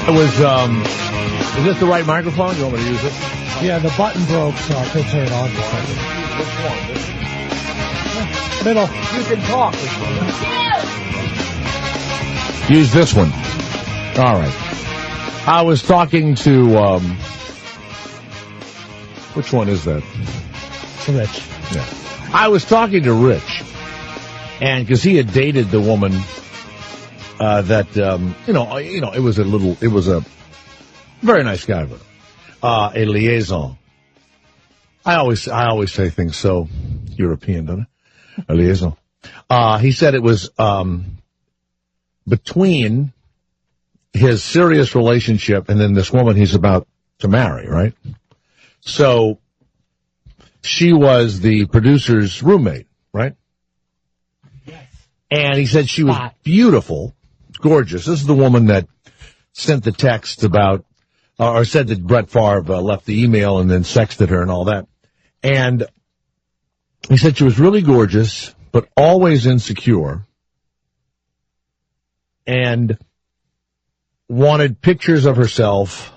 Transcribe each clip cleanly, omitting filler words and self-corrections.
It was, is this the right microphone? You want me to use it? Yeah, the button broke, so I could turn it on. Which one? Middle. You can talk. Use this one. All right. I was talking to, which one is that? It's Rich. Yeah. I was talking to Rich, and because he had dated the woman, that, it was a very nice guy, but, a liaison. I always say things so European, don't I? A liaison. He said it was, between his serious relationship and then this woman he's about to marry, right? So she was the producer's roommate, right? Yes. And he said she was beautiful, gorgeous. This is the woman that sent the text about, or said that Brett Favre left the email and then sexted her and all that. And he said she was really gorgeous, but always insecure. And wanted pictures of herself,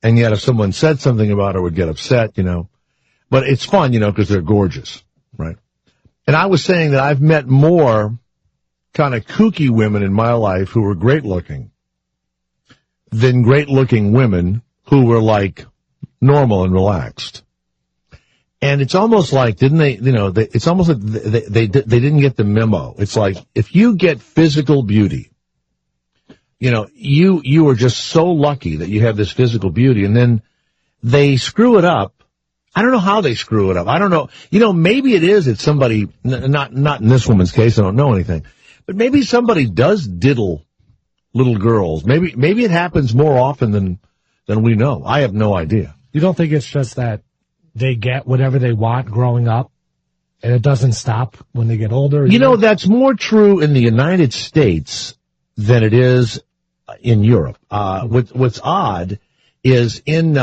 and yet if someone said something about her, would get upset, But it's fun, because they're gorgeous, right? And I was saying that I've met more kind of kooky women in my life who were great-looking than great-looking women who were, like, normal and relaxed. And it's almost like, didn't they, it's almost like they didn't get the memo. It's like, if you get physical beauty, you are just so lucky that you have this physical beauty, and then they screw it up. I don't know how they screw it up. I don't know. Maybe it's somebody, not in this woman's case, I don't know anything, but maybe somebody does diddle little girls. Maybe it happens more often than we know. I have no idea. You don't think it's just that they get whatever they want growing up, and it doesn't stop when they get older? That's more true in the United States than it is in Europe. What's odd is in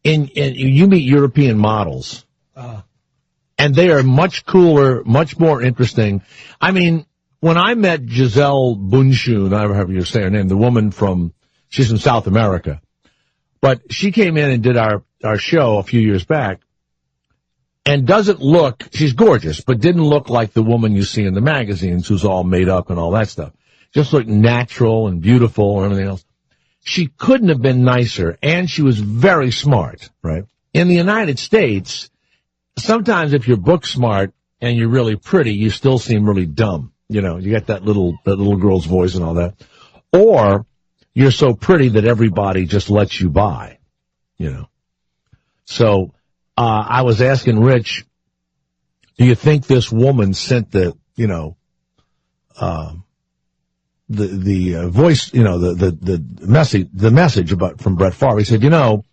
you meet European models, and they are much cooler, much more interesting. I mean, when I met Giselle Bundchen, however you say her name, the woman she's from South America, but she came in and did our show a few years back, and she's gorgeous, but didn't look like the woman you see in the magazines who's all made up and all that stuff. Just looked natural and beautiful and everything else. She couldn't have been nicer, and she was very smart, right? In the United States, sometimes if you're book smart and you're really pretty, you still seem really dumb. You got that little girl's voice and all that. Or you're so pretty that everybody just lets you by, So, I was asking Rich, do you think this woman sent the voice, the message from Brett Favre? He said,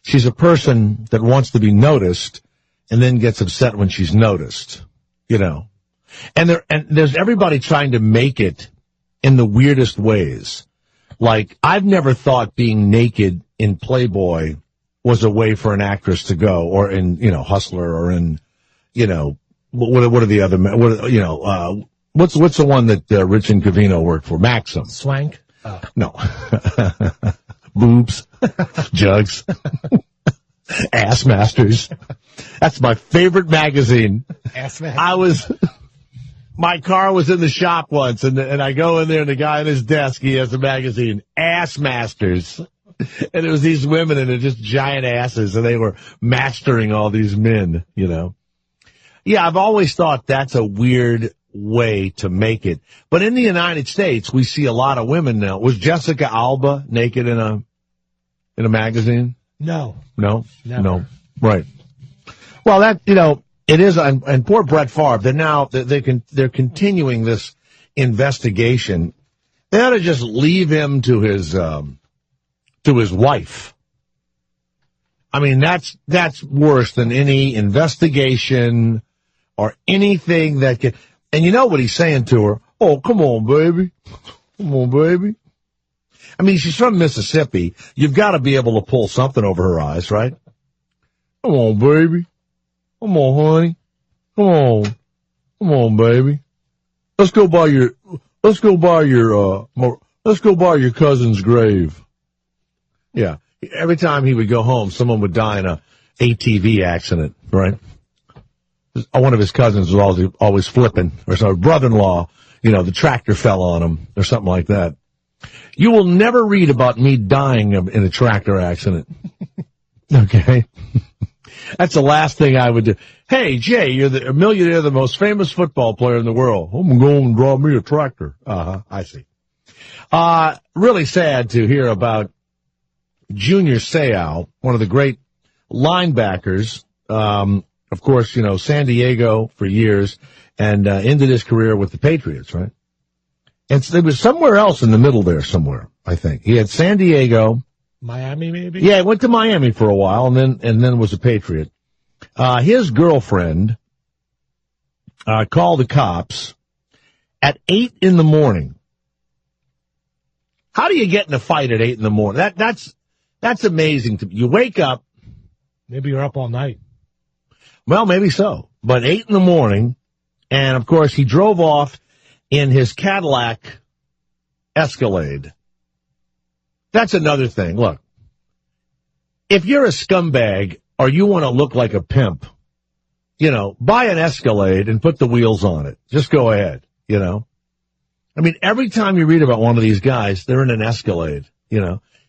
she's a person that wants to be noticed and then gets upset when she's noticed, and there's everybody trying to make it in the weirdest ways. Like, I've never thought being naked in Playboy was a way for an actress to go, or in, Hustler, or in, what are the other, what's the one that Rich and Covino worked for? Maxim. Swank? No. Boobs. Jugs. Ass Masters. That's my favorite magazine. Ass Masters. My car was in the shop once, and I go in there, and the guy at his desk, he has a magazine, Ass Masters. And it was these women, and they're just giant asses, and they were mastering all these men, Yeah, I've always thought that's a weird way to make it. But in the United States, we see a lot of women now. Was Jessica Alba naked in a magazine? No. No? Never. No. Right. Well, that, it is, and poor Brett Favre, they're continuing this investigation. They ought to just leave him to his wife. I mean, that's worse than any investigation or anything that can. And you know what he's saying to her? Oh, come on, baby. Come on, baby. I mean, she's from Mississippi. You've got to be able to pull something over her eyes, right? Come on, baby. Come on, honey. Come on. Come on, baby. Let's go buy your let's go by your cousin's grave. Yeah. Every time he would go home, someone would die in a ATV accident, right? One of his cousins was always flipping, or so brother-in-law, the tractor fell on him, or something like that. You will never read about me dying in a tractor accident. Okay? That's the last thing I would do. Hey, Jay, you're a millionaire, the most famous football player in the world. I'm going to draw me a tractor. I see. Really sad to hear about Junior Seau, one of the great linebackers. Of course, San Diego for years, and ended his career with the Patriots, right? And it was somewhere else in the middle there somewhere, I think. He had San Diego. Miami, maybe? Yeah, he went to Miami for a while, and then was a Patriot. His girlfriend called the cops at 8 in the morning. How do you get in a fight at 8 in the morning? That's amazing to me. You wake up. Maybe you're up all night. Well, maybe so. But 8 in the morning, and of course he drove off in his Cadillac Escalade. That's another thing. Look, if you're a scumbag or you want to look like a pimp, buy an Escalade and put the wheels on it. Just go ahead, I mean, every time you read about one of these guys, they're in an Escalade,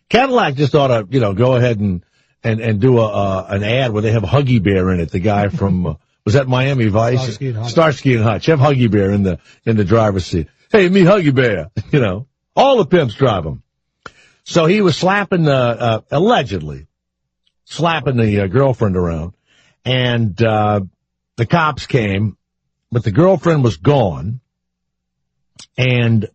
Cadillac just ought to, go ahead and do an ad where they have Huggy Bear in it. The guy from, was that Miami Vice? Starsky and Hutch. Have Huggy Bear in the driver's seat. Hey, me Huggy Bear, all the pimps drive them. So he was slapping allegedly slapping the girlfriend around, and the cops came, but the girlfriend was gone, and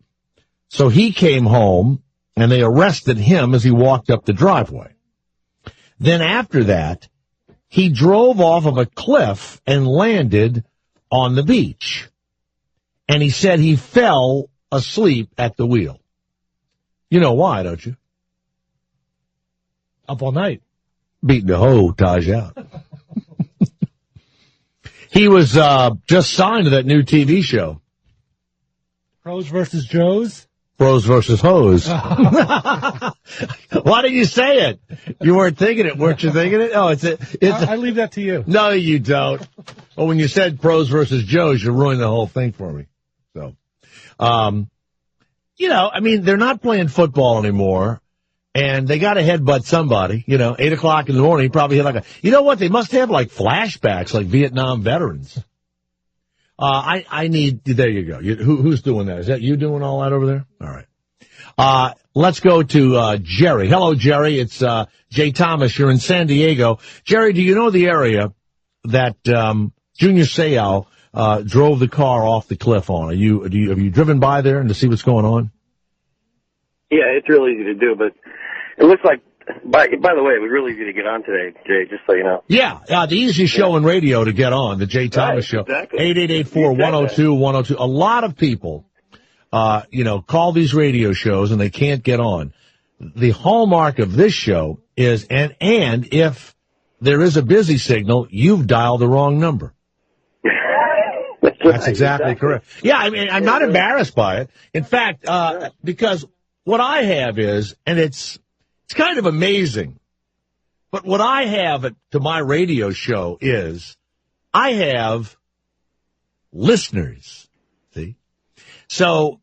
so he came home, and they arrested him as he walked up the driveway. Then after that, he drove off of a cliff and landed on the beach, and he said he fell asleep at the wheel. You know why, don't you? Up all night. Beating the hoe ties you out. He was just signed to that new TV show. Pros versus Joes? Pros versus hoes. Why did you say it? You weren't thinking it, weren't you thinking it? Oh, I leave that to you. No, you don't. Well, when you said pros versus Joes, you ruined the whole thing for me. So, I mean, they're not playing football anymore. And they got to headbutt somebody, 8 o'clock in the morning, he probably hit you know what? They must have flashbacks like Vietnam veterans. There you go. Who's doing that? Is that you doing all that over there? All right. Let's go to, Jerry. Hello, Jerry. It's, Jay Thomas. You're in San Diego. Jerry, do you know the area that, Junior Seau, drove the car off the cliff on? Have you driven by there and to see what's going on? Yeah, it's real easy to do, but it looks like, by the way, it was really easy to get on today, Jay, just so you know. Yeah, the easiest show in radio to get on, the Jay Thomas Show. Exactly. 888-4-102-102. A lot of people, call these radio shows and they can't get on. The hallmark of this show is, and if there is a busy signal, you've dialed the wrong number. That's exactly correct. Yeah, I mean, I'm not embarrassed by it. In fact, because what I have is, and it's kind of amazing, but what I have to my radio show is I have listeners, see? So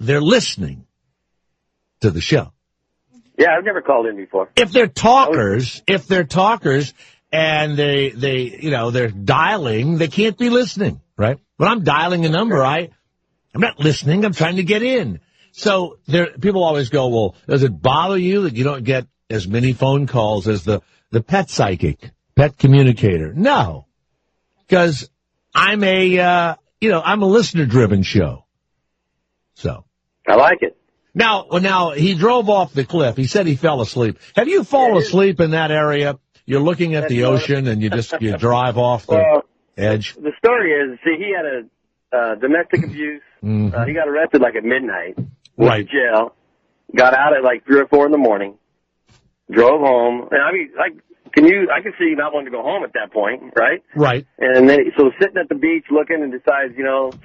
they're listening to the show. Yeah, I've never called in before. If they're talkers and they're dialing, they can't be listening, right? When I'm dialing a number, I'm not listening, I'm trying to get in. So people always go, well, does it bother you that you don't get as many phone calls as the pet psychic, pet communicator? No, because I'm a listener-driven show. So I like it. Now he drove off the cliff. He said he fell asleep. Have you fallen asleep in that area? You're looking at the ocean and you drive off the edge. The story is, he had a domestic abuse. Mm-hmm. He got arrested at midnight. Right. Went to jail. Got out at 3 or 4 in the morning. Drove home. And I mean, I can see you not wanting to go home at that point, right? Right. And then, so sitting at the beach looking and decides,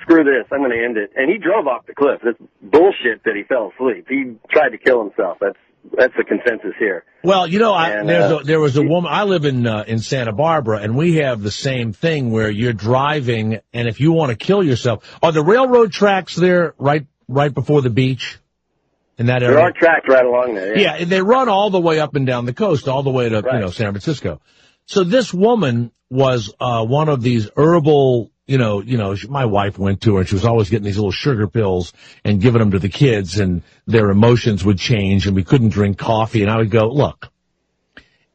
screw this, I'm going to end it. And he drove off the cliff. That's bullshit that he fell asleep. He tried to kill himself. That's the consensus here. Well, there was a woman. I live in Santa Barbara, and we have the same thing where you're driving, and if you want to kill yourself, are the railroad tracks there right before the beach in that area? There are tracks right along there. Yeah, they run all the way up and down the coast, all the way to San Francisco. So this woman was one of these herbal. My wife went to her, and she was always getting these little sugar pills and giving them to the kids, and their emotions would change, and we couldn't drink coffee. And I would go, look,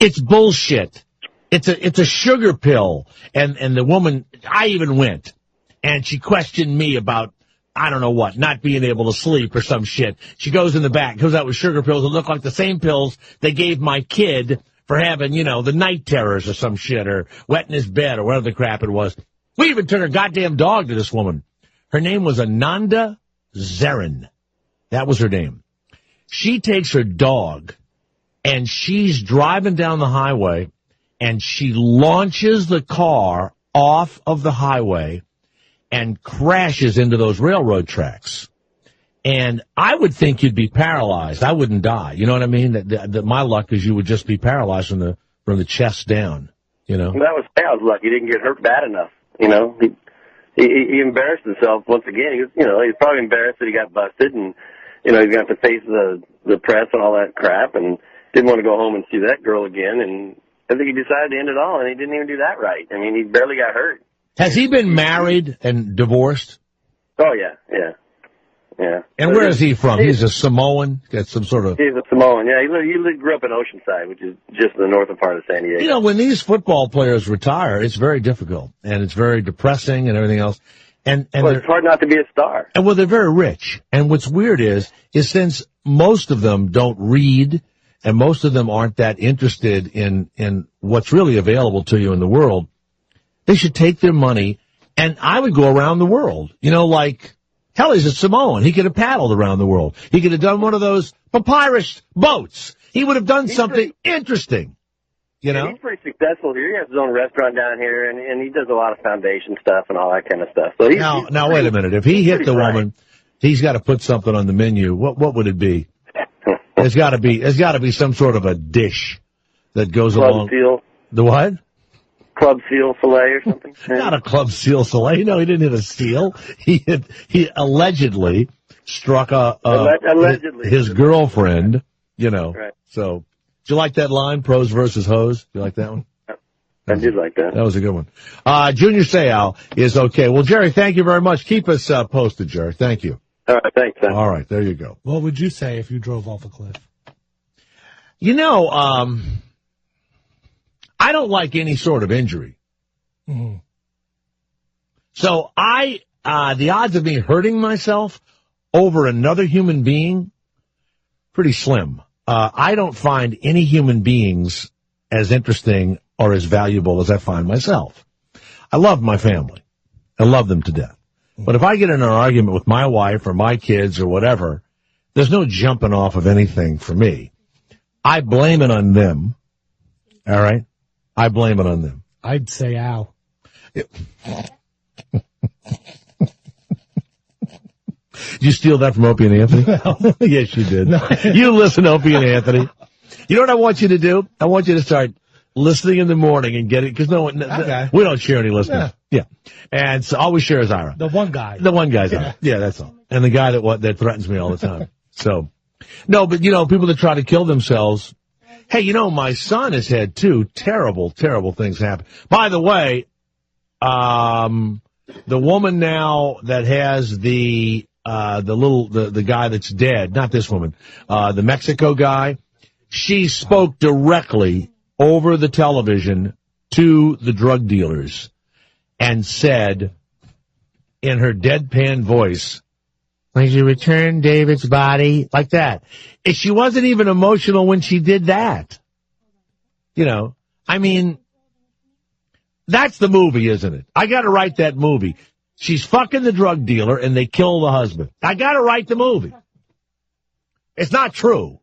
it's bullshit. It's a sugar pill. And the woman, I even went, and she questioned me about, I don't know what, not being able to sleep or some shit. She goes in the back, comes out with sugar pills that look like the same pills they gave my kid for having, the night terrors or some shit, or wetting his bed or whatever the crap it was. We even took a goddamn dog to this woman. Her name was Ananda Zarin. That was her name. She takes her dog, and she's driving down the highway, and she launches the car off of the highway and crashes into those railroad tracks. And I would think you'd be paralyzed. I wouldn't die. You know what I mean? That my luck is you would just be paralyzed from the chest down. Well, that was Sal's luck. He didn't get hurt bad enough. He embarrassed himself once again. He was probably embarrassed that he got busted, and he's going to have to face the press and all that crap, and didn't want to go home and see that girl again. And I think he decided to end it all, and he didn't even do that right. I mean, he barely got hurt. Has he been married and divorced? Oh yeah. And where is he from? He's a Samoan. Got some sort of. He's a Samoan. Yeah, he grew up in Oceanside, which is just the northern part of San Diego. When these football players retire, it's very difficult, and it's very depressing and everything else. And it's hard not to be a star. And they're very rich. And what's weird is since most of them don't read, and most of them aren't that interested in what's really available to you in the world, they should take their money, and I would go around the world. Hell, he's a Samoan. He could have paddled around the world. He could have done one of those papyrus boats. He would have done something interesting. He's pretty successful here. He has his own restaurant down here, and he does a lot of foundation stuff and all that kind of stuff. So now, wait a minute. If he hit the woman, he's got to put something on the menu. What would it be? There's got to be some sort of a dish that goes along. Seal. The what? Club seal fillet or something? Not a club seal fillet. No, he didn't hit a seal. He allegedly struck his girlfriend, Right. So, did you like that line, pros versus hoes? Do you like that one? I did like that. That was a good one. Junior Seau is okay. Well, Jerry, thank you very much. Keep us posted, Jerry. Thank you. All right, thanks, Sam. All right, there you go. What would you say if you drove off a cliff? I don't like any sort of injury. Mm-hmm. So the odds of me hurting myself over another human being, pretty slim. I don't find any human beings as interesting or as valuable as I find myself. I love my family. I love them to death. But if I get in an argument with my wife or my kids or whatever, there's no jumping off of anything for me. I blame it on them. All right? I blame it on them. I'd say ow. Did you steal that from Opie and Anthony? No. Yes, you did. No. You listen to Opie and Anthony. You know what I want you to do? I want you to start listening in the morning and get it, because we don't share any listeners. Yeah. And so all we share is Ira. The one guy. The one guy's Ira. Yeah, that's all. And the guy that threatens me all the time. So, no, but people that try to kill themselves. Hey, my son has had two terrible, terrible things happen. By the way, the woman now that has the guy that's dead, not this woman, the Mexico guy, she spoke directly over the television to the drug dealers and said in her deadpan voice, "Would you return David's body?" Like that. And she wasn't even emotional when she did that. That's the movie, isn't it? I got to write that movie. She's fucking the drug dealer and they kill the husband. I got to write the movie. It's not true,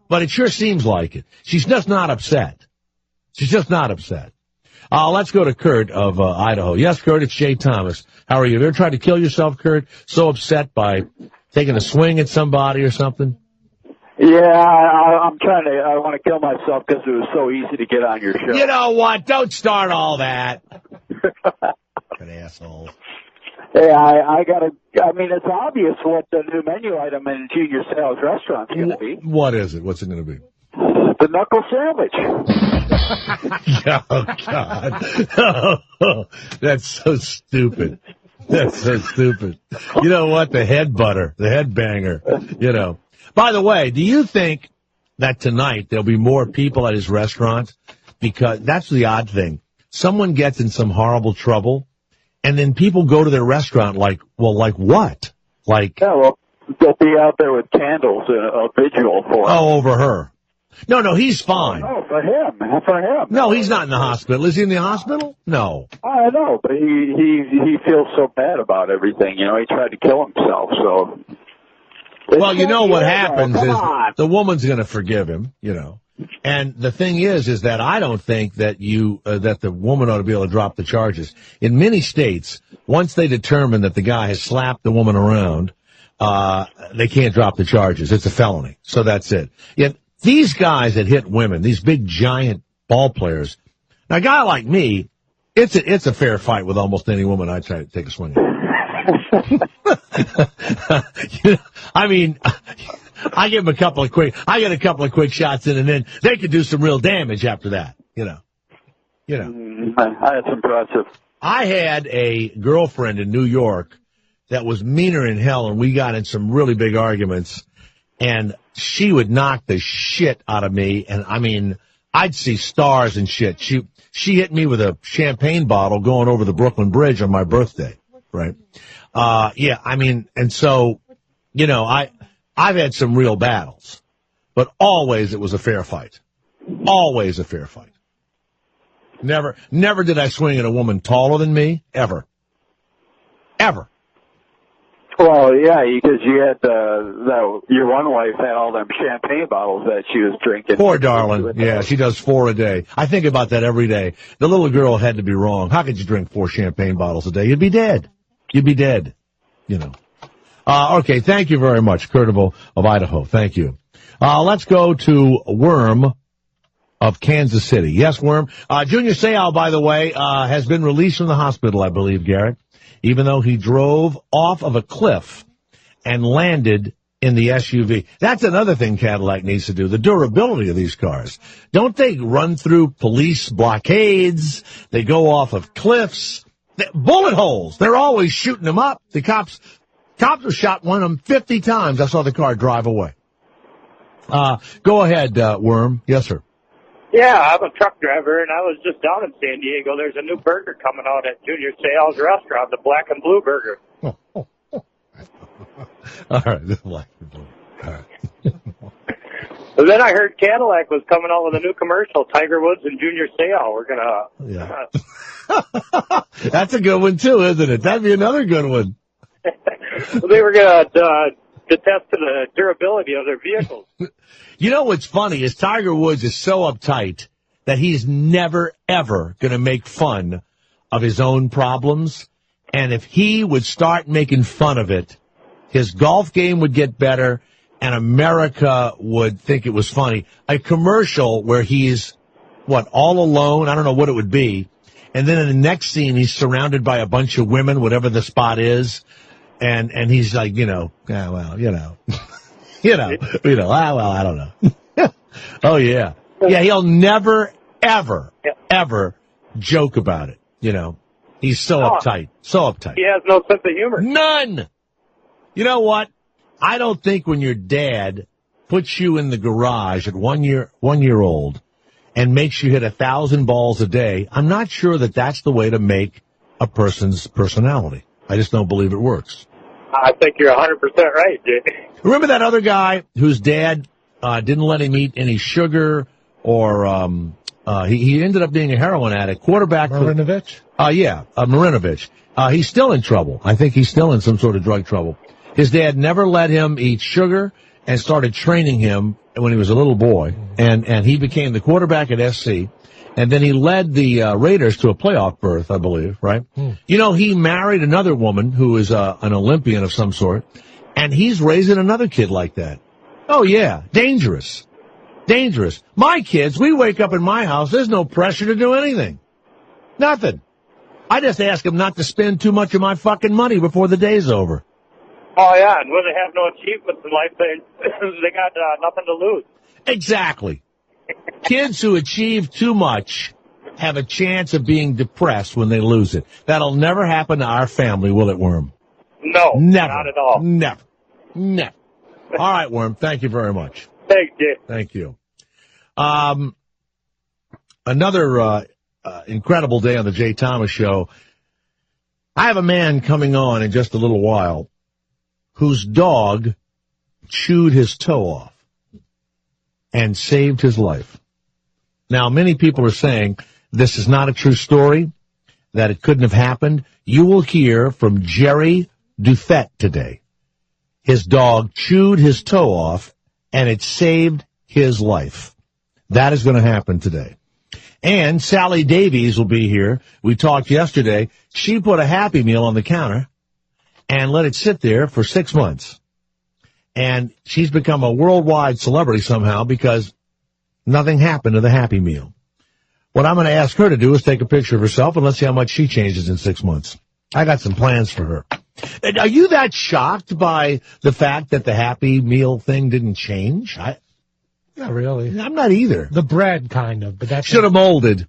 but it sure seems like it. She's just not upset. She's just not upset. Let's go to Kurt of Idaho. Yes, Kurt, it's Jay Thomas. How are you? Have you ever tried to kill yourself, Kurt? So upset by taking a swing at somebody or something? Yeah, I want to kill myself because it was so easy to get on your show. You know what? Don't start all that. An asshole. Hey, it's obvious what the new menu item in Junior Sales restaurant's going to be. What is it? What's it going to be? The knuckle sandwich. Oh, God. Oh, that's so stupid. That's so stupid. You know what? The head banger, you know. By the way, do you think that tonight there'll be more people at his restaurant? Because that's the odd thing. Someone gets in some horrible trouble, and then people go to their restaurant like what? Like, yeah, well, they'll be out there with candles and a vigil for him. Oh, over her. No, he's fine. Oh, for him. No, he's not in the hospital. Is he in the hospital? No. I know, but he feels so bad about everything. You know, he tried to kill himself, so. Well, you know what happens is the woman's going to forgive him, you know. And the thing is that I don't think that that the woman ought to be able to drop the charges. In many states, once they determine that the guy has slapped the woman around, they can't drop the charges. It's a felony. So that's it. Yet these guys that hit women, these big giant ball players, now a guy like me, it's a fair fight with almost any woman I try to take a swing at. I mean, I give them a couple of quick shots in, and then they could do some real damage after that, you know. That's impressive. I had a girlfriend in New York that was meaner in hell, and we got in some really big arguments, and she would knock the shit out of me, and I mean, I'd see stars and shit. She hit me with a champagne bottle going over the Brooklyn Bridge on my birthday, right? Yeah, I mean, and so, you know, I've had some real battles, but always it was a fair fight. Always a fair fight. Never did I swing at a woman taller than me, ever. Ever. Well, yeah, because you had your one wife had all them champagne bottles that she was drinking. Poor darling. Yeah, she does 4 a day. I think about that every day. The little girl had to be wrong. How could you drink 4 champagne bottles a day? You'd be dead. You'd be dead, you know. Okay, thank you very much, Kurt of Idaho. Thank you. Let's go to Worm of Kansas City. Yes, Worm. Junior Seau, by the way, has been released from the hospital, I believe, Garrett, even though he drove off of a cliff and landed in the SUV. That's another thing Cadillac needs to do, the durability of these cars. Don't they run through police blockades? They go off of cliffs. Bullet holes. They're always shooting them up. The cops have shot one of them 50 times. I saw the car drive away. Go ahead, Worm. Yes, sir. Yeah, I'm a truck driver, and I was just down in San Diego. There's a new burger coming out at Junior Seau's restaurant, the Black and Blue Burger. All right, the Black and Blue. All right. And then I heard Cadillac was coming out with a new commercial, Tiger Woods and Junior Seau. We're going to... Yeah. That's a good one, too, isn't it? That'd be another good one. They were going to test the durability of their vehicles. You know what's funny is Tiger Woods is so uptight that he's never, ever going to make fun of his own problems. And if he would start making fun of it, his golf game would get better, and America would think it was funny. A commercial where he's, all alone? I don't know what it would be. And then in the next scene, he's surrounded by a bunch of women, whatever the spot is. And he's like, I don't know. Oh, yeah. Yeah, he'll never, ever, ever joke about it. You know, he's so uptight. So uptight. He has no sense of humor. None. You know what? I don't think when your dad puts you in the garage at 1 year old and makes you hit 1,000 balls a day, I'm not sure that that's the way to make a person's personality. I just don't believe it works. I think you're 100% right, Jay. Remember that other guy whose dad didn't let him eat any sugar, or he ended up being a heroin addict, quarterback. Marinovich? Marinovich. He's still in trouble. I think he's still in some sort of drug trouble. His dad never let him eat sugar, and started training him when he was a little boy. And he became the quarterback at SC. And then he led the Raiders to a playoff berth, I believe, right? You know, he married another woman who is an Olympian of some sort, and he's raising another kid like that. Oh, yeah. Dangerous. Dangerous. My kids, we wake up in my house, there's no pressure to do anything. Nothing. I just ask them not to spend too much of my fucking money before the day's over. Oh, yeah, and when they have no achievements in life, they got nothing to lose. Exactly. Kids who achieve too much have a chance of being depressed when they lose it. That'll never happen to our family, will it, Worm? No, Never. not at all. Never. Never. All right, Worm, thank you very much. Thanks, Jay. Thank you. Another incredible day on the Jay Thomas Show. I have a man coming on in just a little while whose dog chewed his toe off and saved his life. Now, many people are saying this is not a true story, that it couldn't have happened. You will hear from Jerry Dufett today. His dog chewed his toe off, and it saved his life. That is going to happen today. And Sally Davies will be here. We talked yesterday. She put a Happy Meal on the counter and let it sit there for 6 months. And she's become a worldwide celebrity somehow because nothing happened to the Happy Meal. What I'm going to ask her to do is take a picture of herself, and let's see how much she changes in 6 months. I got some plans for her. Are you that shocked by the fact that the Happy Meal thing didn't change? Not really. I'm not either. The bread, kind of, but that should have molded.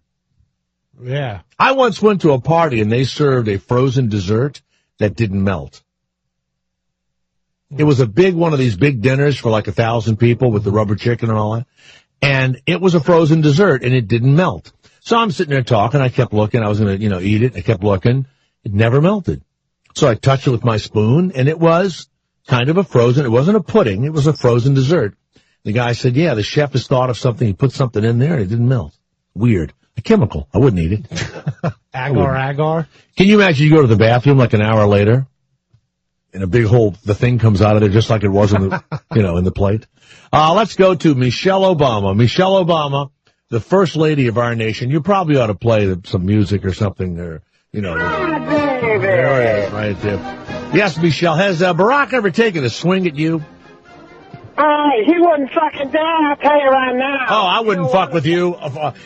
Yeah. I once went to a party and they served a frozen dessert that didn't melt. It was a big one of these big dinners for like 1,000 people with the rubber chicken and all that. And it was a frozen dessert and it didn't melt. So I'm sitting there talking. I kept looking. I was going to, eat it. I kept looking. It never melted. So I touched it with my spoon and it was kind of a frozen. It wasn't a pudding. It was a frozen dessert. The guy said, yeah, the chef has thought of something. He put something in there and it didn't melt. Weird. A chemical. I wouldn't eat it. Agar. Can you imagine you go to the bathroom like an hour later and a big hole, the thing comes out of there just like it was in the, in the plate? Let's go to Michelle Obama. Michelle Obama, the first lady of our nation. You probably ought to play some music or something or, There it is, right there. Yes, Michelle. Has Barack ever taken a swing at you? He wouldn't fucking dare, I'll tell you right now. Oh, I wouldn't fuck with you.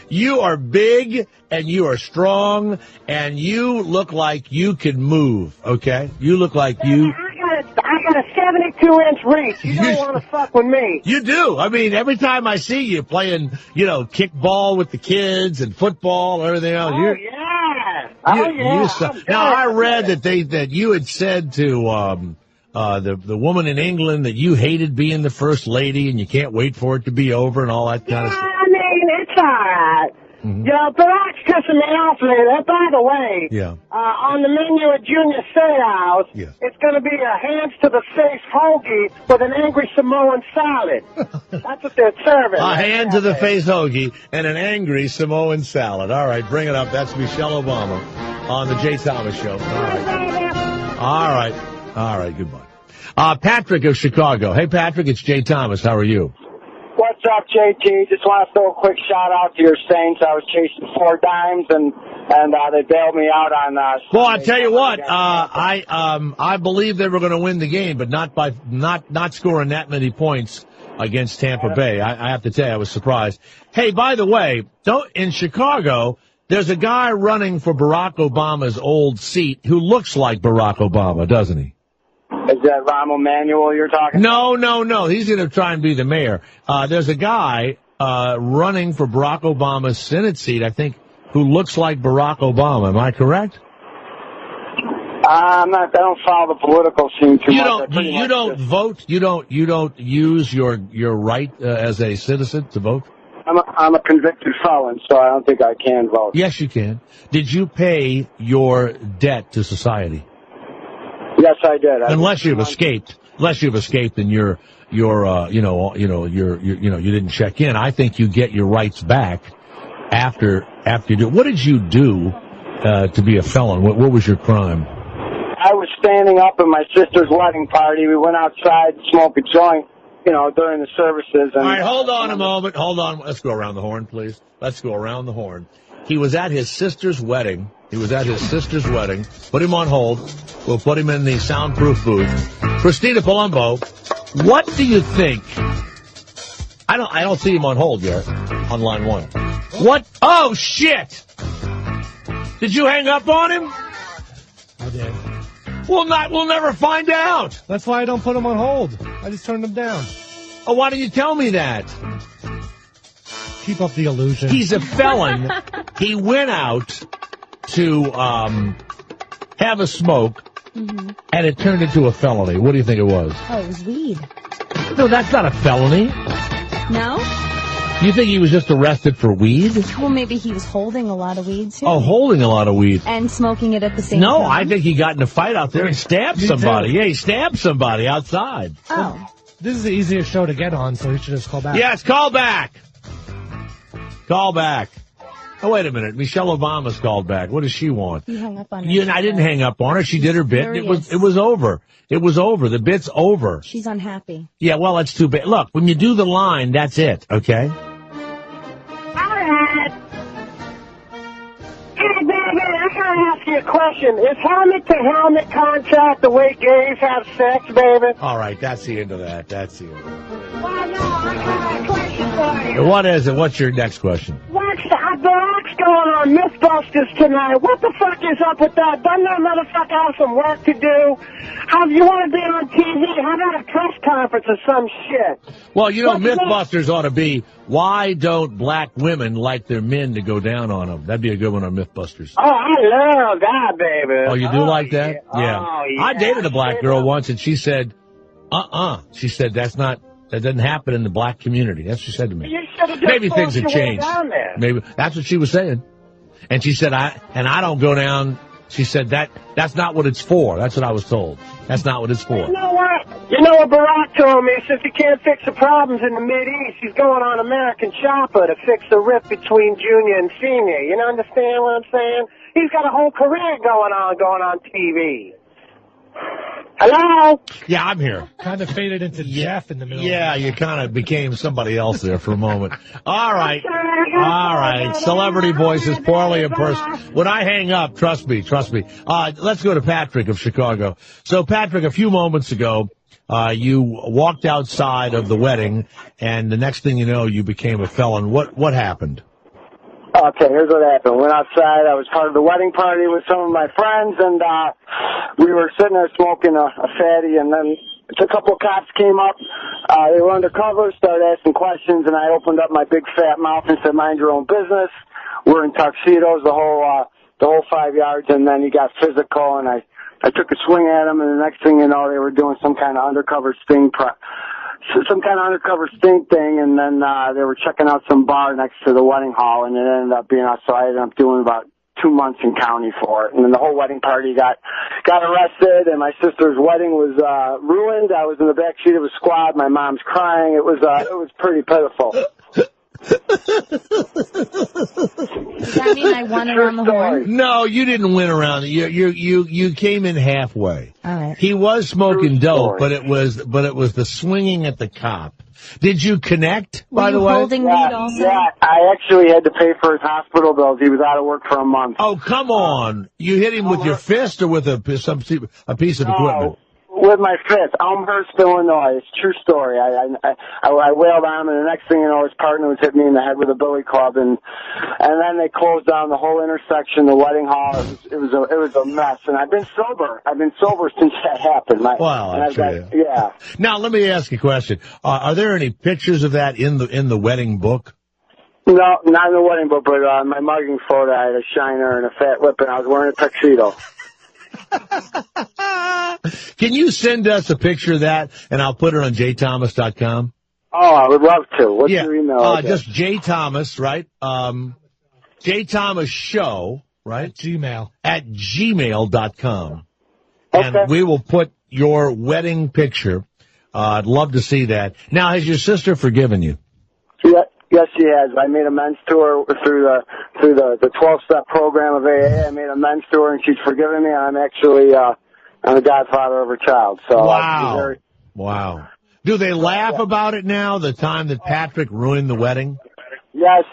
You are big, and you are strong, and you look like you can move, okay? You look like you... I got a 72-inch reach. You don't want to fuck with me. You do. I mean, every time I see you playing, kickball with the kids and football and everything else. Now, I read that you had said to... the woman in England that you hated being the first lady and you can't wait for it to be over and all that kind of stuff. I mean, it's all right. Mm-hmm. Barack's kissing me off later. By the way, on the menu at Junior Steakhouse, it's going to be a hands-to-the-face hoagie with an angry Samoan salad. That's what they're serving. A hand-to-the-face hoagie and an angry Samoan salad. All right, bring it up. That's Michelle Obama on the Jay Thomas Show. All right, goodbye. Patrick of Chicago. Hey, Patrick, it's Jay Thomas. How are you? What's up, JT? Just want to throw a quick shout-out to your Saints. I was chasing 4 dimes, and they bailed me out on well, I'll tell you what. I believe they were going to win the game, but not scoring that many points against Tampa Bay. I have to tell you, I was surprised. Hey, by the way, in Chicago, there's a guy running for Barack Obama's old seat who looks like Barack Obama, doesn't he? Is that Rahm Emanuel you're talking about? No. He's going to try and be the mayor. There's a guy running for Barack Obama's Senate seat, I think, who looks like Barack Obama. Am I correct? I don't follow the political scene too much. You don't vote? You don't use your right as a citizen to vote? I'm a convicted felon, so I don't think I can vote. Yes, you can. Did you pay your debt to society? Yes, I did. Unless you've escaped, and you didn't check in. I think you get your rights back after you do. What did you do to be a felon? What was your crime? I was standing up at my sister's wedding party. We went outside to smoke a joint, during the services. And, all right, hold on a moment. Hold on. Let's go around the horn, please. Let's go around the horn. He was at his sister's wedding. Put him on hold. We'll put him in the soundproof booth. Christina Palumbo, what do you think? I don't see him on hold yet, on line one. What? Oh, shit! Did you hang up on him? I did. We'll never find out. That's why I don't put him on hold. I just turned him down. Oh, why didn't you tell me that? Keep up the illusion. He's a felon. He went out to have a smoke, and it turned into a felony. What do you think it was? Oh, it was weed. No, that's not a felony. No? You think he was just arrested for weed? Well, maybe he was holding a lot of weed, too. Oh, holding a lot of weed. And smoking it at the same time? No, I think he got in a fight out there and stabbed somebody. Too. Yeah, he stabbed somebody outside. Oh. This is the easiest show to get on, so you should just call back. Yes, call back. Call back. Oh, wait a minute. Michelle Obama's called back. What does she want? You hung up on her. I didn't hang up on her. She did her bit. Furious. It was over. It was over. The bit's over. She's unhappy. Yeah, well, that's too bad. Look, when you do the line, that's it, okay? All right. Hey, baby, I gotta ask you a question. Is helmet-to-helmet contact the way gays have sex, baby? All right, that's the end of that. That's the end of that. Well, no, I got a question for you. What is it? What's your next question? The rock's going on Mythbusters tonight. What the fuck is up with that? Doesn't that motherfucker have some work to do? How you want to be on TV? How about a press conference or some shit? Well, Mythbusters ought to be, why don't black women like their men to go down on them? That'd be a good one on Mythbusters. Oh, I love that, baby. Oh, you do like that? Yeah. Yeah. Oh, yeah. I dated a black girl once, and she said, She said, that doesn't happen in the black community. That's what she said to me. Maybe things have changed. Maybe that's what she was saying. And she said, I don't go down. She said that's not what it's for. That's what I was told. That's not what it's for. You know what? Barack told me, since he can't fix the problems in the Mideast, he's going on American Chopper to fix the rift between junior and senior. You understand what I'm saying? He's got a whole career going on TV. Hello? Yeah, I'm here. Kind of faded into Jeff in the middle. Yeah, you kind of became somebody else there for a moment. All right. Celebrity voices poorly impersoned. When I hang up, trust me. Let's go to Patrick of Chicago. So, Patrick, a few moments ago, you walked outside of the wedding, and the next thing you know, you became a felon. What happened? Okay, here's what happened. Went outside. I was part of the wedding party with some of my friends, and we were sitting there smoking a fatty, and then a couple of cops came up. They were undercover, started asking questions, and I opened up my big fat mouth and said, "Mind your own business." We're in tuxedos, the whole 5 yards, and then he got physical, and I took a swing at him, and the next thing you know, they were doing some kind of undercover sting thing, and then they were checking out some bar next to the wedding hall, and it ended up being us, so I ended up doing about 2 months in county for it. And then the whole wedding party got arrested, and my sister's wedding was ruined. I was in the back seat of a squad. My mom's crying. It was pretty pitiful. Does that mean I won around the horn? No, you didn't win around. You came in halfway. All right. He was smoking dope, but it was the swinging at the cop. Did you connect, by the way? Holding weed also? Yeah, I actually had to pay for his hospital bills. He was out of work for a month. Oh, come on. You hit him with your fist or with a piece of equipment? With my fist. Elmhurst, Illinois. It's a true story. I wailed on him, and the next thing you know, his partner was hitting me in the head with a billy club, and then they closed down the whole intersection, the wedding hall. It was a mess, and I've been sober since that happened. Yeah. Now, let me ask you a question. Are there any pictures of that in the wedding book? No, not in the wedding book, but my mugging photo, I had a shiner and a fat lip, and I was wearing a tuxedo. Can you send us a picture of that, and I'll put it on jthomas.com? Oh, I would love to. What's your email? Just jthomas, right? jthomasshow, right? At gmail.com. Okay. And we will put your wedding picture. I'd love to see that. Now, has your sister forgiven you? Yeah. Yes, she has. I made amends to her through the 12-step program of AA. I made amends to her, and she's forgiven me. I'm actually I'm the godfather of her child. So wow. Wow. Do they laugh about it now, the time that Patrick ruined the wedding? Yes,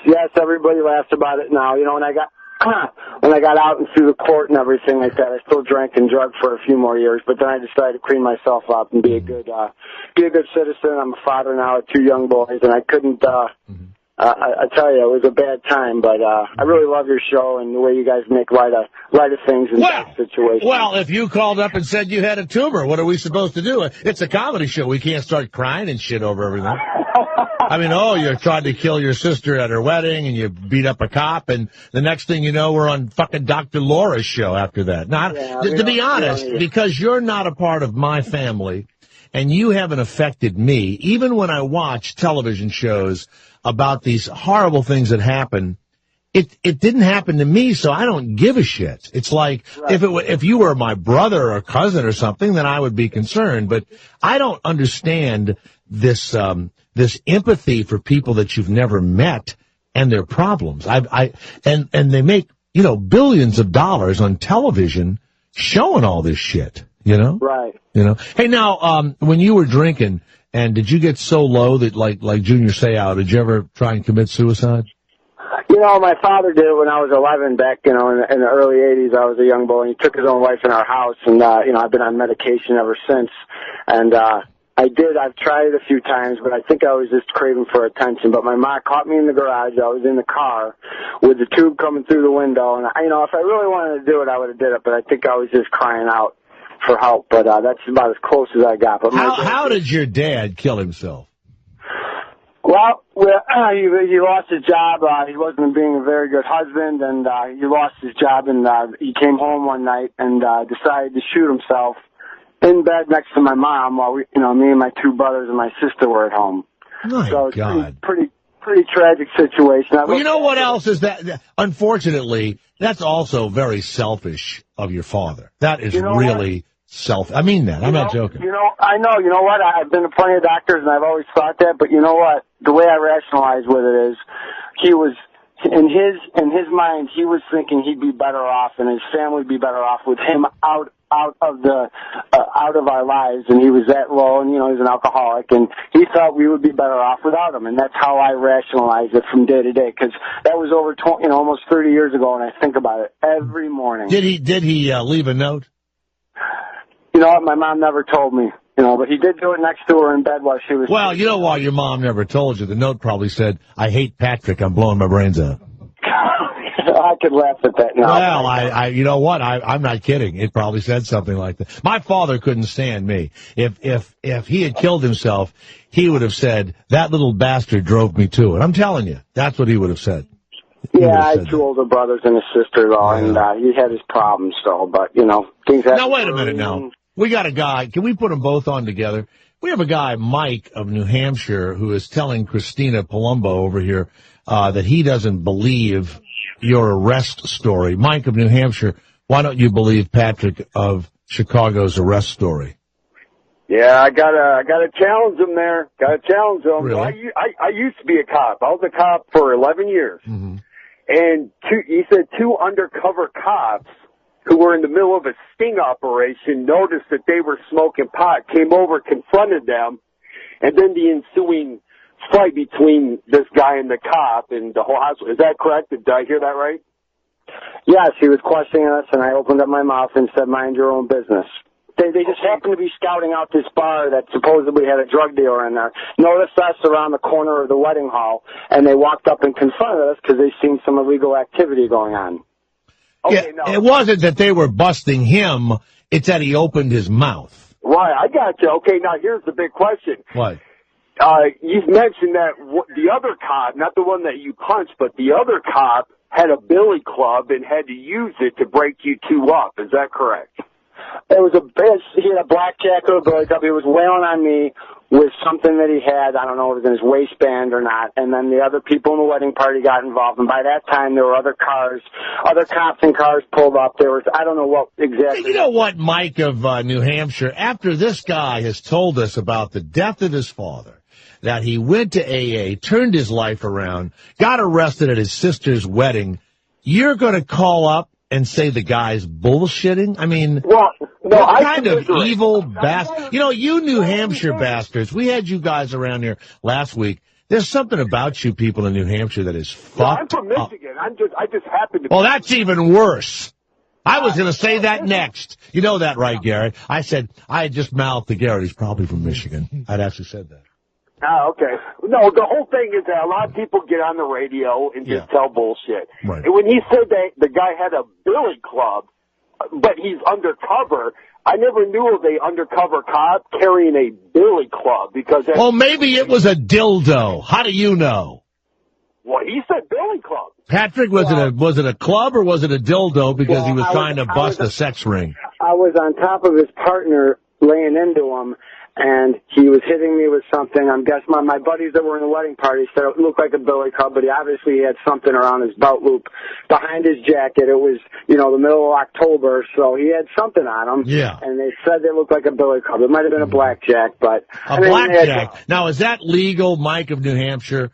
everybody laughs about it now. You know, when I got out and through the court and everything like that, I still drank and drugged for a few more years, but then I decided to clean myself up and be a good citizen. I'm a father now of 2 young boys, and I couldn't, I tell you, it was a bad time, but I really love your show and the way you guys make light of things in that situation. Well, if you called up and said you had a tumor, what are we supposed to do? It's a comedy show. We can't start crying and shit over everything. I mean, you tried to kill your sister at her wedding and you beat up a cop, and the next thing you know, we're on fucking Dr. Laura's show after that. Now, to be honest, because you're not a part of my family and you haven't affected me, even when I watch television shows about these horrible things that happen, it didn't happen to me, so I don't give a shit. It's like, if you were my brother or cousin or something, then I would be concerned, but I don't understand this empathy for people that you've never met and their problems. And they make, billions of dollars on television showing all this shit, Right. Hey, now, when you were drinking, and did you get so low that like Junior Seau, did you ever try and commit suicide? My father did it when I was 11 back, in the early 80s. I was a young boy, and he took his own life in our house, and, I've been on medication ever since. And, I've tried it a few times, but I think I was just craving for attention. But my mom caught me in the garage. I was in the car with the tube coming through the window. And, if I really wanted to do it, I would have did it. But I think I was just crying out for help. But that's about as close as I got. But how did your dad kill himself? Well, he lost his job. He wasn't being a very good husband, and he lost his job. And he came home one night and decided to shoot himself in bed next to my mom while me and my 2 brothers and my sister were at home. My so it's God. pretty tragic situation. Well, you know what else is that? Unfortunately, that's also very selfish of your father. That is really selfish. I mean that. I'm not joking. I know. You know what? I've been to plenty of doctors, and I've always thought that. But you know what? The way I rationalize with it is, he was in his mind. He was thinking he'd be better off, and his family would be better off with him out of our lives, and he was that low, and he's an alcoholic, and he thought we would be better off without him, and that's how I rationalize it from day to day, because that was over almost 30 years ago, and I think about it every morning. Did he leave a note? You know what? My mom never told me. But he did do it next to her in bed while she was. Well, you know why your mom never told you? The note probably said, "I hate Patrick. I'm blowing my brains out." I could laugh at that now. Well, you know what? I'm not kidding. It probably said something like that. My father couldn't stand me. If he had killed himself, he would have said, "That little bastard drove me to it." I'm telling you, that's what he would have said. I had 2 older brothers and a sister, though, and he had his problems, though. But things happen. Now wait a minute. Now we got a guy. Can we put them both on together? We have a guy, Mike of New Hampshire, who is telling Christina Palumbo over here that he doesn't believe your arrest story. Mike of New Hampshire, why don't you believe Patrick of Chicago's arrest story? Yeah, I gotta challenge him there. Gotta challenge him. Really? Well, I used to be a cop. I was a cop for 11 years. Mm-hmm. And he said 2 undercover cops who were in the middle of a sting operation noticed that they were smoking pot, came over, confronted them, and then the ensuing fight between this guy and the cop and the whole hospital. Is that correct? Did I hear that right? Yes, he was questioning us, and I opened up my mouth and said, "Mind your own business." They just happened to be scouting out this bar that supposedly had a drug dealer in there. Noticed us around the corner of the wedding hall, and they walked up and confronted us because they seen some illegal activity going on. Okay, yeah, it wasn't that they were busting him. It's that he opened his mouth. Right, I got you. Okay, now here's the big question. What? You've mentioned that the other cop, not the one that you punched, but the other cop had a billy club and had to use it to break you 2 up. Is that correct? It was he had a blackjack or a billy club. He was wailing on me with something that he had. I don't know if it was in his waistband or not. And then the other people in the wedding party got involved. And by that time, there were other cops and cars pulled up. There was, I don't know what exactly. You know what, Mike of New Hampshire, after this guy has told us about the death of his father, that he went to AA, turned his life around, got arrested at his sister's wedding, you're going to call up and say the guy's bullshitting? I mean, Well, no, what kind of evil bastard? You know, you New Hampshire bastards. We had you guys around here last week. There's something about you people in New Hampshire that is fucked I'm from Michigan. I just happen to. Well, that's even worse. I was going to say that next. You know that, right, Gary? I had just mouthed to Gary. He's probably from Michigan. I'd actually said that. Oh, okay. No, the whole thing is that a lot of people get on the radio and just tell bullshit. Right. And when he said that the guy had a billy club, but he's undercover, I never knew of a undercover cop carrying a billy club because. Well, maybe it was a dildo. How do you know? Well, he said billy club. Patrick, was it a club or was it a dildo because he was trying to bust a sex ring? I was on top of his partner laying into him, and he was hitting me with something. I'm guessing my buddies that were in the wedding party said it looked like a billy club, but he obviously had something around his belt loop behind his jacket. It was, the middle of October, so he had something on him. Yeah. And they said they looked like a billy club. It might have been a blackjack, but blackjack. Now, is that legal, Mike of New Hampshire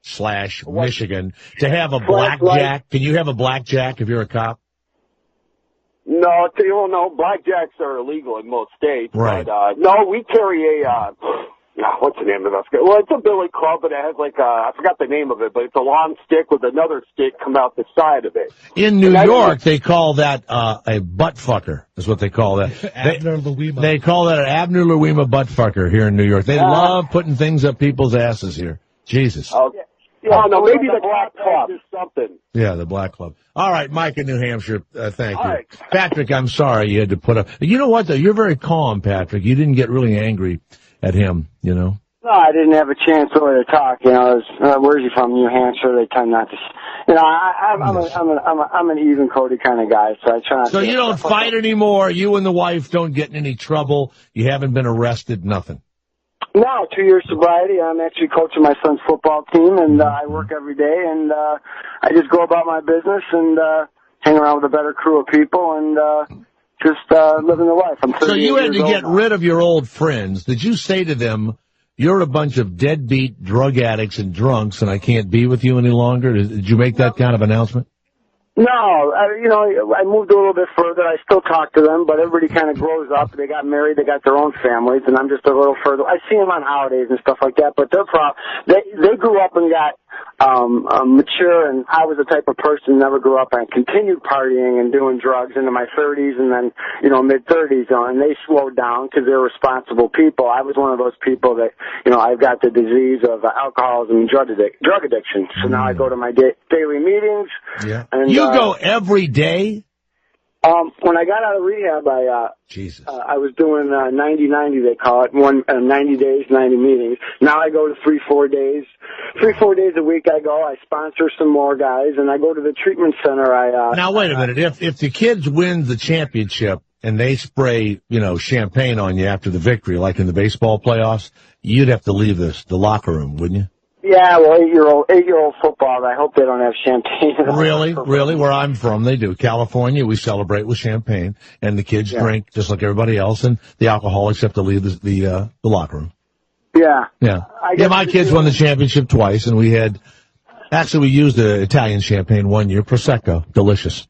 / Michigan, to have a blackjack? Can you have a blackjack if you're a cop? No, no, blackjacks are illegal in most states. Right. But, no, we carry what's the name of that? Well, it's a billy club, but it has I forgot the name of it, but it's a long stick with another stick come out the side of it. In New York, they call that a butt fucker, is what they call that. They call that an Abner Louima butt fucker here in New York. They love putting things up people's asses here. Jesus. Okay. Yeah, no, maybe the Black Club is something. Yeah, the Black Club. All right, Mike in New Hampshire, thank you. Right. Patrick, I'm sorry you had to put up. You know what, though? You're very calm, Patrick. You didn't get really angry at him, No, I didn't have a chance really to talk. Where's he from? New Hampshire. They tend not to. I'm an even Cody kind of guy, so I try not. So you don't fight anymore. You and the wife don't get in any trouble. You haven't been arrested. Nothing. No, 2 years sobriety. I'm actually coaching my son's football team, and I work every day, and I just go about my business and hang around with a better crew of people and just living the life. I'm 38 So you had to get now. rid of your old friends. Did you say to them, you're a bunch of deadbeat drug addicts and drunks, and I can't be with you any longer? Did you make that kind of announcement? No, I moved a little bit further. I still talk to them, but everybody kind of grows up. They got married, they got their own families, and I'm just a little further. I see them on holidays and stuff like that, but they grew up and got mature, and I was the type of person who never grew up and continued partying and doing drugs into my 30s and then, mid-30s, and they slowed down because they're responsible people. I was one of those people that, I've got the disease of alcoholism and drug addiction. So now I go to my daily meetings. Yeah. And, you go every day? When I got out of rehab, I was doing 90-90, they call it, 90 days, 90 meetings. Now I go to 3-4 days. 3-4 days a week I go. I sponsor some more guys, and I go to the treatment center. Now, wait a minute. If the kids win the championship and they spray, champagne on you after the victory, like in the baseball playoffs, you'd have to leave the locker room, wouldn't you? Yeah, well, 8-year-old football, I hope they don't have champagne. Really? Where I'm from, they do. California, we celebrate with champagne, and the kids drink just like everybody else, and the alcoholics have to leave the locker room. Yeah. Yeah. My kids won the championship twice, and we used the Italian champagne one year, Prosecco. Delicious.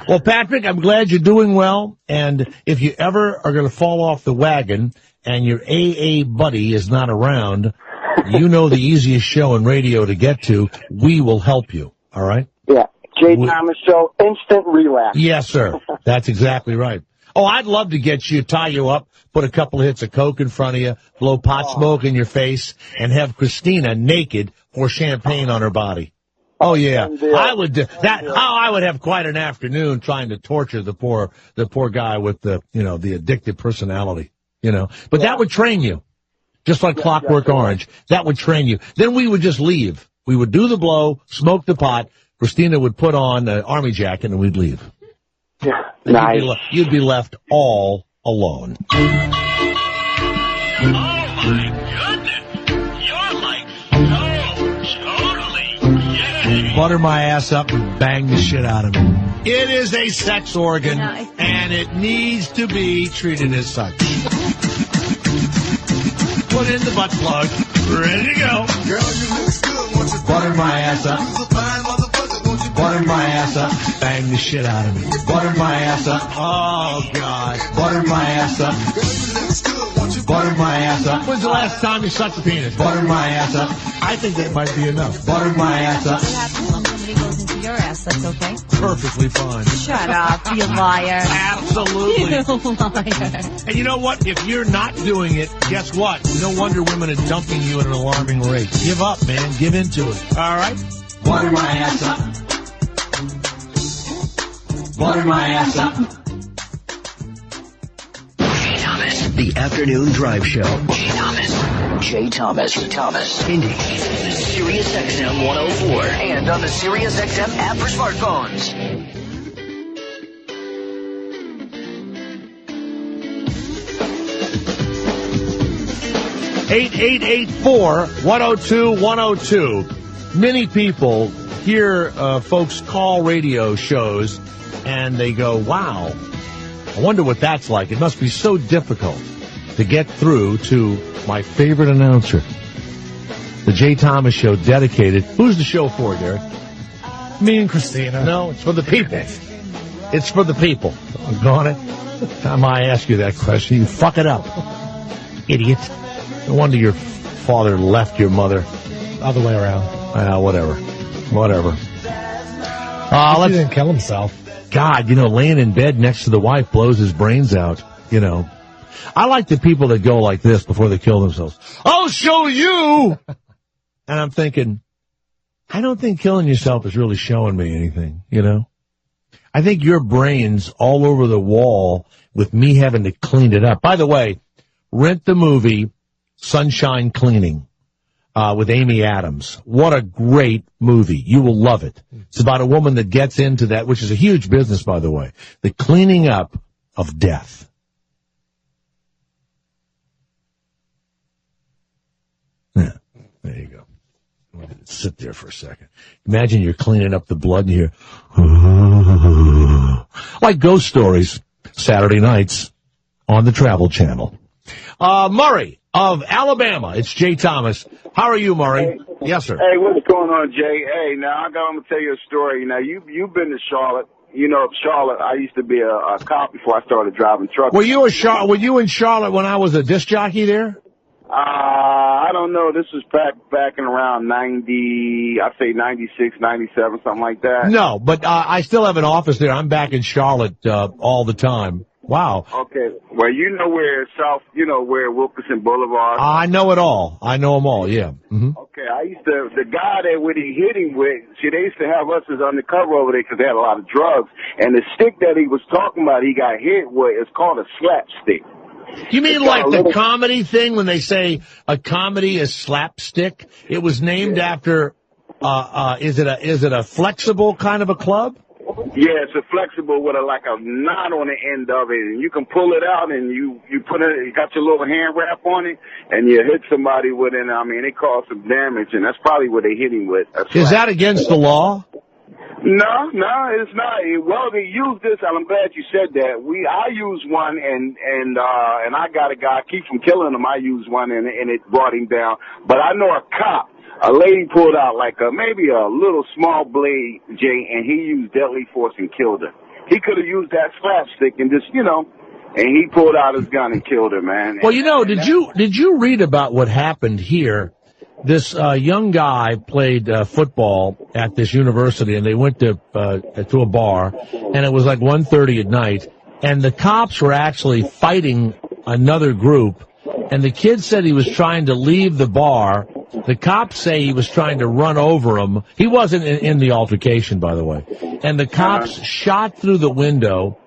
Well, Patrick, I'm glad you're doing well, and if you ever are going to fall off the wagon and your AA buddy is not around, you know the easiest show in radio to get to. We will help you. All right? Yeah. Jay Thomas Show, instant relapse. Yes, sir. That's exactly right. Oh, I'd love to tie you up, put a couple of hits of Coke in front of you, blow pot smoke in your face, and have Christina naked pour champagne on her body. Oh, yeah. I would do that. I would have quite an afternoon trying to torture the poor guy with the addictive personality, But that would train you. Just like Clockwork Orange. That would train you. Then we would just leave. We would do the blow, smoke the pot. Christina would put on an army jacket, and we'd leave. Yeah, nice. You'd be left all alone. Oh, my goodness. You're like so totally gay. Butter my ass up and bang the shit out of me. It is a sex organ, and it needs to be treated as such. Put in the butt plug. Ready to go. Girl, you look good. Butter my ass up. Butter my ass up. Bang. bang the shit out of me. Butter my ass up. Oh, God. Butter my ass up. Butter my ass up. When's the last time you sucked a penis? Butter my ass up. I think that might be enough. Butter my ass up. What happens when somebody goes into your ass? That's okay? Perfectly fine. Shut up, you liar. Absolutely. You liar. And you know what? If you're not doing it, guess what? No wonder women are dumping you at an alarming rate. Give up, man. Give into it. All right? Butter my ass up. Butter my ass up. Jay Thomas, the afternoon drive show. Jay Thomas. Indy. Sirius XM 104 and on the Sirius XM app for smartphones. 8884-102-102. Many people hear folks call radio shows and they go, wow, I wonder what that's like. It must be so difficult to get through to my favorite announcer. The Jay Thomas Show dedicated. Who's the show for, Derek? Me and Christina. No, it's for the people. It's for the people. Got it? Time I ask you that question, you fuck it up. Idiot. No wonder your father left your mother. Other way around. Whatever. He didn't kill himself. God, laying in bed next to the wife blows his brains out, I like the people that go like this before they kill themselves. I'll show you! And I'm thinking, I don't think killing yourself is really showing me anything, I think your brain's all over the wall with me having to clean it up. By the way, rent the movie Sunshine Cleaning with Amy Adams. What a great movie. You will love it. It's about a woman that gets into that, which is a huge business, by the way, the cleaning up of death. Yeah, there you go. Sit there for a second. Imagine you're cleaning up the blood and you hear, like Ghost Stories, Saturday nights on the Travel Channel. Murray of Alabama. It's Jay Thomas. How are you, Murray? Hey. Yes, sir. Hey, what's going on, Jay? Hey, now I'm gonna tell you a story. Now you've been to Charlotte. Charlotte. I used to be a cop before I started driving trucks. Were you in Charlotte when I was a disc jockey there? I don't know. This was back in around 90, I'd say 96, 97, something like that. No, but I still have an office there. I'm back in Charlotte all the time. Wow. Okay. Well, where where Wilkerson Boulevard. I know it all. I know them all, yeah. Mm-hmm. Okay. The guy that he hit him with, they used to have us as undercover over there because they had a lot of drugs. And the stick that he was talking about, he got hit with, it's called a slapstick. You mean like the comedy thing when they say a comedy is slapstick? It was named after, is it a flexible kind of a club? Yeah, it's a flexible with a knot on the end of it, and you can pull it out, and you put it. You got your little hand wrap on it, and you hit somebody with it. I mean, it caused some damage, and that's probably what they hit him with. Is that against the law? No, it's not. Well, they use this, and I'm glad you said that. I used one, and I got a guy keep from killing him. I used one, and it brought him down. But I know a cop. A lady pulled out maybe a little small blade, Jay, and he used deadly force and killed her. He could have used that slapstick and just, and he pulled out his gun and killed her, man. Well, did you read about what happened here? This young guy played football at this university, and they went to a bar, and it was like 1:30 at night, and the cops were actually fighting another group, and the kid said he was trying to leave the bar. The cops say he was trying to run over him. He wasn't in the altercation, by the way. And the cops shot through the window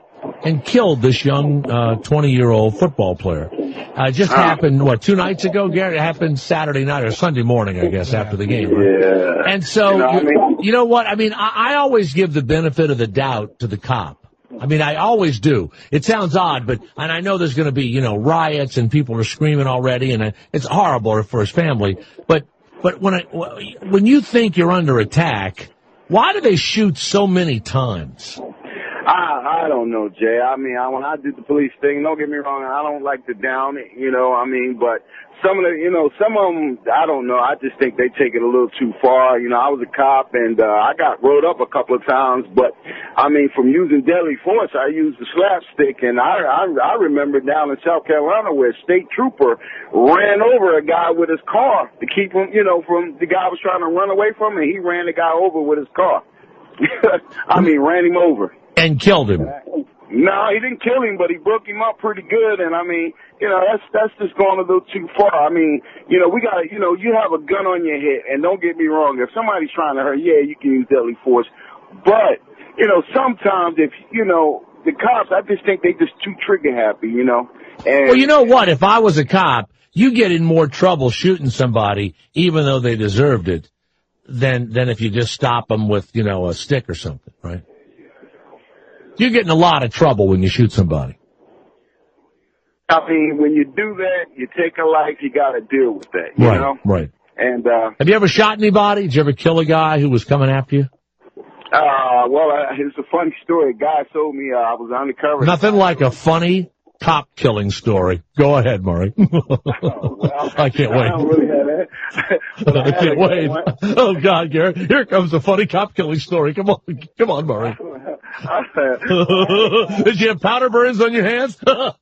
and killed this young 20-year-old football player. It just happened, 2 nights ago, Gary? It happened Saturday night or Sunday morning, I guess, after the game. Right? Yeah. And so, you know what? I mean, I always give the benefit of the doubt to the cop. I mean, I always do. It sounds odd, and I know there's going to be, riots and people are screaming already, and it's horrible for his family. But when you think you're under attack, why do they shoot so many times? I I don't know, Jay. I mean, when I did the police thing, don't get me wrong, I don't like to down it, but some of them, I don't know. I just think they take it a little too far. I was a cop and I got rolled up a couple of times, but I mean, from using deadly force, I used the slapstick, and I remember down in South Carolina where a state trooper ran over a guy with his car to keep him, from the guy was trying to run away from him, and he ran the guy over with his car. I mean, ran him over. And killed him. No, he didn't kill him, but he broke him up pretty good. And I mean, that's just going a little too far. I mean, we got, you have a gun on your head, and don't get me wrong, if somebody's trying to hurt, yeah, you can use deadly force. But, sometimes if, the cops, I just think they just too trigger happy, And, well, you know what? If I was a cop, you get in more trouble shooting somebody, even though they deserved it, than if you just stop them with, a stick or something, right? You're getting a lot of trouble when you shoot somebody. I mean, when you do that, you take a life, you got to deal with that, you know? Right. And, have you ever shot anybody? Did you ever kill a guy who was coming after you? It's a funny story. A guy told me, I was undercover. Nothing like a funny cop killing story. Go ahead, Murray. I can't wait. I don't really have that. I can't wait. Oh, God, Garrett. Here comes a funny cop killing story. Come on, Murray. Did you have powder burns on your hands? I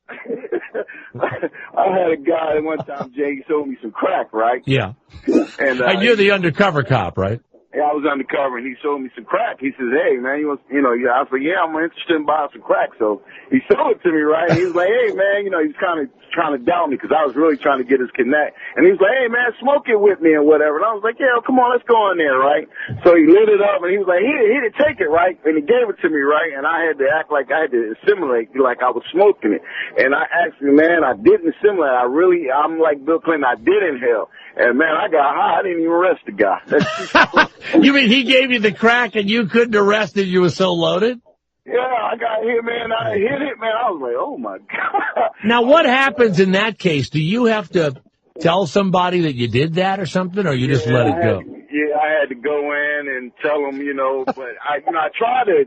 had a guy one time, Jay, he sold me some crack, right? Yeah. And you're the undercover cop, right? Yeah, I was undercover, and he sold me some crack. He says, hey, man, I was like, yeah, I'm interested in buying some crack. So he sold it to me, right? And he was like, hey, man, he was kind of trying to doubt me because I was really trying to get his connect. And he was like, hey, man, smoke it with me and whatever. And I was like, yeah, come on, let's go in there, right? So he lit it up, and he was like, here, take it, right? And he gave it to me, right? And I had to act like I had to assimilate, like I was smoking it. And I actually, man, I didn't assimilate. I'm like Bill Clinton, I did inhale. And, man, I got high. I didn't even arrest the guy. You mean he gave you the crack and you couldn't arrest him? You were so loaded? Yeah, I got hit, man. I hit it, man. I was like, oh, my God. Now, what happens in that case? Do you have to tell somebody that you did that or something, or you just let it go? I had to go in and tell them, but I tried to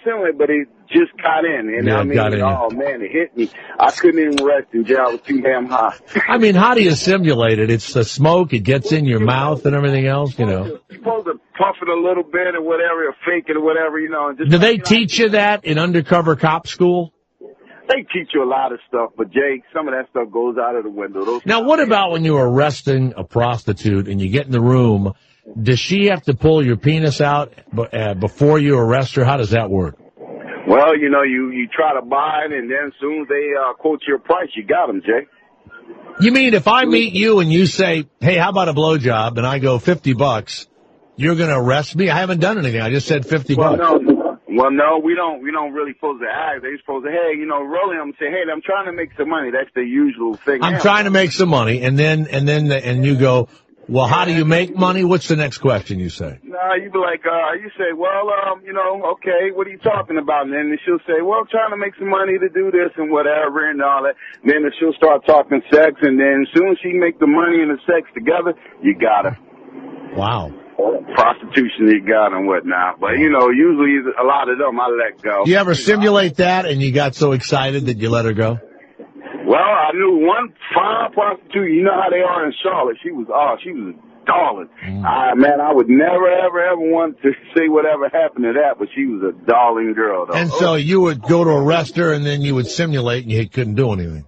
assimilate, but it just got in. And yeah, I mean, oh, man, it hit me. I couldn't even rest in jail. I was too damn high. I mean, how do you simulate it? It's the smoke. It gets in your mouth and everything else, You're supposed to puff it a little bit or whatever, or fake it or whatever, And just do they teach you that in undercover cop school? They teach you a lot of stuff, but, Jake, some of that stuff goes out of the window. Now, what about when you're arresting a prostitute and you get in the room? Does she have to pull your penis out before you arrest her? How does that work? Well, you try to buy it, and then as soon as they quote your price, you got them, Jay. You mean if I meet you and you say, hey, how about a blowjob, and I go $50, you're going to arrest me? I haven't done anything. I just said $50. Well, no, we don't really supposed to act. They supposed to, hey, rolling them and say, hey, I'm trying to make some money. That's the usual thing. I'm trying to make some money, and you go, well, how do you make money? What's the next question you say? No, you be like, you say, well, okay, what are you talking about? And then she'll say, well, I'm trying to make some money to do this and whatever and all that. And then she'll start talking sex, and then as soon as she make the money and the sex together, you got her. Wow. Prostitution, you got and whatnot. But, usually a lot of them I let go. You ever simulate that and you got so excited that you let her go? Well, I knew one fine prostitute. You know how they are in Charlotte. She was a darling. Man, I would never, ever want to say whatever happened to that, but she was a darling girl, though. And so you would go to arrest her, and then you would simulate, and you couldn't do anything.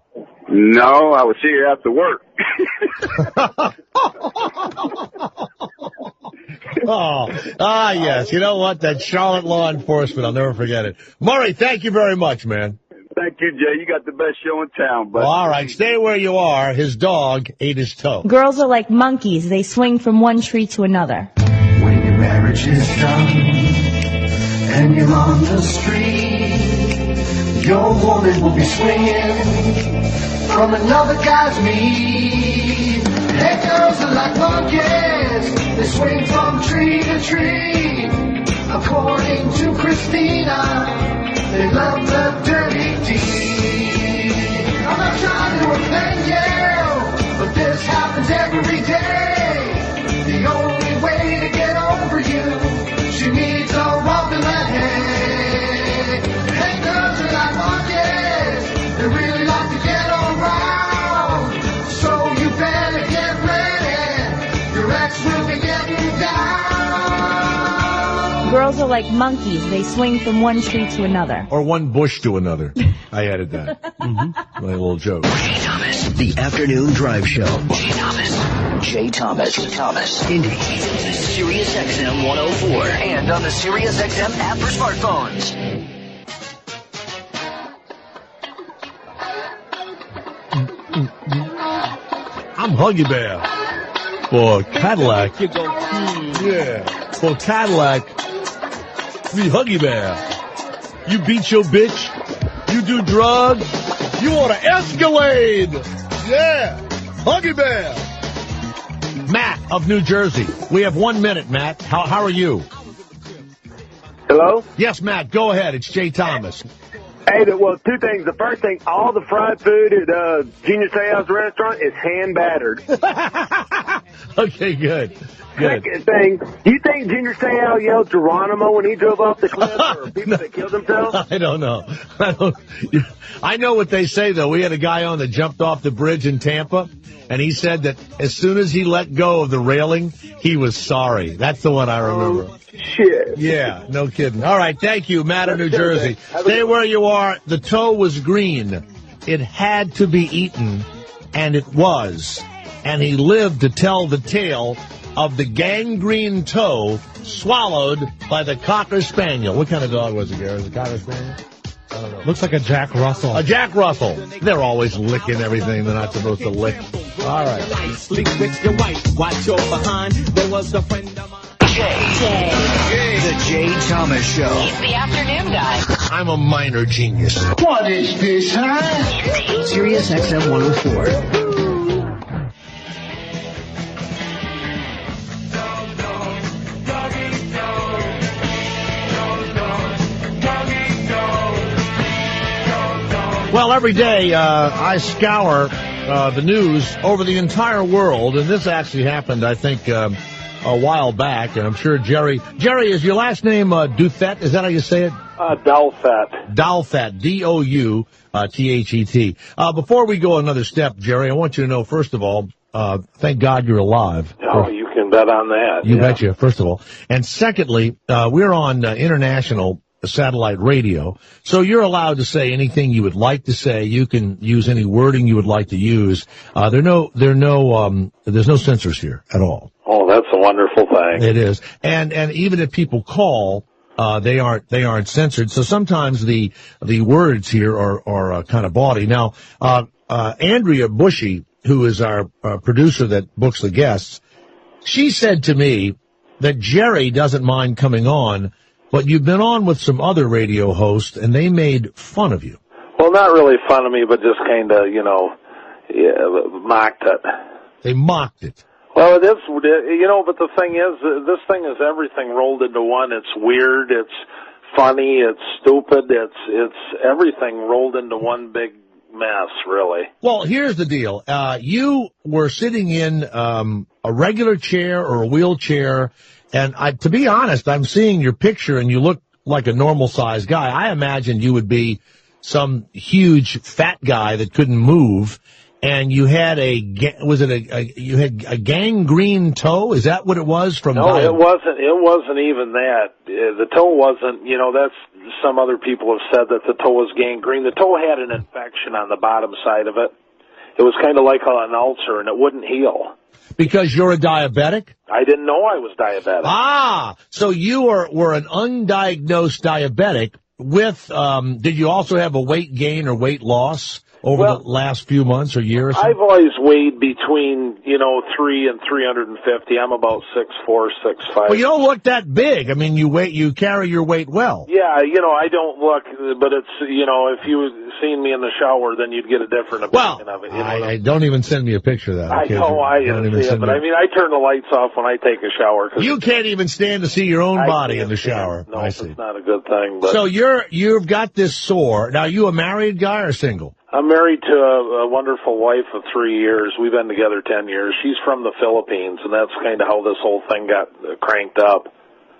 No, I would see her after work. Yes. You know what? That Charlotte law enforcement, I'll never forget it. Murray, thank you very much, man. Thank you, Jay. You got the best show in town, buddy. Well, all right, stay where you are. His dog ate his toe. Girls are like monkeys. They swing from one tree to another. When your marriage is done and you're on the street, your woman will be swinging from another guy's meat. Hey, girls are like monkeys. They swing from tree to tree. According to Christina, they love the dirty deed. I'm not trying to offend you, but this happens every day. The only way to get over you, she needs a rope in the head. Hey, girl, Girls are like monkeys. They swing from one tree to another. Or one bush to another. I added that. My little joke. Jay Thomas, the afternoon drive show. Jay Thomas, Indy, Sirius XM 104, and on the Sirius XM app for smartphones. I'm Huggy Bear for Cadillac. Yeah, for Cadillac, me Huggy Bear. You beat your bitch. You do drugs. You want to Escalade. Yeah, Huggy Bear. Matt of New Jersey. We have 1 minute, Matt. How are you? Hello? Yes, Matt, go ahead. It's Jay Thomas. Hey, well, two things. The first thing, all the fried food at Junior Seau's restaurant is hand-battered. Okay, good. Second thing, do you think Junior Seau yelled Geronimo when he drove off the cliff, or people that killed themselves? I don't know. I know what they say, though. We had a guy on that jumped off the bridge in Tampa, and he said that as soon as he let go of the railing, he was sorry. That's the one I remember. Oh, shit. Yeah, no kidding. All right, thank you, Matt of New Jersey. Stay where you are. The toe was green. It had to be eaten, and it was. And he lived to tell the tale of the gangrene toe swallowed by the Cocker Spaniel. What kind of dog was it, Gary? Was it a Cocker Spaniel? I don't know. Looks like a Jack Russell. A Jack Russell. They're always licking everything they're not supposed to lick. All right. Sleep with your wife. Watch your behind. There was a friend of mine. The Jay Thomas Show. He's the afternoon guy. I'm a minor genius. What is this, huh? Sirius XM 104. Well, every day I scour the news over the entire world, and this actually happened, I think, a while back, and I'm sure Jerry, is your last name Duthet? Is that how you say it? Douthat. Douthat, D-O-U-T-H-E-T. Before we go another step, Jerry, I want you to know, first of all, thank God you're alive. Oh, you can bet on that. You betcha, first of all. And secondly, we're on international satellite radio, so you're allowed to say anything you would like to say. You can use any wording you would like to use. There's no censors here at all. Oh, that's a wonderful thing. It is. And even if people call, they aren't censored. So sometimes the words here are kind of bawdy. Now, Andrea Bushy, who is our producer that books the guests, she said to me that Jerry doesn't mind coming on, but you've been on with some other radio hosts, and they made fun of you. Well, not really fun of me, but just kind of, mocked it. They mocked it. Well, it is, but the thing is, this thing is everything rolled into one. It's weird, it's funny, it's stupid, it's everything rolled into one big mess, really. Well, here's the deal. You were sitting in a regular chair or a wheelchair, and to be honest, I'm seeing your picture, and you look like a normal-sized guy. I imagined you would be some huge fat guy that couldn't move, and you had you had a gangrene toe? Is that what it was? No, it wasn't. It wasn't even that. The toe wasn't. That's some other people have said that the toe was gangrene. The toe had an infection on the bottom side of it. It was kind of like an ulcer, and it wouldn't heal. Because you're a diabetic? I didn't know I was diabetic. Ah, so you were an undiagnosed diabetic with, did you also have a weight gain or weight loss over the last few months or years? I've always weighed between, 3 and 350. I'm about 6'4", 6'5". Well, you don't look that big. I mean, you carry your weight well. Yeah, I don't look, but it's, if you seen me in the shower, then you'd get a different opinion of it. I don't even send me a picture of that. I know, I didn't see it, but I turn the lights off when I take a shower. You can't even stand to see your own body in the shower. No, it's not a good thing. But. So you've got this sore. Now, you a married guy or single? I'm married to a wonderful wife of 3 years. We've been together 10 years. She's from the Philippines, and that's kind of how this whole thing got cranked up.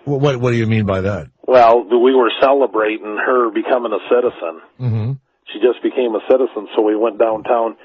What do you mean by that? Well, we were celebrating her becoming a citizen. Mm-hmm. She just became a citizen, so we went downtown,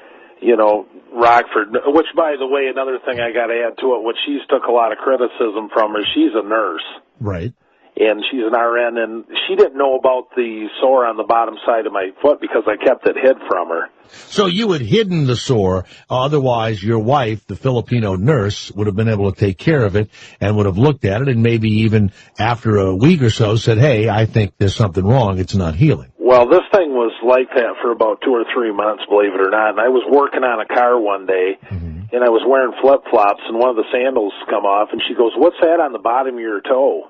Rockford, which, by the way, another thing I got to add to it, which she's took a lot of criticism from her, she's a nurse. Right. and she's an RN, and she didn't know about the sore on the bottom side of my foot because I kept it hid from her. So you had hidden the sore, otherwise your wife, the Filipino nurse, would have been able to take care of it and would have looked at it and maybe even after a week or so said, hey, I think there's something wrong, it's not healing. Well, this thing was like that for about 2 or 3 months, believe it or not, and I was working on a car one day, and I was wearing flip-flops, and one of the sandals come off, and she goes, what's that on the bottom of your toe?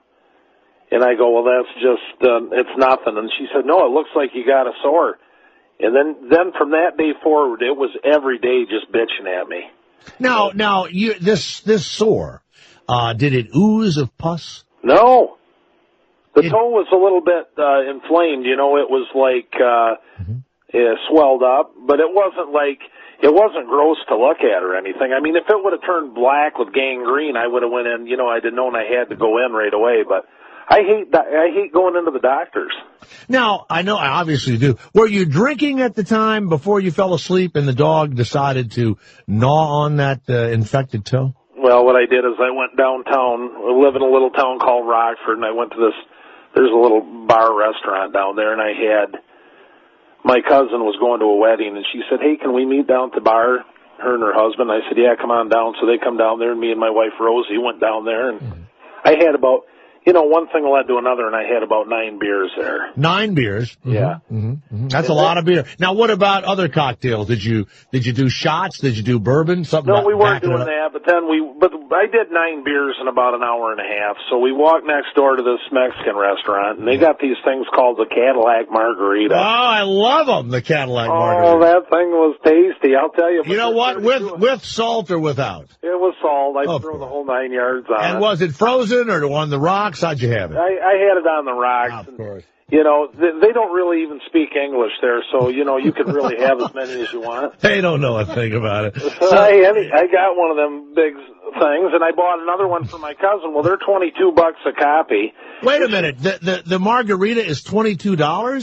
And I go, well, that's just, it's nothing. And she said, no, it looks like you got a sore. And then from that day forward, it was every day just bitching at me. Now, this sore, did it ooze of pus? No. The toe was a little bit inflamed. You know, it was like it swelled up, but it wasn't gross to look at or anything. I mean, if it would have turned black with gangrene, I would have went in. You know, I'd have known I had to go in right away, but I hate going into the doctors. Now, I know I obviously do. Were you drinking at the time before you fell asleep and the dog decided to gnaw on that infected toe? Well, what I did is I went downtown. I live in a little town called Rockford, and I went to there's a little bar restaurant down there, and my cousin was going to a wedding, and she said, hey, can we meet down at the bar, her and her husband? I said, yeah, come on down. So they come down there, and me and my wife Rosie went down there, and I had about, one thing led to another, and I had about 9 beers there. 9 beers? Yeah. That's a lot of beer. Now, what about other cocktails? Did you do shots? Did you do bourbon? Something? No, we weren't doing that, but I did 9 beers in about an hour and a half. So we walked next door to this Mexican restaurant, and they got these things called the Cadillac Margarita. Oh, I love them, the Cadillac Margarita. Oh, that thing was tasty, I'll tell you. You know what? With salt or without? It was salt. I threw the whole 9 yards on it. And was it frozen or on the rocks? How'd you have it? I had it on the rocks. Oh, of course. They don't really even speak English there, so, you can really have as many as you want. They don't know a thing about it. I got one of them big things, and I bought another one for my cousin. Well, they're $22 a copy. Wait a minute. The margarita is $22?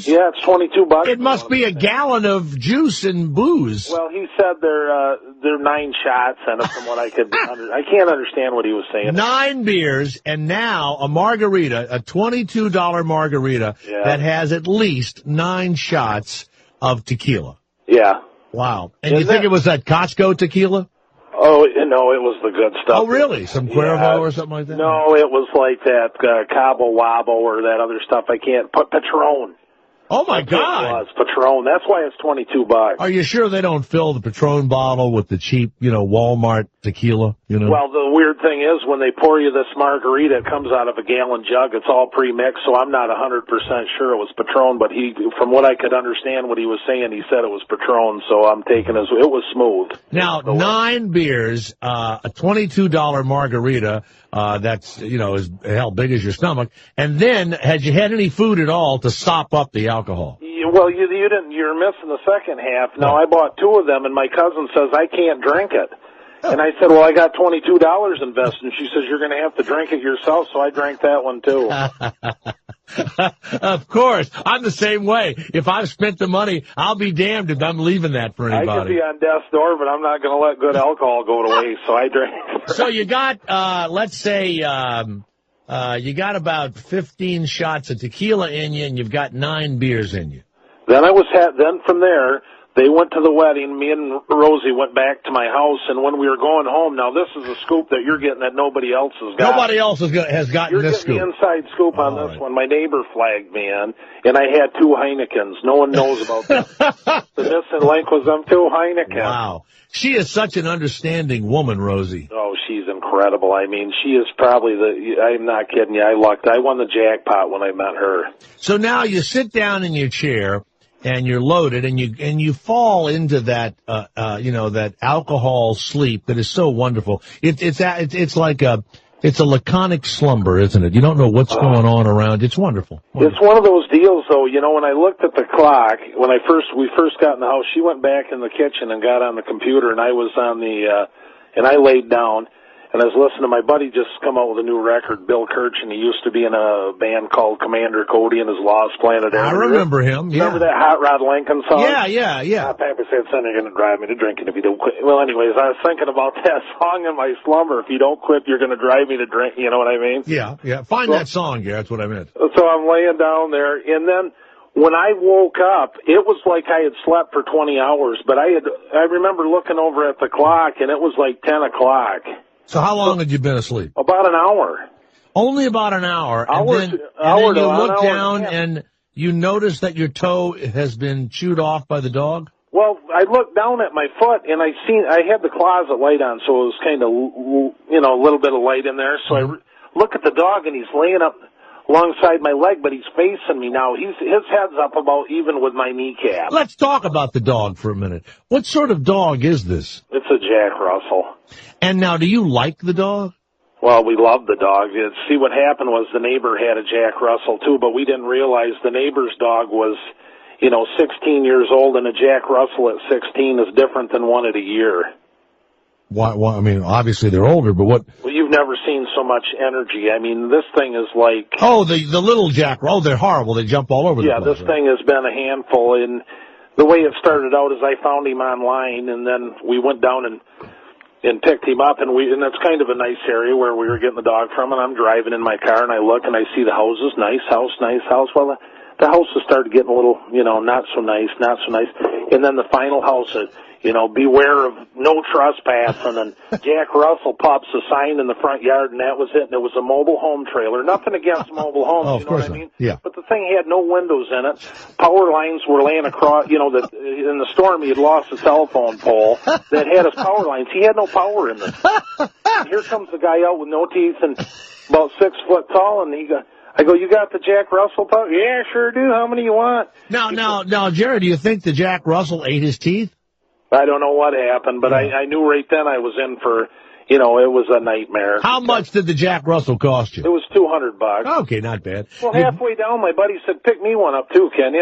Yeah, it's $22. It must be a gallon of juice and booze. Well, he said there are 9 shots in it from what I could I can't understand what he was saying. 9 beers, and now a margarita, a $22 margarita that has at least 9 shots of tequila. Yeah. Wow. And you think it was that Costco tequila? Oh, no, it was the good stuff. Oh, really? Some Cuervo or something like that? No, it was like that Cabo Wabo or that other stuff. I can't put Patron. Oh, my God. It was Patron. That's why it's $22. Are you sure they don't fill the Patron bottle with the cheap, Walmart tequila? Well, the weird thing is when they pour you this margarita, it comes out of a gallon jug. It's all pre-mixed, so I'm not 100% sure it was Patron, but from what I could understand what he was saying, he said it was Patron, so I'm taking it was smooth. Now, 9 beers, a $22 margarita, that's, as hell big as your stomach, and then, had you had any food at all to sop up the alcohol? Well, you didn't. You're missing the second half. Now, I bought 2 of them, and my cousin says I can't drink it. And I said, well, I got $22 invested. And she says, you're going to have to drink it yourself. So I drank that one, too. Of course. I'm the same way. If I've spent the money, I'll be damned if I'm leaving that for anybody. I could be on death's door, but I'm not going to let good alcohol go to waste. So I drank. So you got, let's say, you got about 15 shots of tequila in you, and you've got 9 beers in you. Then then from there, they went to the wedding. Me and Rosie went back to my house, and when we were going home, now this is a scoop that you're getting that nobody else has got. Nobody else has gotten this scoop. You're getting the inside scoop on this one. My neighbor flagged me in, and I had 2 Heinekens. No one knows about this. The missing link was them 2 Heinekens. Wow. She is such an understanding woman, Rosie. Oh, she's incredible. I mean, she is probably I'm not kidding you, I won the jackpot when I met her. So now you sit down in your chair, and you're loaded, and you fall into that, that alcohol sleep that is so wonderful. It's like it's a laconic slumber, isn't it? You don't know what's going on around. It's wonderful. It's one of those deals, though. When I looked at the clock, when we first got in the house, she went back in the kitchen and got on the computer, and I was on and I laid down. And I was listening to my buddy just come out with a new record, Bill Kirchen. He used to be in a band called Commander Cody and his Lost Planet Air. I remember him, yeah. Remember that Hot Rod Lincoln song? Yeah. Papa said, son, you're going to drive me to drinking if you don't quit. Well, anyways, I was thinking about that song in my slumber. If you don't quit, you're going to drive me to drink. You know what I mean? Yeah. Find that song, Gary. That's what I meant. So I'm laying down there, and then when I woke up, it was like I had slept for 20 hours, but I remember looking over at the clock, and it was like 10 o'clock. So how long had you been asleep? About an hour. Only about an hour. And then you look down and you notice that your toe has been chewed off by the dog? Well, I looked down at my foot, and I had the closet light on, so it was kind of, a little bit of light in there. So I look at the dog, and he's laying up alongside my leg, but he's facing me now. His head's up about even with my kneecap. Let's talk about the dog for a minute. What sort of dog is this? It's a Jack Russell. And now, do you like the dog? Well, we love the dog. See, what happened was the neighbor had a Jack Russell, too, but we didn't realize the neighbor's dog was, 16 years old, and a Jack Russell at 16 is different than one at a year. Why? I mean, obviously they're older, but what? Well, you've never seen so much energy. I mean, this thing is like... Oh, the little Jack. Oh, they're horrible. They jump all over the place. Yeah, this thing has been a handful, and the way it started out is I found him online, and then we went down and picked him up, and that's kind of a nice area where we were getting the dog from, and I'm driving in my car, and I look, and I see the houses, nice house. Well, the houses started getting a little, not so nice. And then the final house, beware of no trespassing, and Jack Russell pops a sign in the front yard, and that was it, and it was a mobile home trailer. Nothing against mobile homes, of course what I mean? Yeah. But the thing had no windows in it. Power lines were laying across, in the storm he had lost a telephone pole that had his power lines. He had no power in this. And here comes the guy out with no teeth and about 6 foot tall, and I go, you got the Jack Russell pup? Yeah, sure do. How many you want? Now, Jerry, do you think the Jack Russell ate his teeth? I don't know what happened, but I knew right then I was in for, it was a nightmare. How much did the Jack Russell cost you? It was $200. Okay, not bad. Well, halfway down, my buddy said, pick me one up too, Ken.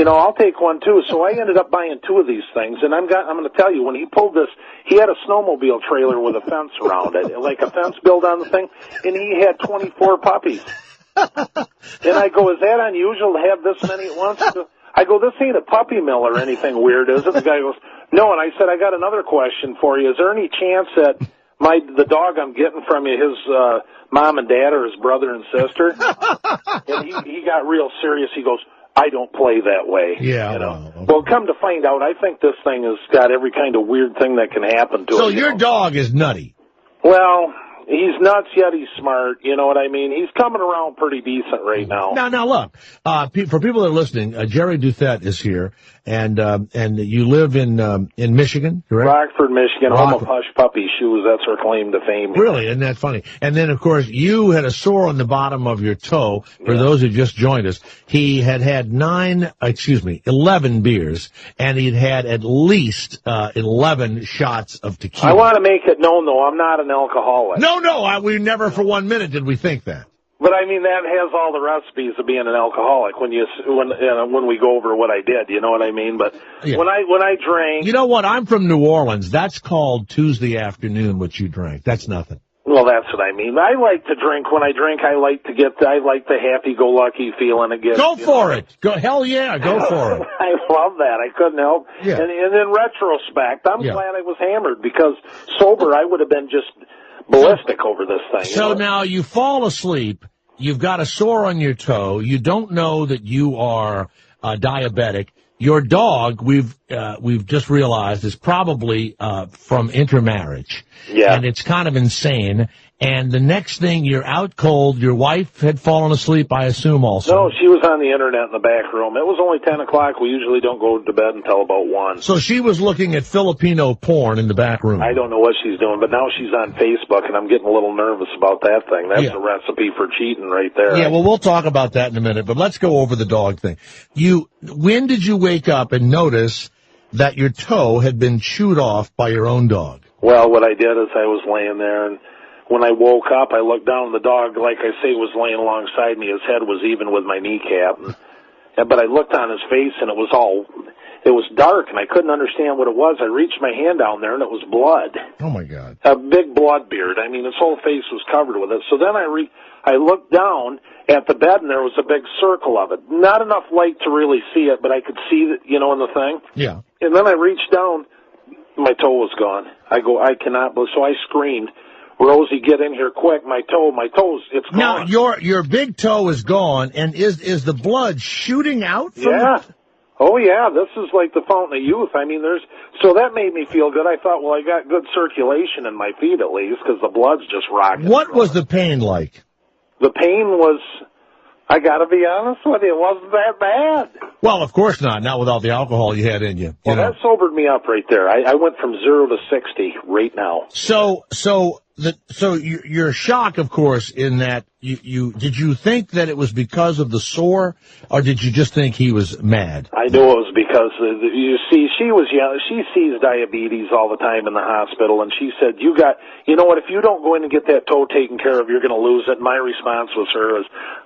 I'll take one too. So I ended up buying 2 of these things, and I'm going to tell you, when he pulled this, he had a snowmobile trailer with a fence around it, like a fence built on the thing, and he had 24 puppies. And I go, is that unusual to have this many at once? I go, this ain't a puppy mill or anything weird, is it? The guy goes, no. And I said, I got another question for you. Is there any chance that the dog I'm getting from you, his mom and dad or his brother and sister? And he got real serious. He goes, I don't play that way. Yeah. Well, come to find out, I think this thing has got every kind of weird thing that can happen to it. So your dog is nutty. Well, he's nuts, yet he's smart. You know what I mean? He's coming around pretty decent right now. Now look, for people that are listening, Jerry Duthette is here, and you live in Michigan, correct? Rockford, Michigan. Home of Hush Puppy Shoes. That's her claim to fame. Really? Isn't that funny? And then, of course, you had a sore on the bottom of your toe. For those who just joined us, he had 11 beers, and he'd had at least 11 shots of tequila. I want to make it known, though, I'm not an alcoholic. No, we never for 1 minute did we think that. But I mean, that has all the recipes of being an alcoholic when we go over what I did, you know what I mean? But when I drank... You know what? I'm from New Orleans. That's called Tuesday afternoon, what you drank. That's nothing. Well, that's what I mean. I like to drink. When I drink, I like the happy-go-lucky feeling it gives. Go for it. Hell yeah, go for it. I love that. I couldn't help. Yeah. And in retrospect, I'm glad I was hammered, because sober, I would have been just ballistic over this thing. So now you fall asleep, you've got a sore on your toe, you don't know that you are diabetic. Your dog, we've just realized, is probably from intermarriage. Yeah. And it's kind of insane. And the next thing, you're out cold. Your wife had fallen asleep, I assume, also. No, she was on the internet in the back room. It was only 10 o'clock. We usually don't go to bed until about 1. So she was looking at Filipino porn in the back room. I don't know what she's doing, but now she's on Facebook, and I'm getting a little nervous about that thing. That's a recipe for cheating right there. Yeah, well, we'll talk about that in a minute, but let's go over the dog thing. When did you wake up and notice that your toe had been chewed off by your own dog? Well, what I did is I was laying there, and when I woke up, I looked down, and the dog, like I say, was laying alongside me. His head was even with my kneecap. but I looked on his face, and it was dark, and I couldn't understand what it was. I reached my hand down there, and it was blood. Oh, my God. A big blood beard. I mean, his whole face was covered with it. So then I looked down at the bed, and there was a big circle of it. Not enough light to really see it, but I could see it, in the thing. Yeah. And then I reached down. My toe was gone. I cannot believe. So I screamed, Rosie, get in here quick. My toes, it's gone. Now, your big toe is gone, and is the blood shooting out from it? Oh, yeah, this is like the fountain of youth. I mean, so that made me feel good. I thought, well, I got good circulation in my feet at least, because the blood's just rocking. What was the pain like? The pain was, I gotta be honest with you, it wasn't that bad. Well, of course not without the alcohol you had in you. Well, that sobered me up right there. I went from 0 to 60 right now. So your shock, of course, in that did you think that it was because of the sore, or did you just think he was mad? I knew it was because you see, she was young. She sees diabetes all the time in the hospital, and she said, "You know what? If you don't go in and get that toe taken care of, you're going to lose it." My response was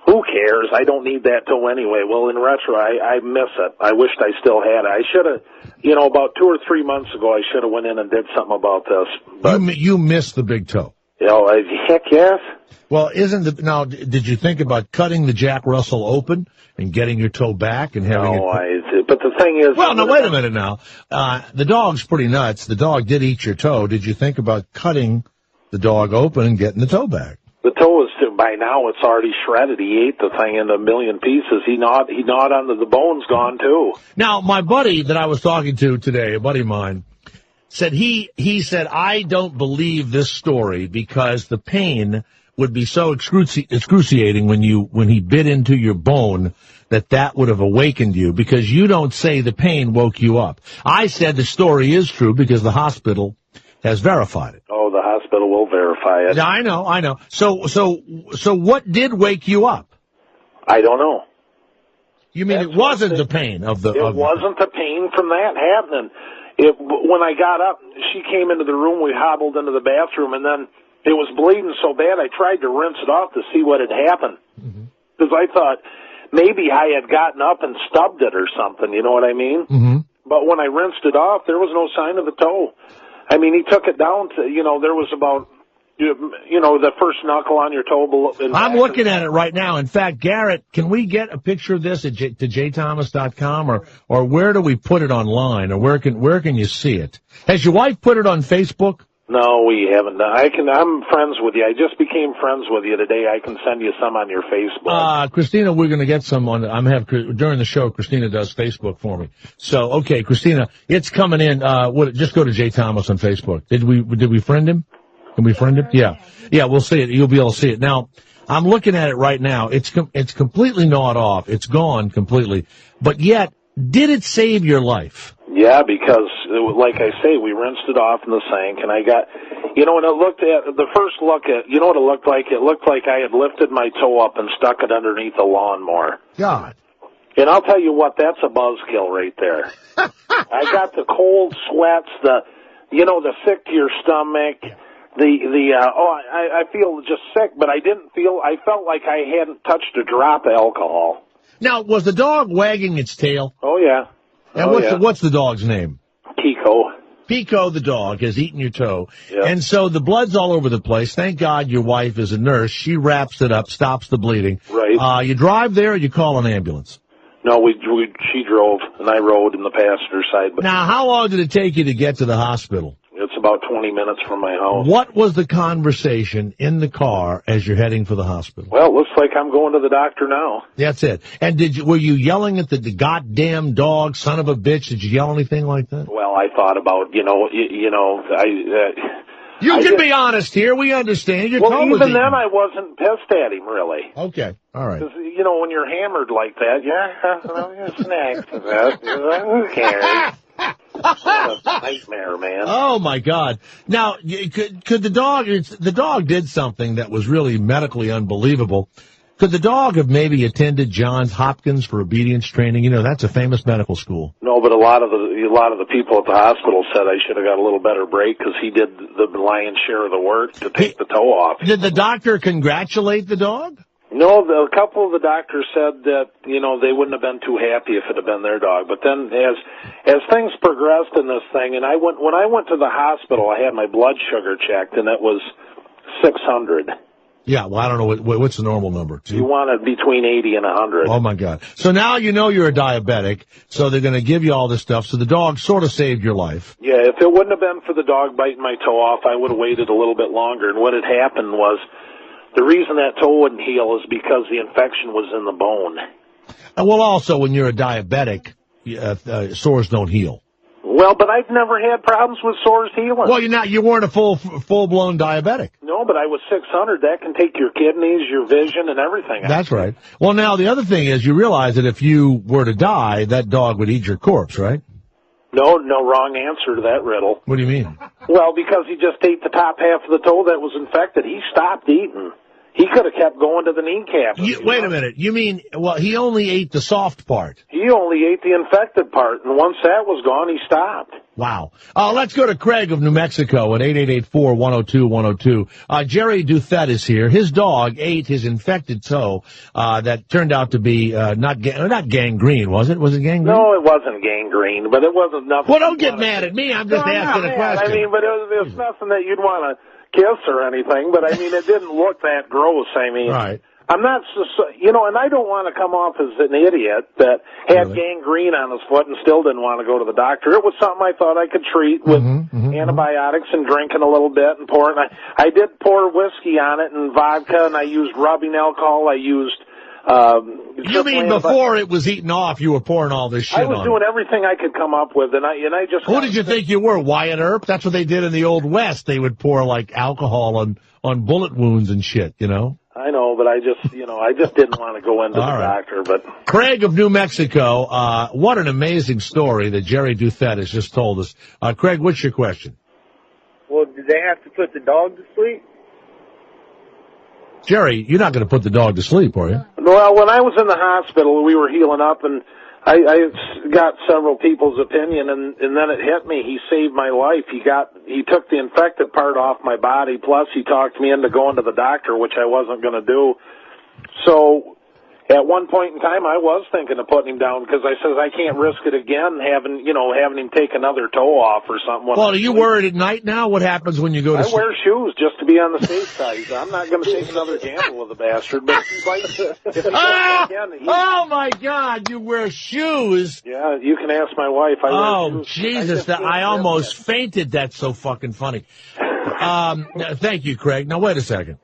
"Who cares? I don't need that toe anyway." Well, in retro, I miss it. I wished I still had it. I should have. About 2 or 3 months ago, I should have went in and did something about this. But you missed the big toe. Heck yes. Well, now, did you think about cutting the Jack Russell open and getting your toe back and having it? But the thing is... Well, no, wait a minute now. The dog's pretty nuts. The dog did eat your toe. Did you think about cutting the dog open and getting the toe back? The toe is, by now, it's already shredded. He ate the thing into a million pieces. He gnawed onto the bones gone, too. Now, my buddy that I was talking to today, a buddy of mine, said he said, I don't believe this story because the pain would be so excruciating when he bit into your bone that would have awakened you, because you don't say the pain woke you up. I said the story is true because the hospital has verified it. Oh, the hospital will verify it. Yeah, I know. So what did wake you up? I don't know. You mean it wasn't the pain of the... It wasn't the pain from that happening. When I got up, she came into the room, we hobbled into the bathroom, and then it was bleeding so bad I tried to rinse it off to see what had happened. Because I thought maybe I had gotten up and stubbed it or something, you know what I mean? Mm-hmm. But when I rinsed it off, there was no sign of the toe. I mean, he took it down to, there was about, the first knuckle on your toe below. I'm looking at it right now. In fact, Garrett, can we get a picture of this to jthomas.com, or where do we put it online, or where can you see it? Has your wife put it on Facebook? No, we haven't. I'm friends with you. I just became friends with you today. I can send you some on your Facebook. Christina, we're going to get some on. During the show, Christina does Facebook for me. So, okay, Christina, it's coming in. Just go to Jay Thomas on Facebook. Did we friend him? Can we friend him? Yeah, we'll see it. You'll be able to see it. Now, I'm looking at it right now. It's completely gnawed off. It's gone completely. But yet, did it save your life? Yeah, because, like I say, we rinsed it off in the sink, and I got, when it looked at, the first look at, what it looked like? It looked like I had lifted my toe up and stuck it underneath a lawnmower. God. And I'll tell you what, that's a buzzkill right there. I got the cold sweats, the sick to your stomach, I feel just sick, but I felt like I hadn't touched a drop of alcohol. Now, was the dog wagging its tail? Oh, yeah. And what's the dog's name? Pico. Pico, the dog, has eaten your toe. Yep. And so the blood's all over the place. Thank God your wife is a nurse. She wraps it up, stops the bleeding. Right. You drive there, or you call an ambulance? No, she drove, and I rode in the passenger side. But now, how long did it take you to get to the hospital? It's about 20 minutes from my house. What was the conversation in the car as you're heading for the hospital? Well, it looks like I'm going to the doctor now. That's it. And were you yelling at the goddamn dog, son of a bitch? Did you yell anything like that? Well, I thought about, You can be honest here. We understand. Even then, I wasn't pissed at him, really. Okay. All right. Because, when you're hammered like that, snacks. Who cares? Nightmare, man. Oh my God! Now, could the dog? The dog did something that was really medically unbelievable. Could the dog have maybe attended Johns Hopkins for obedience training? That's a famous medical school. No, but a lot of the people at the hospital said I should have got a little better break because he did the lion's share of the work to take the toe off. Did the doctor congratulate the dog? No, a couple of the doctors said that, they wouldn't have been too happy if it had been their dog. But then as things progressed in this thing, and when I went to the hospital, I had my blood sugar checked, and it was 600. Yeah, well, I don't know. What's the normal number? You want it between 80 and 100. Oh, my God. So now you know you're a diabetic, so they're going to give you all this stuff. So the dog sort of saved your life. Yeah, if it wouldn't have been for the dog biting my toe off, I would have waited a little bit longer. And what had happened was, the reason that toe wouldn't heal is because the infection was in the bone. Well, also, when you're a diabetic, sores don't heal. Well, but I've never had problems with sores healing. Well, you weren't a full-blown diabetic. No, but I was 600. That can take your kidneys, your vision, and everything. That's right. Well, now, the other thing is you realize that if you were to die, that dog would eat your corpse, right? No, wrong answer to that riddle. What do you mean? Well, because he just ate the top half of the toe that was infected. He stopped eating. He could have kept going to the kneecap. Wait a minute. You mean, he only ate the soft part? He only ate the infected part, and once that was gone, he stopped. Wow. Let's go to Craig of New Mexico at 8884-102-102. Jerry Duthet is here. His dog ate his infected toe that turned out to be not gangrene, was it? Was it gangrene? No, it wasn't gangrene, but it wasn't nothing. Well, don't get mad at me. I'm just asking a question. I mean, but it was nothing that you'd want to kiss or anything, but I mean, it didn't look that gross. I mean, right. I'm not, and I don't want to come off as an idiot that had gangrene on his foot and still didn't want to go to the doctor. It was something I thought I could treat with antibiotics and drinking a little bit and pouring. I did pour whiskey on it and vodka, and I used rubbing alcohol. I used you mean before it was eaten off, you were pouring all this shit on? I was doing everything I could come up with, and I just. Who did you think you were, Wyatt Earp? That's what they did in the Old West. They would pour like alcohol on bullet wounds and shit, I know, but I just didn't want to go into the doctor. But Craig of New Mexico, what an amazing story that Jerry Duthet has just told us. Craig, what's your question? Well, did they have to put the dog to sleep? Jerry, you're not going to put the dog to sleep, are you? Well, when I was in the hospital, we were healing up, and I got several people's opinion, and then it hit me. He saved my life. He took the infected part off my body, plus he talked me into going to the doctor, which I wasn't going to do. So at one point in time, I was thinking of putting him down because I says I can't risk it again, having him take another toe off or something. Well, are you worried at night now? What happens when you go to sleep? I wear shoes just to be on the safe side. I'm not going to take another gamble with the bastard. But if he bites again, oh my God! You wear shoes? Yeah, you can ask my wife. Oh Jesus! I almost fainted. That's so fucking funny. Thank you, Craig. Now wait a second.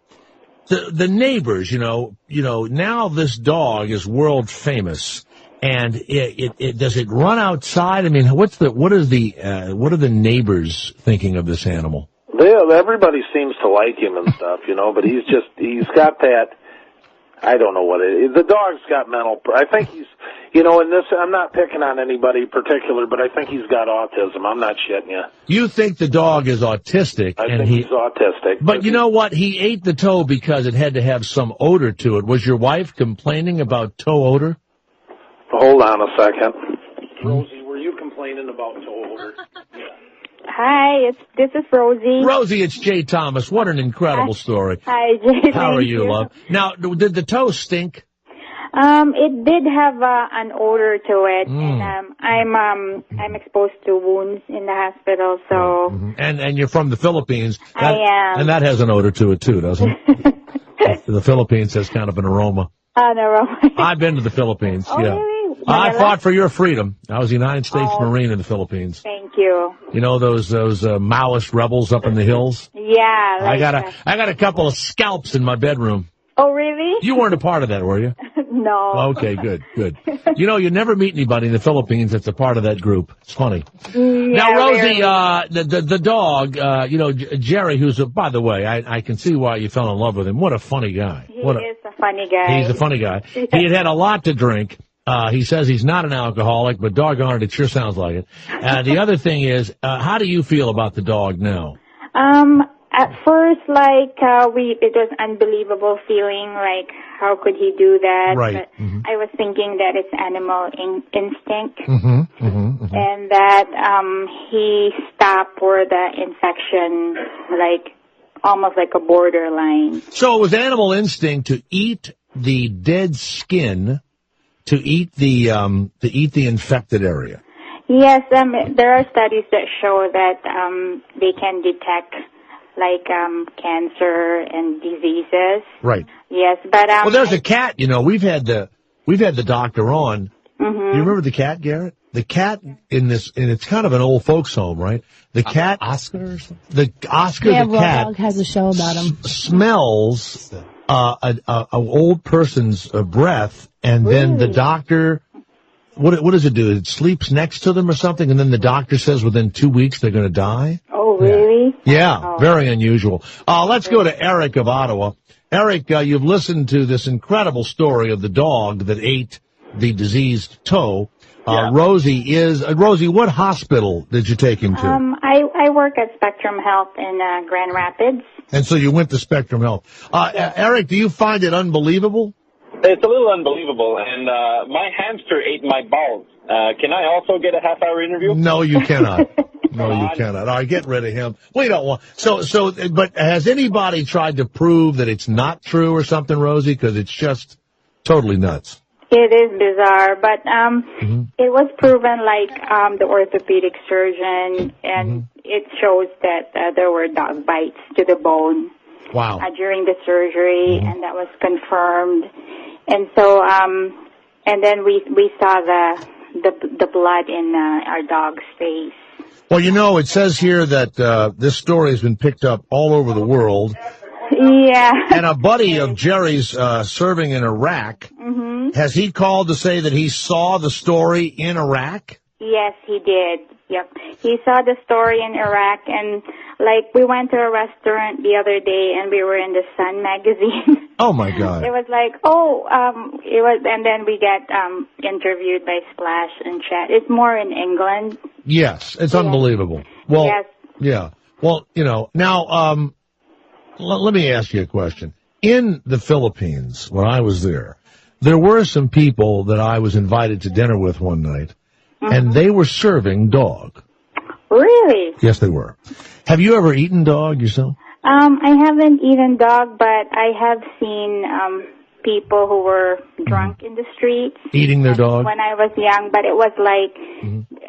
The neighbors, now this dog is world famous, and it does it run outside? I mean, what are the neighbors thinking of this animal? Everybody seems to like him and stuff, but he's got that. I don't know what it is. The dog's got mental. I think he's, in this. I'm not picking on anybody particular, but I think he's got autism. I'm not shitting you. You think the dog is autistic? I think he's autistic. But you know what? He ate the toe because it had to have some odor to it. Was your wife complaining about toe odor? Hold on a second. Rosie, were you complaining about toe odor? Hi, this is Rosie. Rosie, it's Jay Thomas. What an incredible story. Hi, Jay. How are you, love? Now, did the toe stink? It did have an odor to it, and I'm exposed to wounds in the hospital, so. And you're from the Philippines. I am. And that has an odor to it too, doesn't it? The Philippines has kind of an aroma. An aroma. I've been to the Philippines. Oh, yeah. Really? I fought for your freedom. I was a United States Marine in the Philippines. Thank you. You know those Maoist rebels up in the hills? Yeah. I got a couple of scalps in my bedroom. Oh, really? You weren't a part of that, were you? No. Okay, good. You never meet anybody in the Philippines that's a part of that group. It's funny. Yeah, now, Rosie, the dog, Jerry, who's by the way, I can see why you fell in love with him. What a funny guy. He is a funny guy. He's a funny guy. He had a lot to drink. He says he's not an alcoholic, but doggone it sure sounds like it. The other thing is, how do you feel about the dog now? At first, it was unbelievable feeling, like, how could he do that? Right. But I was thinking that it's animal instinct, and that he stopped for the infection, almost like a borderline. So it was animal instinct to eat the dead skin to eat the infected area. Yes, there are studies that show that they can detect like cancer and diseases. Right. Yes, but well, there's a cat. You know, we've had the doctor on. Mm-hmm. Do you remember the cat, Garrett? The cat and it's kind of an old folks' home, right? The cat, Oscar or something. The Oscar, yeah, the cat, Dog has a show about him. Smells an old person's breath, and then the doctor. What does it do? It sleeps next to them or something, and then the doctor says within 2 weeks they're going to die? Oh, really? Yeah, very unusual. Let's go to Eric of Ottawa. Eric, you've listened to this incredible story of the dog that ate the diseased toe. Rosie, what hospital did you take him to? I work at Spectrum Health in Grand Rapids. And so you went to Spectrum Health. Eric, do you find it unbelievable? It's a little unbelievable, and my hamster ate my balls. Can I also get a half-hour interview? No, you cannot. No, you cannot. All right, get rid of him. We don't want. But has anybody tried to prove that it's not true or something, Rosie? Because it's just totally nuts. It is bizarre, but it was proven like the orthopedic surgeon, and it shows that there were dog bites to the bone. Wow. During the surgery, and that was confirmed. And so, and then we saw the blood in our dog's face. Well, you know, it says here that this story has been picked up all over the world. Yeah. And a buddy of Jerry's serving in Iraq, has he called to say that he saw the story in Iraq? Yes, he did. Yep. He saw the story in Iraq, and like we went to a restaurant the other day and we were in the Sun magazine. Oh my God. It was like, and then we get interviewed by Splash and Chat. It's more in England. Yes, it's unbelievable. Well, yes. Yeah. Well, you know, now let me ask you a question. In the Philippines, when I was there were some people that I was invited to dinner with one night, and they were serving dog. Really? Yes, they were. Have you ever eaten dog yourself? I haven't eaten dog, but I have seen people who were drunk in the streets. Eating their dog? When I was young, but it was like,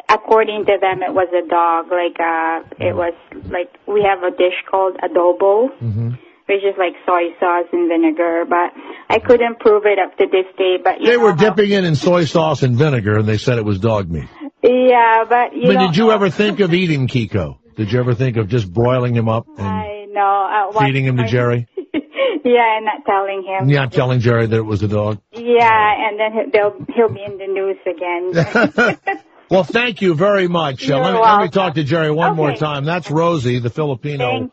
according to them, it was a dog. Like, it was like, we have a dish called adobo, which is like soy sauce and vinegar, but I couldn't prove it up to this day. But they were dipping it in soy sauce and vinegar, and they said it was dog meat. Yeah, but did you ever think of eating Kiko? Did you ever think of just broiling him up and I know. feeding him to Jerry? Yeah, and not telling him. Not telling Jerry that it was a dog? Yeah, and then he'll be in the news again. Well, thank you very much. Let me talk to Jerry one more time. That's Rosie, the Filipino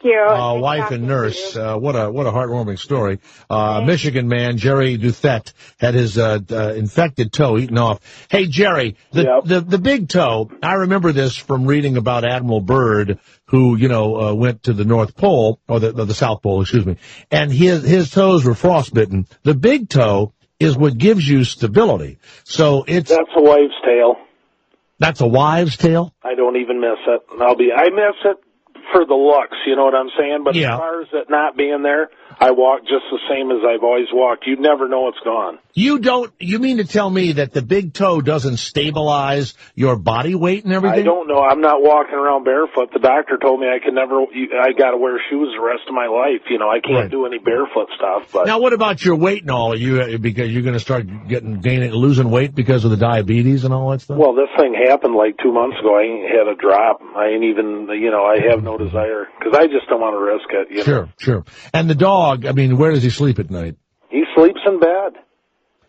wife and nurse. What a heartwarming story. Michigan man, Jerry Duthet, had his infected toe eaten off. Hey, Jerry, the big toe, I remember this from reading about Admiral Byrd, who, went to the North Pole, or the South Pole, excuse me, and his toes were frostbitten. The big toe is what gives you stability. So that's a wives' tale. That's a wives' tale? I don't even miss it. I miss it for the looks, you know what I'm saying? But as far as it not being there, I walk just the same as I've always walked. You'd never know it's gone. You mean to tell me that the big toe doesn't stabilize your body weight and everything? I don't know. I'm not walking around barefoot. The doctor told me I gotta wear shoes the rest of my life. I can't do any barefoot stuff. But now what about your weight and all? Because you're going to start losing weight because of the diabetes and all that stuff? Well, this thing happened like 2 months ago. I ain't had a drop. I ain't even, I have no desire because I just don't want to risk it. Sure. And the dog, where does he sleep at night? He sleeps in bed.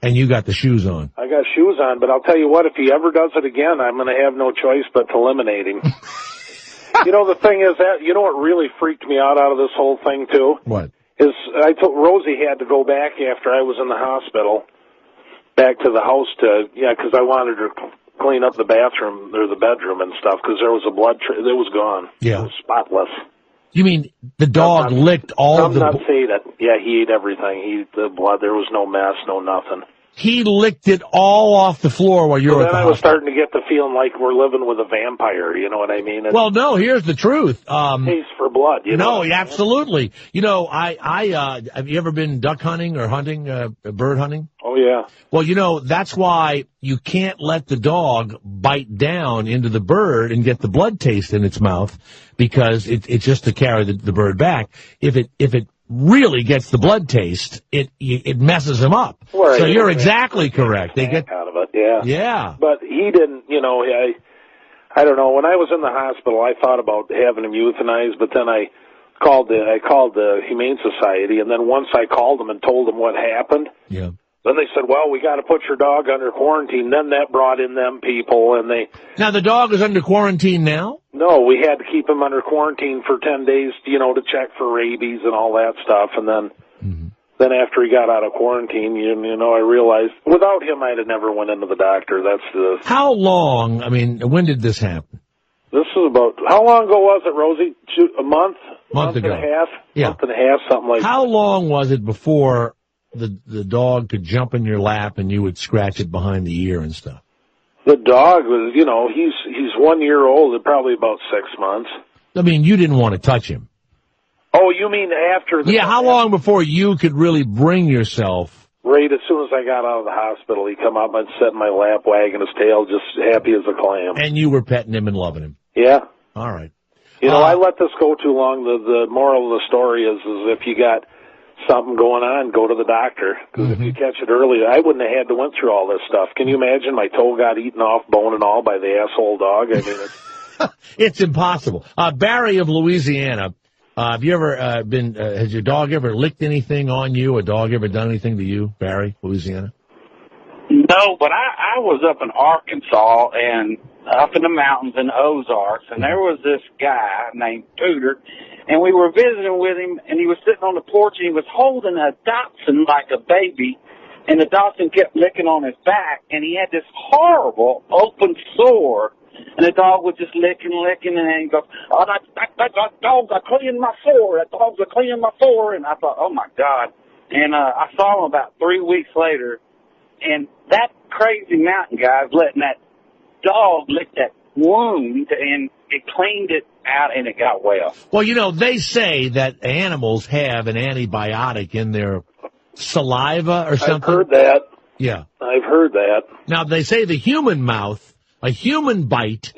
And you got the shoes on. I got shoes on, but I'll tell you what, if he ever does it again, I'm going to have no choice but to eliminate him. The thing is that, what really freaked me out of this whole thing, too? What? Is I told Rosie had to go back after I was in the hospital, back to the house because I wanted her to clean up the bathroom, or the bedroom and stuff, because there was a blood it was gone. Yeah. It was spotless. You mean the dog licked all of the... I'm not saying it. Yeah, he ate everything. He ate the blood. There was no mess, no nothing. He licked it all off the floor while you were at the Then I was hospital. starting to get the feeling like we're living with a vampire, you know what I mean? Well, no, here's the truth. Taste for blood, you know? No, absolutely. You know, have you ever been duck hunting or hunting, bird hunting? Oh, yeah. Well, you know, that's why you can't let the dog bite down into the bird and get the blood taste in its mouth, because it's just to carry the bird back. If it really gets the blood taste, it messes him up. Right. So you're exactly correct. They get out of it, yeah. Yeah. But he didn't, you know, I don't know. When I was in the hospital, I thought about having him euthanized, but then I called the Humane Society, and then once I called them and told them what happened, yeah. Then they said, well, we got to put your dog under quarantine. Then that brought in them people, and Now, the dog is under quarantine now? No, we had to keep him under quarantine for 10 days, you know, to check for rabies and all that stuff. And then after he got out of quarantine, you know, I realized without him, I'd have never went into the doctor. How long, when did this happen? This is about, how long ago was it, Rosie? A month? Month ago. And a half? Yeah. Month and a half, something like that. How long was it before the dog could jump in your lap and you would scratch it behind the ear and stuff? The dog was, you know, he's 1 year old, probably about 6 months. You didn't want to touch him. Oh, you mean after the... Yeah, how long before you could really bring yourself... Right as soon as I got out of the hospital, he'd come up and sit in my lap, wagging his tail, just happy as a clam. And you were petting him and loving him. Yeah. All right. You know, I let this go too long. The moral of the story is if you got something going on, go to the doctor. Because if you catch it early, I wouldn't have had to went through all this stuff. Can you imagine my toe got eaten off, bone and all, by the asshole dog? It's impossible. Barry of Louisiana, have you ever has your dog ever licked anything on you? A dog ever done anything to you, Barry, Louisiana? No, but I was up in Arkansas and up in the mountains in Ozarks, and there was this guy named Tudor, and we were visiting with him, and he was sitting on the porch, and he was holding a dachshund like a baby, and the dachshund kept licking on his back, and he had this horrible open sore, and the dog was just licking, and then he goes, oh, that dog's a cleaning my sore, that dog's a cleaning my sore, and I thought, oh, my God. And I saw him about 3 weeks later, and that crazy mountain guy's letting that dog lick that wound, and it cleaned it out, and it got well. Well, you know, they say that animals have an antibiotic in their saliva or something. I've heard that. Yeah. I've heard that. Now, they say the human mouth, a human bite,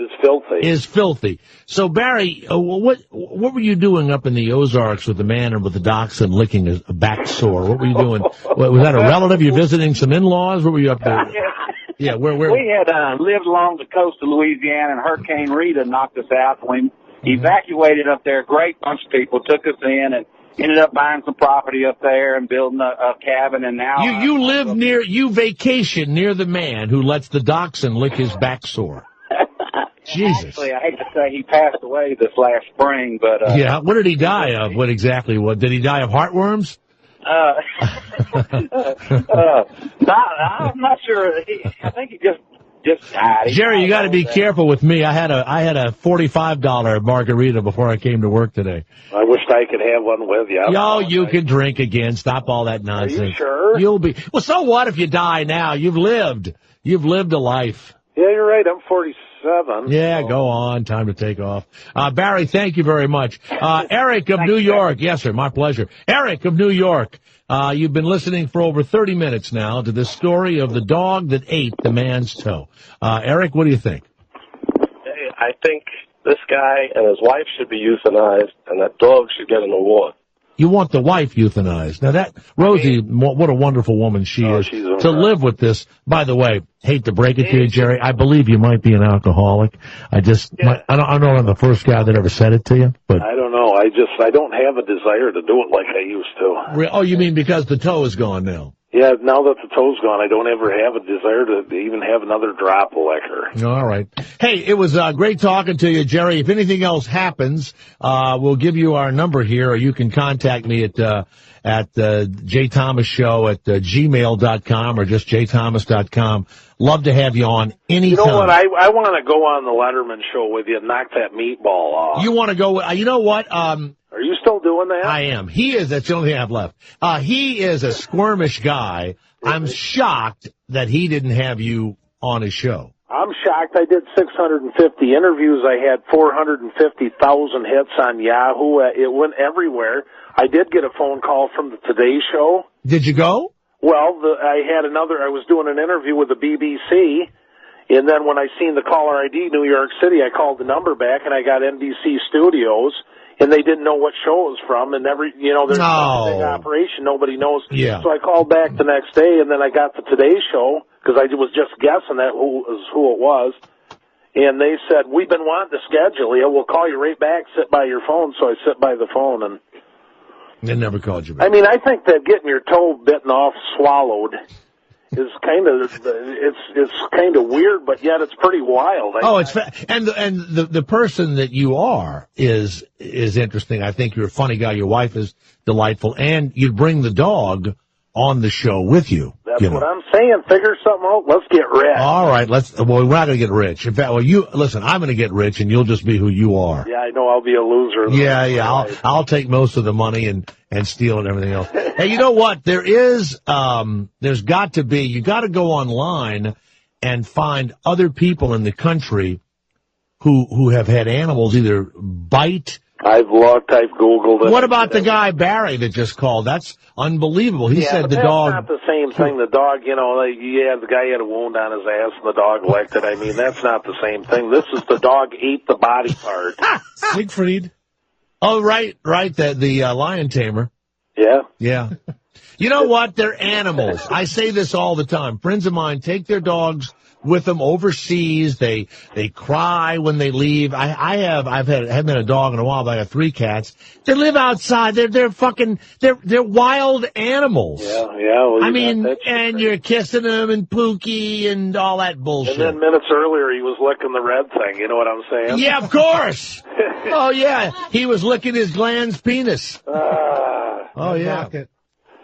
is filthy. So, Barry, what were you doing up in the Ozarks with the man and with the dachshund licking a back sore? What were you doing? Was that a relative? You visiting some in-laws? What were you up there? Yeah, where? We had lived along the coast of Louisiana, and Hurricane Rita knocked us out. We evacuated up there. A great bunch of people took us in and ended up buying some property up there and building a cabin. And now you vacation near the man who lets the dachshund lick his back sore. Jesus. Actually, I hate to say he passed away this last spring, but yeah. What did he die of? What did he die of? Heartworms? I'm not sure. I think he just died. Jerry, you got to be careful with me. I had a $45 margarita before I came to work today. I wished I could have one with you. Yo, you can drink again. Stop all that nonsense. Are you sure? You'll be. Well, so what if you die now? You've lived a life. Yeah, you're right. I'm 47. Yeah, go on. Time to take off. Barry, thank you very much. Eric of New York. Yes, sir. My pleasure. Eric of New York. You've been listening for over 30 minutes now to the story of the dog that ate the man's toe. Eric, what do you think? Hey, I think this guy and his wife should be euthanized, and that dog should get an award. You want the wife euthanized. Now Rosie, what a wonderful woman she is. To live with this, by the way, hate to break it to you, Jerry, I believe you might be an alcoholic. I don't know I'm the first guy that ever said it to you, but. I don't know. I don't have a desire to do it like I used to. Oh, you mean because the toe is gone now? Yeah, now that the toe's gone, I don't ever have a desire to even have another drop of liquor. All right. Hey, it was great talking to you, Jerry. If anything else happens, we'll give you our number here, or you can contact me at jthomasshow at gmail.com or just jthomas.com. Love to have you on anytime. You know what? I want to go on the Letterman show with you and knock that meatball off. You want to go? You know what? Are you still doing that? I am. That's the only thing I have left. He is a squirmish guy. I'm shocked that he didn't have you on his show. I'm shocked. I did 650 interviews. I had 450,000 hits on Yahoo. It went everywhere. I did get a phone call from the Today Show. Did you go? Well, I was doing an interview with the BBC, and then when I seen the caller ID, New York City, I called the number back, and I got NBC Studios, and they didn't know what show it was from, and there's such a big operation, nobody knows. Yeah. So I called back the next day, and then I got the Today Show, because I was just guessing who it was, and they said, we've been wanting to schedule you, we'll call you right back, sit by your phone. So I sit by the phone, and they never called you back. I mean, I think that getting your toe bitten off, swallowed, is it's kind of weird, but yet it's pretty wild. And the person that you are is interesting. I think you're a funny guy. Your wife is delightful, and you bring the dog on the show with you. That's what I'm saying. Figure something out. Let's get rich. All right, we're not going to get rich. In fact, listen, I'm going to get rich, and you'll just be who you are. Yeah, I know I'll be a loser. Yeah. I'll take most of the money and steal and everything else. Hey, you know what? There's got to be, you got to go online and find other people in the country who have had animals either bite. I've looked, I've Googled it. What about the guy, Barry, that just called? That's unbelievable. He said the dog. That's not the same thing. The dog, the guy had a wound on his ass and the dog licked it. I mean, that's not the same thing. This is the dog ate the body part. Siegfried. Oh, right, the lion tamer. Yeah. Yeah. You know what? They're animals. I say this all the time. Friends of mine take their dogs with them overseas. They cry when they leave. I haven't had a dog in a while, but I got 3 cats. They live outside. They're wild animals. Yeah. Well, and you're kissing them and Pookie and all that bullshit. And then minutes earlier, he was licking the red thing. You know what I'm saying? Yeah, of course. Oh yeah, he was licking his gland's penis. Oh yeah.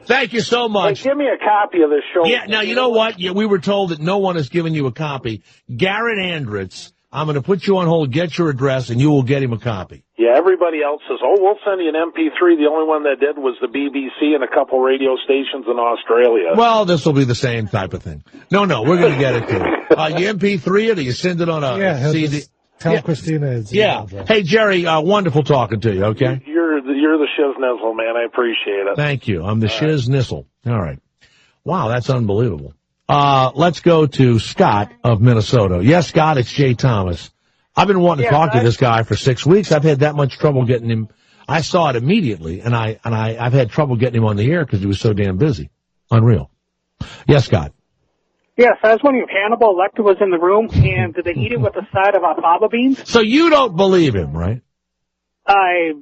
Thank you so much. Hey, give me a copy of this show. Yeah, now, you know what? We were told that no one has given you a copy. Garrett Andritz, I'm going to put you on hold, get your address, and you will get him a copy. Yeah, everybody else says, we'll send you an MP3. The only one that did was the BBC and a couple radio stations in Australia. Well, this will be the same type of thing. No, we're going to get it to you. You MP3 it, or you send it on a CD? Tell Christina it's Hey, Jerry, wonderful talking to you, okay? You're the shiznissel, man. I appreciate it. Thank you. I'm the shiznissel. All right. Wow, that's unbelievable. Let's go to Scott of Minnesota. Yes, Scott, it's Jay Thomas. I've been wanting to talk to this guy for 6 weeks. I've had that much trouble getting him. I saw it immediately, and I've had trouble getting him on the air because he was so damn busy. Unreal. Yes, Scott. Yes, I was wondering if Hannibal Lecter was in the room, and did they eat it with a side of fava beans? So you don't believe him, right? I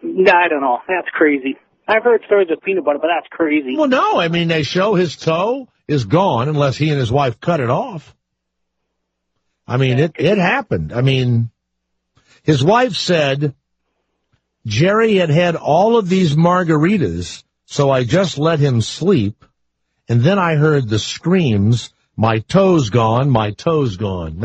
don't know. That's crazy. I've heard stories of peanut butter, but that's crazy. Well, no. I mean, they show his toe is gone unless he and his wife cut it off. I mean, it happened. I mean, his wife said Jerry had all of these margaritas, so I just let him sleep. And then I heard the screams, my toe's gone, my toe's gone.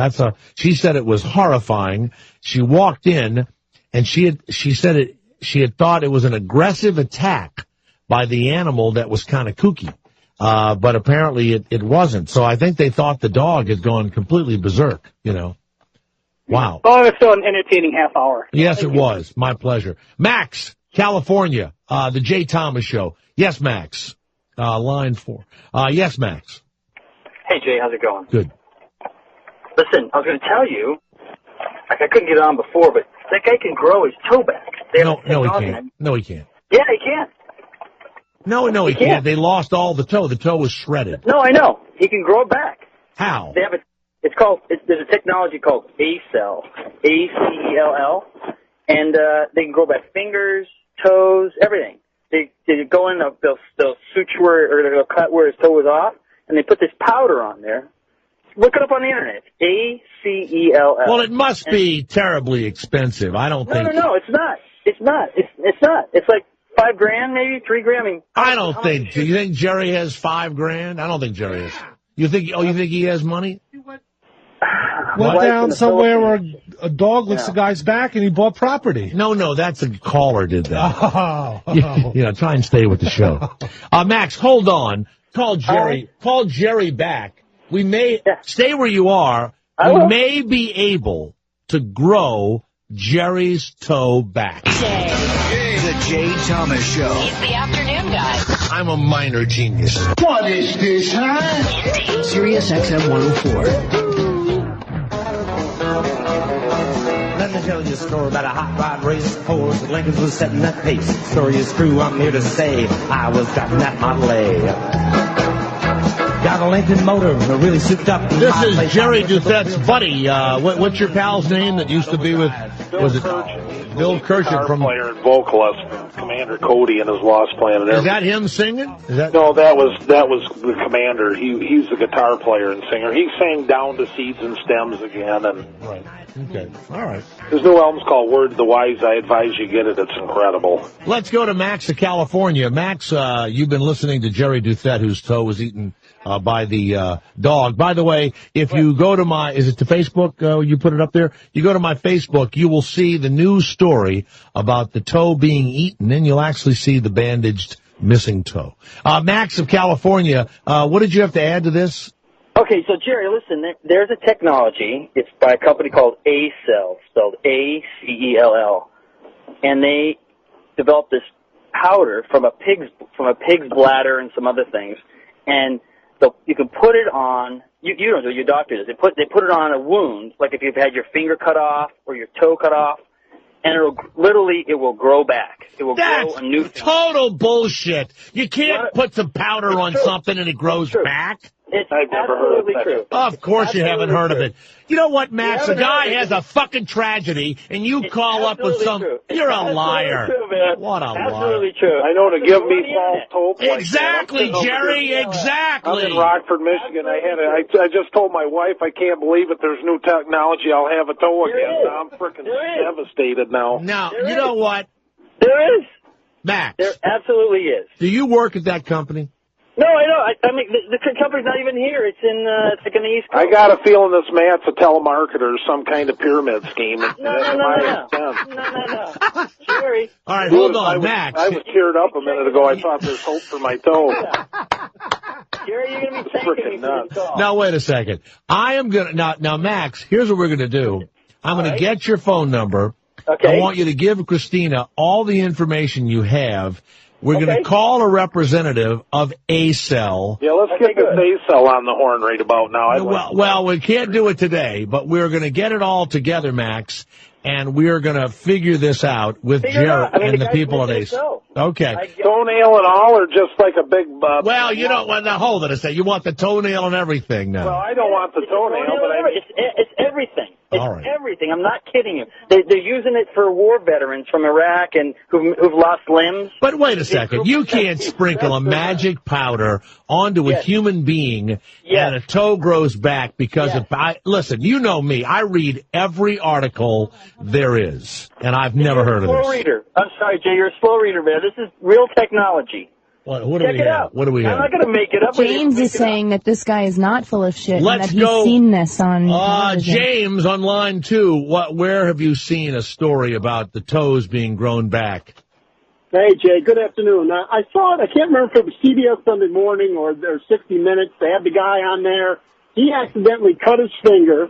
She said it was horrifying. She walked in and she had thought it was an aggressive attack by the animal that was kind of kooky. But apparently it wasn't. So I think they thought the dog had gone completely berserk, Wow. Oh, it was still an entertaining half hour. Yes, it was. My pleasure. Max, California, the Jay Thomas Show. Yes, Max. Line 4. Yes, Max. Hey, Jay, how's it going? Good. Listen, I was going to tell you, I couldn't get on before, but that guy can grow his toe back. No, he can't. No, he can't. Yeah, he can. No, he can't. They lost all the toe. The toe was shredded. No, I know. He can grow it back. How? They have there's a technology called ACell, ACELL, and they can grow back fingers, toes, everything. They go in, they'll suture or they'll cut where his toe was off, and they put this powder on there. Look it up on the internet. ACELL. Well, it must be terribly expensive. I don't think. No, it's not. It's not. It's like $5,000, maybe $3,000. I don't think. Do you think Jerry has $5,000? I don't think Jerry has. You think he has money? Went down somewhere where a dog licks the guy's back and he bought property. No, that's a caller did that. Oh. Try and stay with the show. Max, hold on. Call Jerry. Call Jerry back. We may stay where you are. We may be able to grow Jerry's toe back. The Jay Thomas Show. He's the afternoon guy. I'm a minor genius. What is this, huh? Sirius XM 104. Let me tell you a story about a hot rod race horse. Lincoln was setting that pace. Story is true, I'm here to say I was driving that Model A. Got a Lincoln motor, really souped up. This is Jerry Duthet's buddy. What's your pal's name that used to be with? Was it Bill Kirchner from player and vocalist, Commander Cody and his Lost Planet? Is that him singing? No, that was the Commander. He's the guitar player and singer. He sang Down to Seeds and Stems again, and right. Okay, all right. His new album's called Word to the Wise. I advise you get it. It's incredible. Let's go to Max of California. Max, you've been listening to Jerry Duthet, whose toe was eaten by the dog. By the way, if you go to is it to Facebook? You put it up there? You go to my Facebook, you will see the news story about the toe being eaten, and you'll actually see the bandaged missing toe. Max of California, what did you have to add to this? Okay, so Jerry, listen, there's a technology. It's by a company called A-Cell, spelled A-C-E-L-L, and they developed this powder from a pig's bladder and some other things, and you can put it on. You don't know, your doctor does. They put it on a wound, like if you've had your finger cut off or your toe cut off, and it will grow back. It will grow a new thing. Total bullshit. You can't put some powder on something and it grows back. It's I've never heard of that. true. Of course you haven't heard of it. You know what, Max? A guy has a fucking tragedy, and you call up with some... You're a liar. True, man. What a liar. Absolutely true. I know, to give me false hope. Exactly, Jerry, exactly. I'm in Rockford, Michigan. I just told my wife I can't believe it. There's new technology. I'll have a toe again. I'm freaking devastated now. Now, you know what? There is. Max. There absolutely is. Do you work at that company? No, I know. I mean, the company's not even here. It's it's like in the East Coast. I got a feeling this Matt's a telemarketer or some kind of pyramid scheme. No. Jerry. All right, hold on, Max. I was teared up a minute ago. I thought there's hope for my toe. Jerry, you're going to be thanking me for this call. Now, wait a second. I am going to... Now, Max, here's what we're going to do. I'm going to get your phone number. Okay. I want you to give Christina all the information you have. We're going to call a representative of A-Cell. Yeah, let's get this A-Cell on the horn right about now. Well, we can't do it today, but we're going to get it all together, Max, and we're going to figure this out with Jared and the people at A-Cell. Okay. Toenail and all, or just like a big... well, you don't want... Now, hold it a second. You want the toenail and everything now. Well, I don't want the toenail, but it's everything. It's everything. I'm not kidding you. They're using it for war veterans from Iraq and who've lost limbs. But wait a second. You can't sprinkle a magic powder onto a human being and a toe grows back because of... Listen, you know me. I read every article there is, and I've never heard of this. Slow reader. I'm sorry, Jay. You're a slow reader, man. This is real technology. What do we have? What do we have? I'm not going to make it up. James is saying that this guy is not full of shit Let's and that he's seen this on television. James on line 2. Where have you seen a story about the toes being grown back? Hey, Jay. Good afternoon. I saw it. I can't remember if it was CBS Sunday Morning or 60 Minutes. They had the guy on there. He accidentally cut his finger,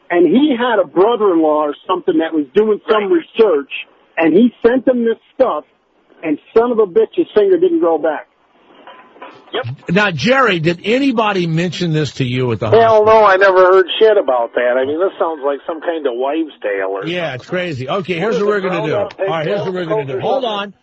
and he had a brother-in-law or something that was doing some research, and he sent him this stuff, and son of a bitch, his finger didn't grow back. Yep. Now, Jerry, did anybody mention this to you at the hospital? Hell no, I never heard shit about that. I mean, this sounds like some kind of wives' tale or Yeah, it's crazy. Okay, here's what we're going to do. All right, here's what we're going to do. Hold on.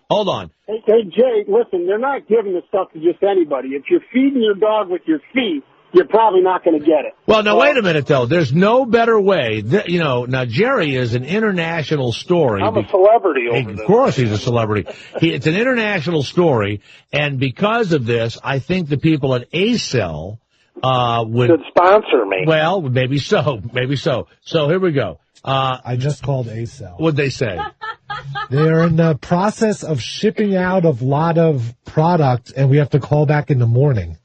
Hey, Jay, listen, they're not giving this stuff to just anybody. If you're feeding your dog with your feet, you're probably not going to get it. Well, now, wait a minute, though. There's no better way. Now, Jerry is an international story. I'm a celebrity over there. Of course he's a celebrity. It's an international story, and because of this, I think the people at A-Cell should sponsor me. Well, maybe so. So here we go. I just called A-Cell. What'd they say? They're in the process of shipping out a lot of product, and we have to call back in the morning.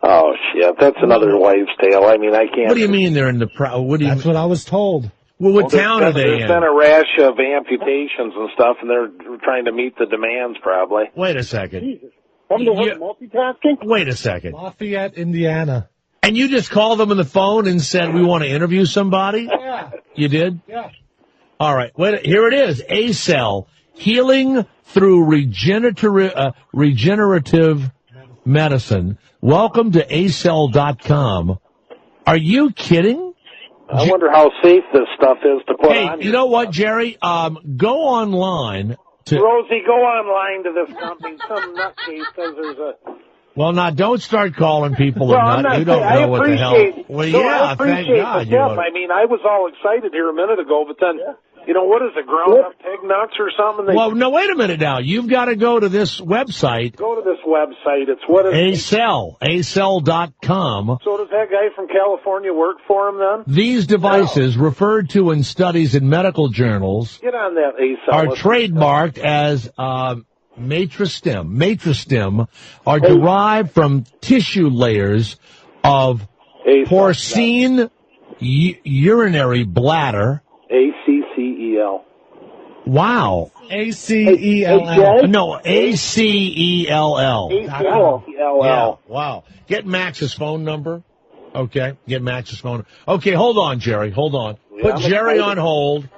Oh, shit. That's another wives' tale. I mean, I can't... What do you mean they're in the... That's what I was told. Well, what town are they There's in? been a rash of amputations and stuff, and they're trying to meet the demands, probably. Wait a second. Jesus. Something to work multitasking? Wait a second. Lafayette, Indiana. And you just called them on the phone and said, we want to interview somebody? Yeah. You did? Yeah. All right. Wait, here it is. A-Cell, healing through regenerative medicine. Welcome to acell.com. Are you kidding? I wonder how safe this stuff is to put on. Hey, you know what, Jerry? Go online to... Rosie, go online to this company. Some nutcase says there's a... Well, now, don't start calling people Well, a I'm nut. not You don't saying- know what the hell... Well, No, yeah, I appreciate thank God. the You tip. know. I mean, I was all excited here a minute ago, but then, you know, what is it, ground up pig nuts or something? Well, no, wait a minute now. You've got to go to this website. Go to this website. It's what is A-Cell, acell.com. So does that guy from California work for him then? These devices, referred to in studies in medical journals, Get on that A-Cell. are trademarked as Matrastim. Matrastim are derived from tissue layers of porcine urinary bladder. A-C-C-E-L. Wow. A-C-E-L-L. No, A-C-E-L-L. A-C-E-L-L. Yeah, wow. Get Max's phone number. Okay, get Max's phone number. Okay, hold on, Jerry. Hold on. Put I'm Jerry excited. on hold.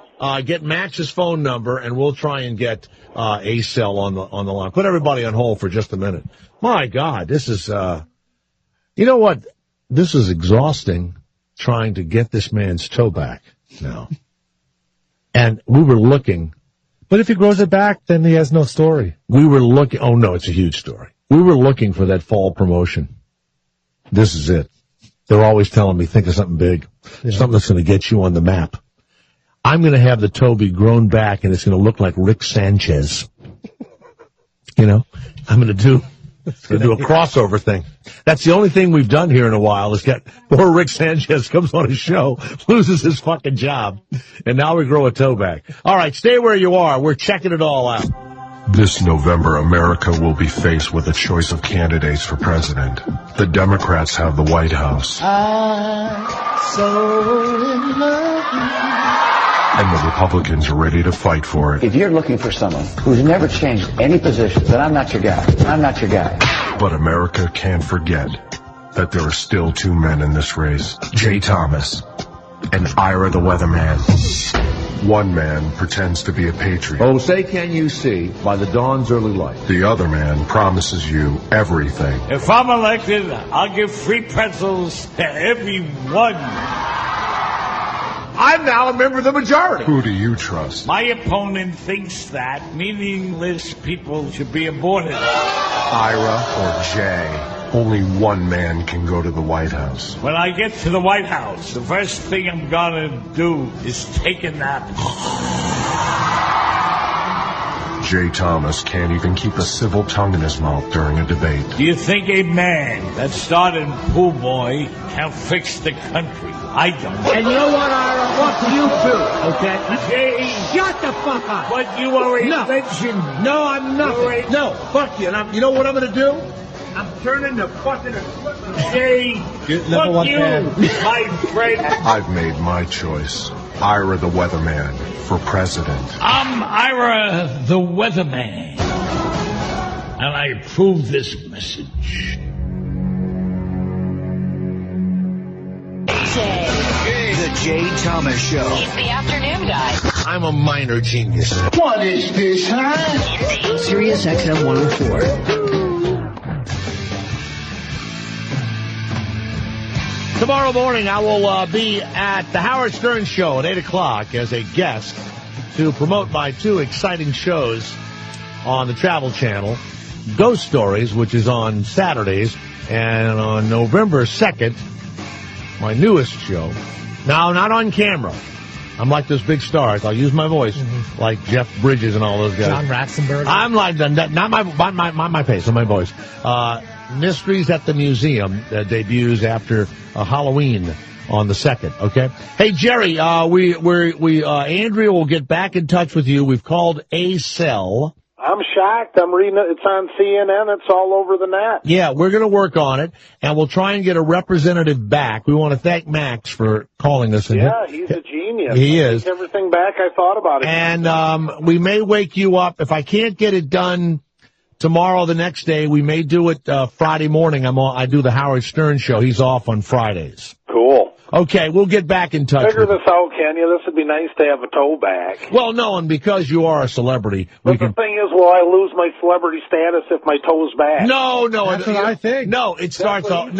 Get Max's phone number, and we'll try and get A-Cell on the line. Put everybody on hold for just a minute. My God, this is, you know what? This is exhausting trying to get this man's toe back now. And we were looking. But if he grows it back, then he has no story. We were looking. Oh, no, it's a huge story. We were looking for that fall promotion. This is it. They're always telling me, think of something big. Something that's going to get you on the map. I'm going to have the toe be grown back, and it's going to look like Rick Sanchez. You know, I'm going to do a crossover thing. That's the only thing we've done here in a while is get poor Rick Sanchez comes on a show, loses his fucking job, and now we grow a toe back. All right, stay where you are. We're checking it all out. This November, America will be faced with a choice of candidates for president. The Democrats have the White House, I'm so in love. and the Republicans are ready to fight for it. If you're looking for someone who's never changed any position, then I'm not your guy. I'm not your guy. But America can't forget that there are still two men in this race, Jay Thomas and Ira the Weatherman. One man pretends to be a patriot. Oh, say can you see by the dawn's early light. The other man promises you everything. If I'm elected, I'll give free pretzels to everyone. I'm now a member of the majority. Who do you trust? My opponent thinks that meaningless people should be aborted. Ira or Jay? Only one man can go to the White House. When I get to the White House, the first thing I'm gonna do is take a nap. Jay Thomas can't even keep a civil tongue in his mouth during a debate. Do you think a man that started Pool Boy can fix the country? I don't. And you know what, Ira? What do you do, okay? Jay, shut the fuck up. But you are a legend. No, I'm nothing. No, fuck you. And you know what I'm going to do? I'm turning the fucking equipment. Jay, fuck you, my friend. I've made my choice. Ira the Weatherman for president. I'm Ira the Weatherman, and I approve this message. The Jay Thomas Show. He's the afternoon guy. I'm a minor genius. What is this, huh? Sirius XM 104. Tomorrow morning, I will be at the Howard Stern Show at 8 o'clock as a guest to promote my two exciting shows on the Travel Channel. Ghost Stories, which is on Saturdays, and on November 2nd, my newest show. Now, not on camera. I'm like those big stars. I'll use my voice, like Jeff Bridges and all those guys. John Ratzenberger. I'm like not my face, not my voice. Mysteries at the Museum debuts after Halloween on the 2nd. Okay. Hey Jerry, Andrea will get back in touch with you. We've called A-Cell. I'm shocked. I'm reading it. It's on CNN. It's all over the net. Yeah, we're going to work on it, and we'll try and get a representative back. We want to thank Max for calling us. Yeah, he's a genius. He I is. take everything back I thought about it. And we may wake you up. If I can't get it done tomorrow or the next day, we may do it Friday morning. I do the Howard Stern show. He's off on Fridays. Cool. Okay, we'll get back in touch. Figure with this out, can you? This would be nice to have a toe back. Well, no, and because you are a celebrity, But the thing is, will I lose my celebrity status if my toe's back? No, That's what I think. No, it starts a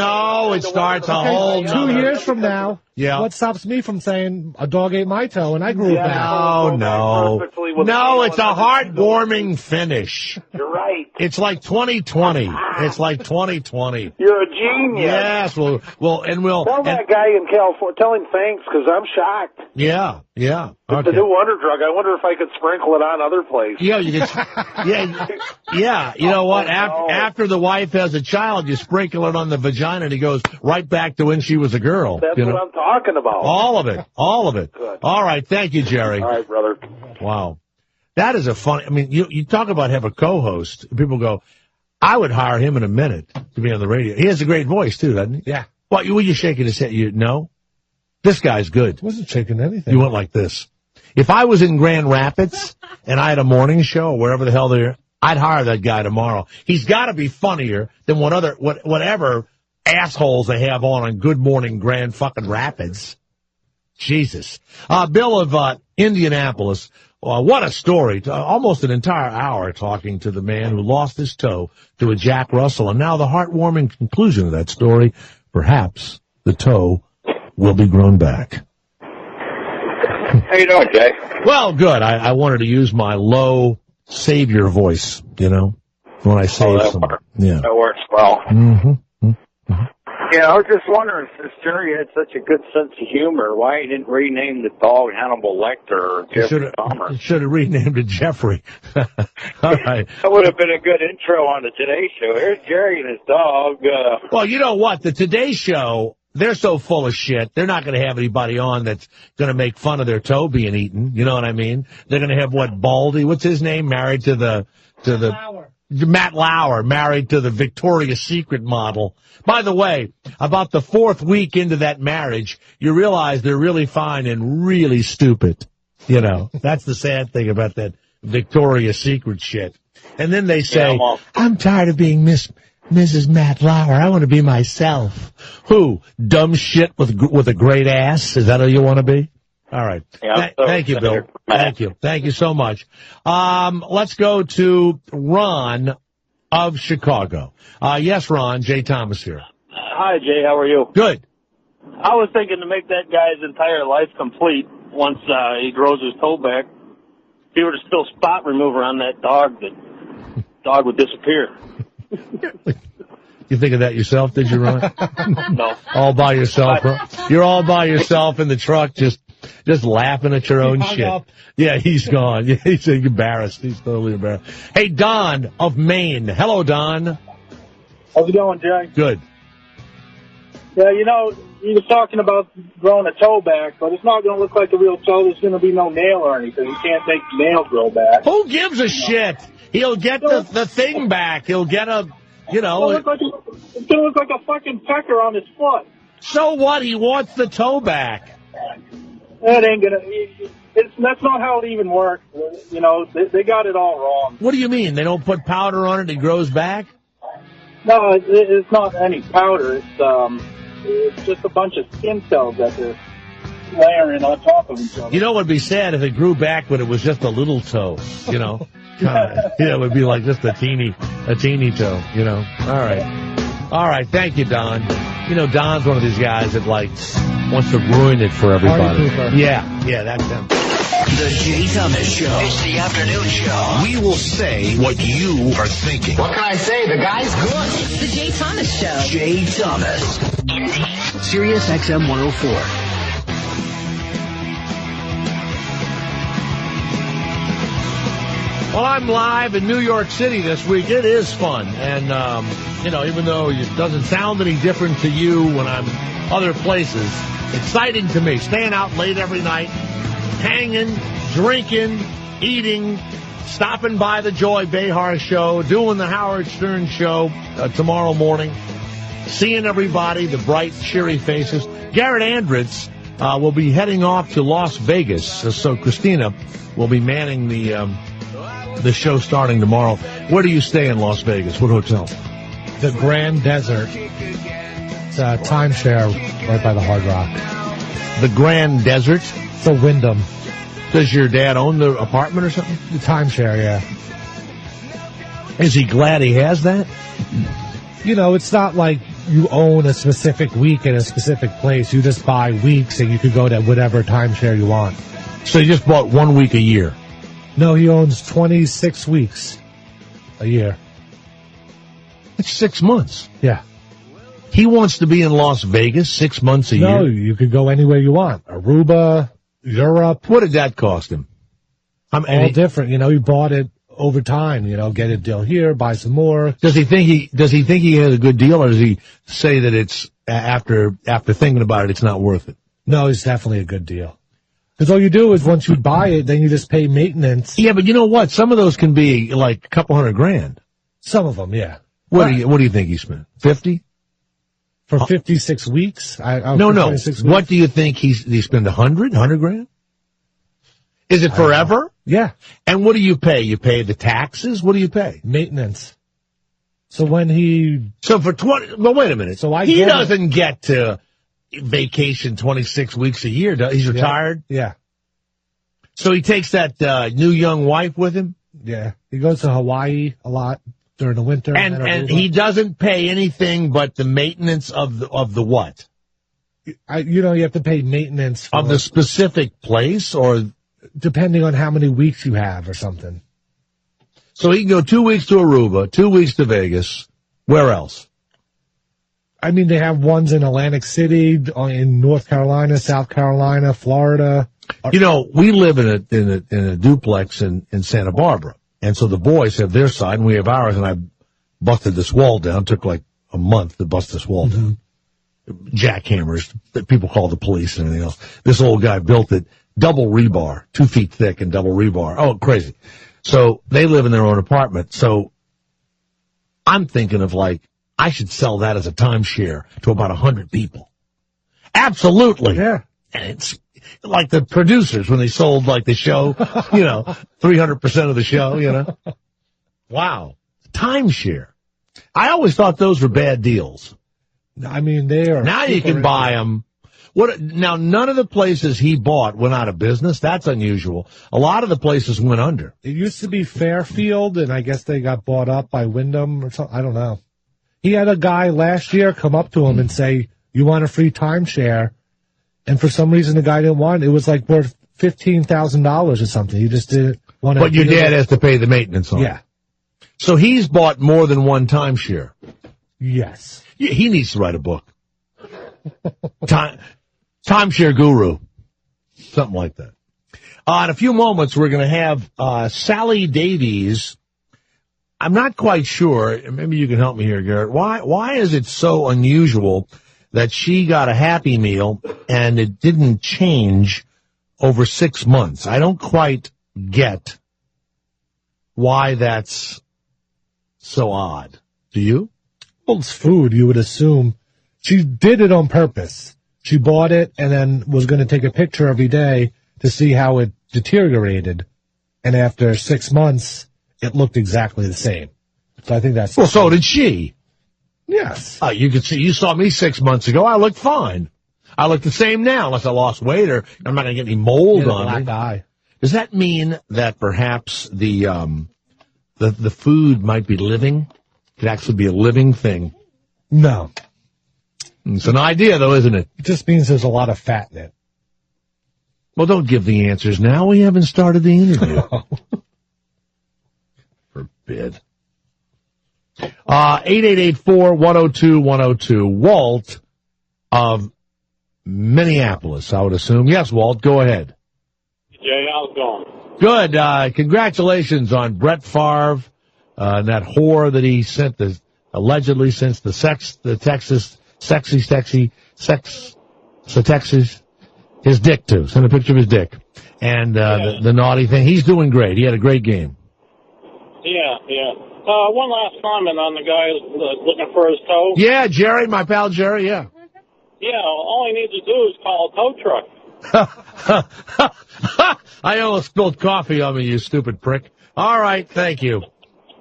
whole 2 years from now. Yeah. What stops me from saying a dog ate my toe and I grew it back? No, it's a heartwarming finish. You're right. It's like 2020. It's like 2020. You're a genius. Yes, we'll Tell that guy in California, tell him thanks, because I'm shocked. Yeah. It's the new wonder drug. I wonder if I could sprinkle it on other places. Yeah, you can. Yeah. You know what? After the wife has a child, you sprinkle it on the vagina, and it goes right back to when she was a girl. That's what I'm talking about. All of it. Good. All right. Thank you, Jerry. All right, brother. Wow. That is a funny, I mean, you talk about have a co-host. People go, I would hire him in a minute to be on the radio. He has a great voice, too, doesn't he? Yeah. What, were you shaking his head? No? This guy's good. Wasn't shaking anything. You went like this. If I was in Grand Rapids and I had a morning show or wherever the hell they're, I'd hire that guy tomorrow. He's got to be funnier than whatever assholes they have on Good Morning Grand fucking Rapids. Jesus. Bill of Indianapolis. What a story. Almost an entire hour talking to the man who lost his toe to a Jack Russell. And now the heartwarming conclusion of that story, perhaps the toe will be grown back. How you doing, Jay? Well, good. I wanted to use my low savior voice, when I save someone. Yeah. That works well. Mm-hmm. Yeah, I was just wondering, since Jerry had such a good sense of humor, why he didn't rename the dog Hannibal Lecter or Jeffrey Dahmer. Should have renamed it Jeffrey. All right. That would have been a good intro on the Today Show. Here's Jerry and his dog. Well, you know what? The Today Show, they're so full of shit. They're not going to have anybody on that's going to make fun of their toe being eaten. You know what I mean? They're going to have Baldy? What's his name? Married to the Matt Lauer, married to the Victoria's Secret model. By the way, about the fourth week into that marriage, you realize they're really fine and really stupid. That's the sad thing about that Victoria's Secret shit. And then they say, I'm tired of being Mrs. Matt Lauer. I want to be myself. Who? Dumb shit with a great ass? Is that who you want to be? All right. Yeah, thank you, Bill. Thank you. Thank you so much. Let's go to Ron of Chicago. Yes, Ron. Jay Thomas here. Hi, Jay. How are you? Good. I was thinking to make that guy's entire life complete once he grows his toe back, if he were to spill spot remover on that dog, the dog would disappear. You think of that yourself, did you, Ron? No. All by yourself, Ron? You're all by yourself in the truck, just laughing at your own shit. Up. Yeah, he's gone. Yeah, he's embarrassed. He's totally embarrassed. Hey, Don of Maine. Hello, Don. How's it going, Jay? Good. Yeah, he was talking about growing a toe back, but it's not going to look like a real toe. There's going to be no nail or anything. You can't make the nail grow back. Who gives a shit? He'll get the thing back. He'll get a, It's going to look like a fucking pecker on his foot. So what? He wants the toe back. That ain't going to... That's not how it even works. They got it all wrong. What do you mean? They don't put powder on it and it grows back? No, it's not any powder. It's just a bunch of skin cells that they're layering on top of each other. You know what would be sad if it grew back but it was just a little toe, it would be like just a teeny toe, All right, thank you, Don. Don's one of these guys that wants to ruin it for everybody. Yeah, that's him. The Jay Thomas Show. It's the afternoon show. We will say what you are thinking. What can I say? The guy's good. It's the Jay Thomas Show. Jay Thomas. Sirius XM 104. Well, I'm live in New York City this week. It is fun. And, even though it doesn't sound any different to you when I'm other places, exciting to me. Staying out late every night, hanging, drinking, eating, stopping by the Joy Behar Show, doing the Howard Stern Show tomorrow morning, seeing everybody, the bright, cheery faces. Garrett Andritz will be heading off to Las Vegas, so Christina will be manning the show starting tomorrow. Where do you stay in Las Vegas? What hotel? The Grand Desert. It's a timeshare right by the Hard Rock. The Grand Desert? It's a Wyndham. Does your dad own the apartment or something? The timeshare, yeah. Is he glad he has that? You know, it's not like you own a specific week in a specific place. You just buy weeks and you could go to whatever timeshare you want. So you just bought 1 week a year? No, he owns 26 weeks a year. That's 6 months. Yeah. He wants to be in Las Vegas 6 months a year? No, you could go anywhere you want. Aruba, Europe. What did that cost him? All different. You know, he bought it over time. You know, get a deal here, buy some more. Does he think he has a good deal, or does he say that it's after thinking about it, it's not worth it? No, it's definitely a good deal. Because all you do is once you buy it, then you just pay maintenance. Yeah, but you know what? Some of those can be like a couple $100,000. Some of them, yeah. What do you think he spent? 50? For 56 weeks? No. What do you think he spent? 100 grand? Is it forever? Yeah. And what do you pay? You pay the taxes? What do you pay? Maintenance. So when So for 20, well, wait a minute. He doesn't get to vacation 26 weeks a year. He's retired? Yeah. So he takes that new young wife with him? Yeah. He goes to Hawaii a lot during the winter. And he doesn't pay anything but the maintenance of the what? You have to pay maintenance of the specific place, or depending on how many weeks you have or something. So he can go 2 weeks to Aruba, 2 weeks to Vegas. Where else? I mean, they have ones in Atlantic City, in North Carolina, South Carolina, Florida. You know, we live in a duplex in Santa Barbara. And so the boys have their side and we have ours, and I busted this wall down. It took like a month to bust this wall down. Jackhammers that people call the police and everything else. This old guy built it, double rebar, 2 feet thick and double rebar. Oh, crazy. So they live in their own apartment. So I'm thinking of I should sell that as a timeshare to about 100 people. Absolutely. Yeah. And it's like the producers when they sold the show, 300% of the show, Wow. Timeshare. I always thought those were bad deals. I mean, they are. Now you can buy them. Now, none of the places he bought went out of business. That's unusual. A lot of the places went under. It used to be Fairfield, and I guess they got bought up by Wyndham or something. I don't know. He had a guy last year come up to him and say, "You want a free timeshare?" And for some reason, the guy didn't want it. It was worth $15,000 or something. He just didn't want to. But your dad has to pay the maintenance on it. Yeah. So he's bought more than one timeshare. Yes. He needs to write a book. Timeshare Guru. Something like that. In a few moments, we're going to have Sally Davies. I'm not quite sure. Maybe you can help me here, Garrett. Why is it so unusual that she got a Happy Meal and it didn't change over 6 months? I don't quite get why that's so odd. Do you? Well, it's food, you would assume. She did it on purpose. She bought it and then was going to take a picture every day to see how it deteriorated. And after 6 months, it looked exactly the same. So I think that's... Well, so did she. Yes. You could see, you saw me 6 months ago. I looked fine. I look the same now, unless I lost weight or I'm not going to get any mold on me. Black eye. Does that mean that perhaps the food might be living? It could actually be a living thing? No. It's an idea, though, isn't it? It just means there's a lot of fat in it. Well, don't give the answers now. We haven't started the interview. Forbid. 888-4-102-102. Walt of Minneapolis, I would assume. Yes, Walt, go ahead. Jay, how's it going? Good. Congratulations on Brett Favre, and that whore that he allegedly sent the Texas, his dick to. Sent a picture of his dick. And the naughty thing. He's doing great. He had a great game. Yeah. One last comment on the guy looking for his toe. Yeah, Jerry, my pal Jerry, yeah. Yeah, all he needs to do is call a tow truck. I almost spilled coffee on me, you stupid prick. All right, thank you.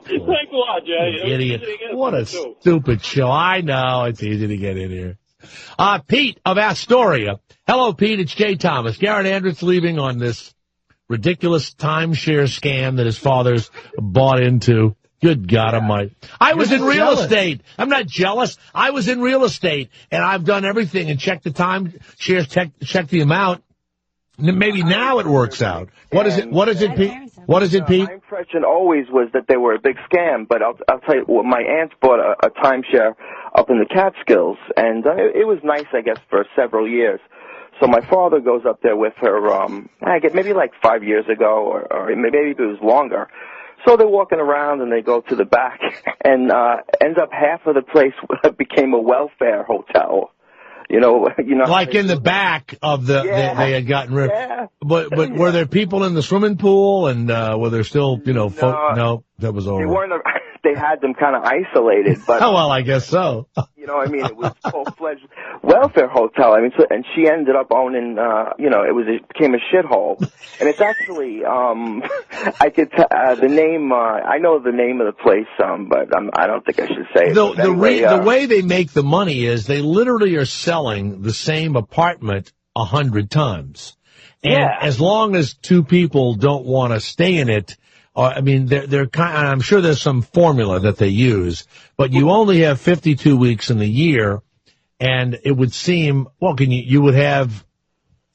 Thanks a lot, Jay. Idiot. What a stupid show. I know, it's easy to get in here. Pete of Astoria. Hello, Pete, it's Jay Thomas. Garrett Andrews leaving on this ridiculous timeshare scam that his father's bought into. Good God Almighty. I was in real estate. I'm not jealous. I was in real estate, and I've done everything and checked the timeshares, checked the amount. Maybe now it works out. What is it, Pete? What is it, Pete? My impression always was that they were a big scam, but I'll tell you, well, my aunt bought a timeshare up in the Catskills, and it was nice, I guess, for several years. So my father goes up there with her, I guess maybe like 5 years ago, or maybe it was longer. So they're walking around, and they go to the back, and ends up half of the place became a welfare hotel. You know, like in the back of the, they had gotten rid of. Yeah. But were there people in the swimming pool, and were there still, no, that was over. They weren't. They had them kind of isolated, but oh well, I guess so. I mean, it was full-fledged welfare hotel. I mean, and she ended up owning, it became a shithole. And it's actually, I could the name. I know the name of the place, but I don't think I should say it. The way they make the money is they literally are selling the same apartment 100 times, and as long as two people don't want to stay in it. I mean, they're kind. I'm sure there's some formula that they use, but you only have 52 weeks in the year, and it would seem you would have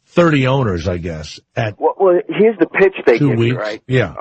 30 owners, I guess. Well, here's the pitch they give weeks. You, right? Yeah.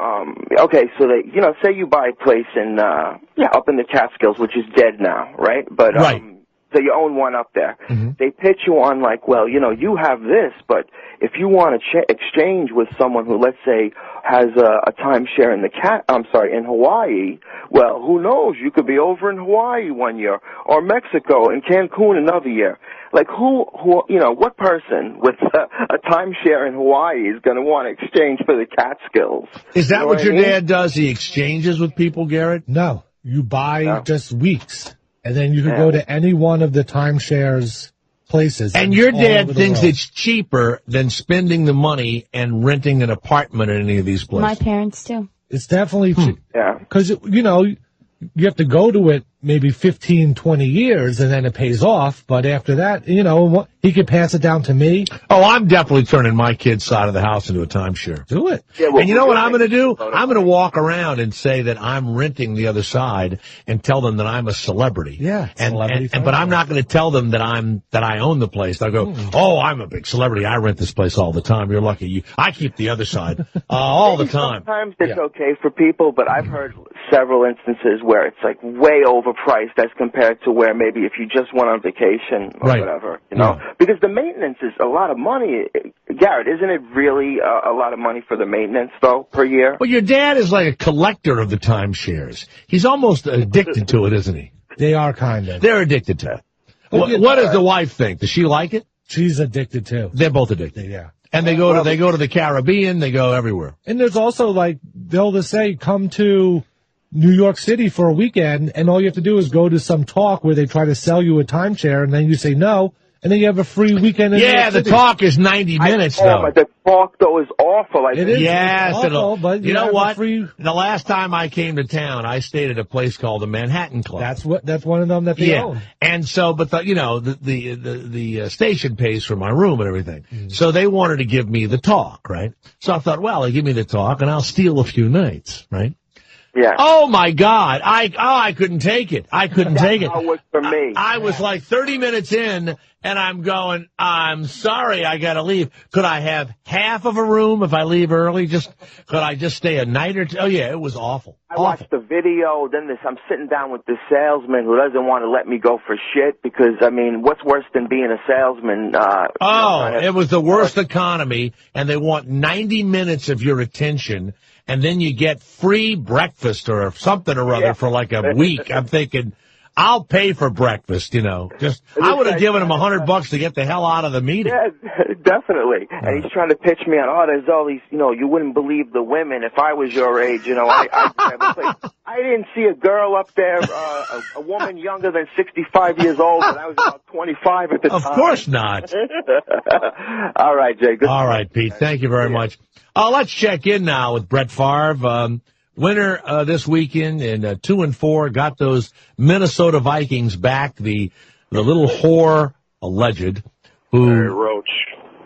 Okay, so they, say you buy a place in up in the Catskills, which is dead now, right? But right. So you own one up there. Mm-hmm. They pitch you on like, well, you have this, but if you want to exchange with someone who, let's say, has a timeshare in Hawaii, well, who knows? You could be over in Hawaii one year, or Mexico and Cancun another year. Like what person with a timeshare in Hawaii is going to want to exchange for the Catskills? Is that what your dad does? He exchanges with people, Garrett? No, you buy just weeks. And then you can go to any one of the timeshares places. And your dad thinks it's cheaper than spending the money and renting an apartment in any of these places. My parents do. It's definitely cheap. Yeah. Because, you have to go to it maybe 15, 20 years, and then it pays off. But after that, he could pass it down to me. Oh, I'm definitely turning my kid's side of the house into a timeshare. Do it. Yeah, well, and you know what I'm going to do? I'm going to walk around and say that I'm renting the other side and tell them that I'm a celebrity. Yeah. But I'm not going to tell them that I own the place. They'll go, oh, I'm a big celebrity. I rent this place all the time. You're lucky. I keep the other side all the time. Sometimes it's okay for people, but I've heard several instances where it's like way overpriced as compared to where maybe if you just went on vacation or whatever, because the maintenance is a lot of money. Garrett, isn't it really a lot of money for the maintenance though per year? Well, your dad is like a collector of the timeshares. He's almost addicted to it, isn't he? They are kind of. They're addicted to it. What does the wife think? Does she like it? She's addicted too. They're both addicted. Yeah. And they go to the Caribbean, they go everywhere. And there's also they'll just say, come to New York City for a weekend, and all you have to do is go to some talk where they try to sell you a timeshare, and then you say no, and then you have a free weekend in New York City. The talk is 90 minutes, though. But the talk, though, is awful. It is. Yes, it's awful, but you know what? The last time I came to town, I stayed at a place called the Manhattan Club. That's one of them that they own. And so, but the station pays for my room and everything. Mm. So they wanted to give me the talk, right? So I thought, well, they give me the talk, and I'll steal a few nights, right? Yeah. Oh my God! I couldn't take it. I couldn't take it. That's how it was for me. I was like 30 minutes in, and I'm going, I'm sorry, I got to leave. Could I have half of a room if I leave early? Could I just stay a night or two? Oh yeah, it was awful. I watched the video. Then I'm sitting down with the salesman who doesn't want to let me go for shit because what's worse than being a salesman? It was the worst economy, and they want 90 minutes of your attention. And then you get free breakfast or something or other for like a week. I'm thinking, I'll pay for breakfast, Just I would have given him $100 to get the hell out of the meeting. Yeah, definitely. And he's trying to pitch me on, there's all these, you wouldn't believe the women if I was your age, I didn't see a girl up there, a woman younger than 65 years old, and I was about 25 at the time. Of course not. All right, Jay. Good. All right, Pete. Thank you very much. Let's check in now with Brett Favre. Winner this weekend in 2-4, got those Minnesota Vikings back. The little whore alleged who. Hey, Roach.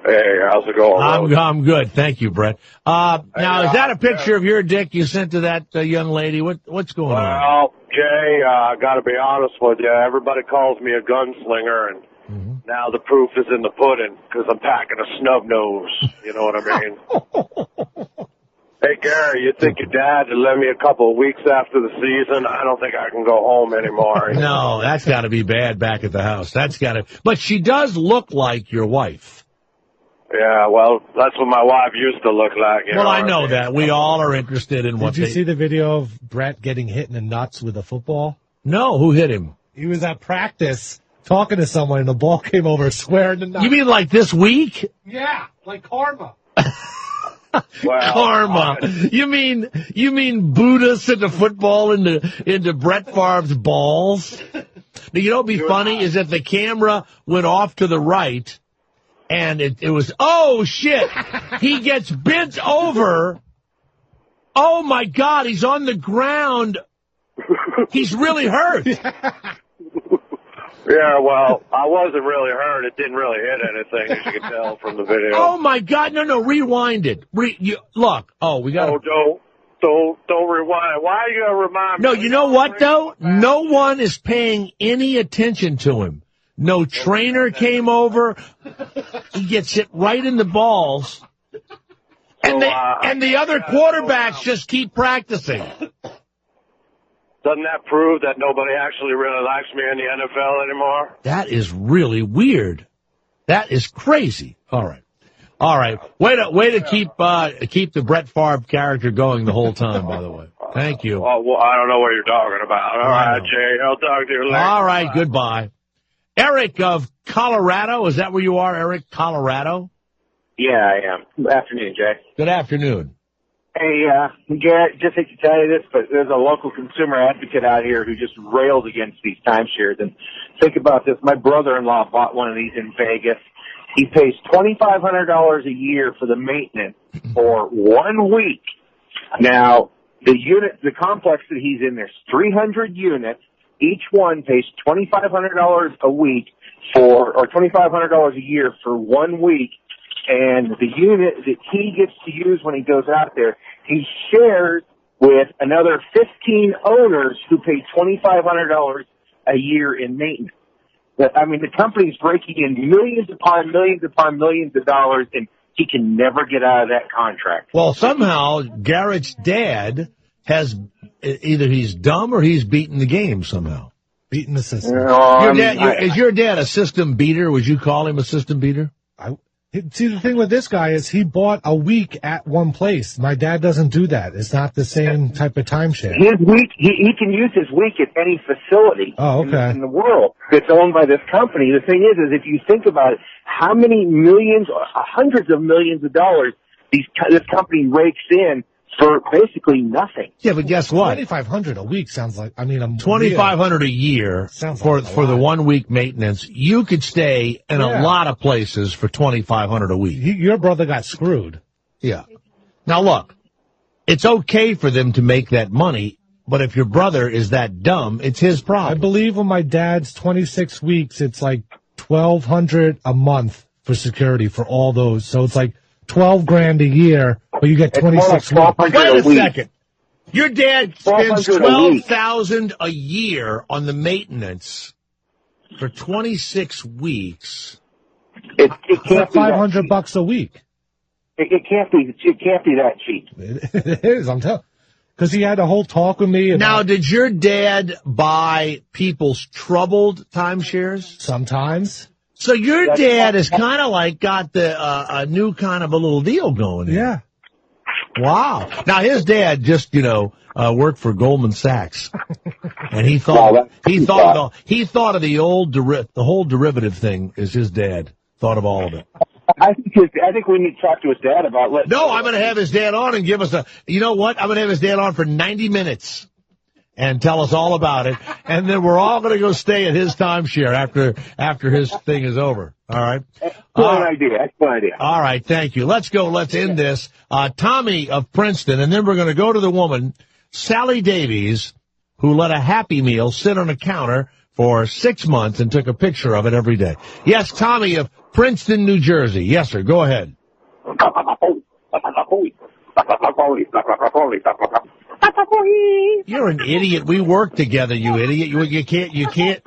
Hey, how's it going? I'm good, thank you, Brett. Now is that a picture of your dick you sent to that young lady? What's going on? Well, Jay, I got to be honest with you. Everybody calls me a gunslinger, and now the proof is in the pudding because I'm packing a snub nose. You know what I mean? Hey, Gary, you think your dad would let me a couple of weeks after the season? I don't think I can go home anymore. No, that's got to be bad back at the house. That's got to. But she does look like your wife. Yeah, well, that's what my wife used to look like. Well, I know that. We all are interested in what. Did you see the video of Brett getting hit in the nuts with a football? No, who hit him? He was at practice talking to someone, and the ball came over, square in the nuts. You mean like this week? Yeah, like karma. Well, karma. You mean Buddha sent a football into Brett Favre's balls? Now, what'd be funny is that the camera went off to the right, and it was, oh shit, he gets bent over. Oh my God, he's on the ground. He's really hurt. Yeah, well, I wasn't really hurt. It didn't really hit anything, as you can tell from the video. Oh my God! No, rewind it. Look. Oh, we got. Oh, don't rewind. Why are you gonna remind me? No, you know what though? No one is paying any attention to him. No trainer came over. He gets hit right in the balls, and the other quarterbacks just keep practicing. Doesn't that prove that nobody actually really likes me in the NFL anymore? That is really weird. That is crazy. All right. Way to keep the Brett Favre character going the whole time, by the way. Thank you. Well, I don't know what you're talking about. All right, Jay. I'll talk to you later. All right, goodbye. Eric of Colorado. Is that where you are, Eric? Colorado? Yeah, I am. Good afternoon, Jay. Good afternoon. Hey, Garrett, just hate to tell you this, but there's a local consumer advocate out here who just rails against these timeshares. And think about this. My brother-in-law bought one of these in Vegas. He pays $2,500 a year for the maintenance for 1 week. Now, the complex that he's in, there's 300 units. Each one pays $2,500 a week or $2,500 a year for 1 week. And the unit that he gets to use when he goes out there, he shares with another 15 owners who pay $2,500 a year in maintenance. I mean, the company's breaking in millions upon millions of dollars, and he can never get out of that contract. Well, somehow Garrett's dad has either he's dumb or he's beaten the game somehow. Beaten the system. Is your dad a system beater? Would you call him a system beater? See, the thing with this guy is he bought a week at one place. My dad doesn't do that. It's not the same type of timeshare. His week, he can use his week at any facility in the world that's owned by this company. The thing is if you think about it, how many millions, hundreds of millions of dollars this company rakes in for basically nothing. Yeah, but guess what? $2,500 a week sounds like, $2,500 a year for the 1 week maintenance. You could stay in a lot of places for $2,500 a week. Your brother got screwed. Yeah. Now look, it's okay for them to make that money, but if your brother is that dumb, it's his problem. I believe when my dad's 26 weeks, it's like $1,200 a month for security for all those. So it's like $12,000 a year, but you get 26 weeks. Wait a second. Your dad spends $12,000 a year on the maintenance for 26 weeks. It can't be $500 a week. It can't be that cheap. It is. I'm telling. Because he had a whole talk with me. Now, did your dad buy people's troubled timeshares? Sometimes. So your dad is kind of like got a new kind of a little deal going. Yeah. Wow. Now his dad just, worked for Goldman Sachs, and he thought of the whole derivative thing is his dad thought of all of it. I think we need to talk to his dad about letting. No, I'm going to have his dad on and give us you know what? I'm going to have his dad on for 90 minutes and tell us all about it. And then we're all going to go stay at his timeshare after his thing is over. All right. Excellent idea. All right. Thank you. Let's go. Let's end this. Tommy of Princeton. And then we're going to go to the woman, Sally Davies, who let a Happy Meal sit on a counter for 6 months and took a picture of it every day. Yes, Tommy of Princeton, New Jersey. Yes, sir. Go ahead. You're an idiot. We work together, you idiot. You can't.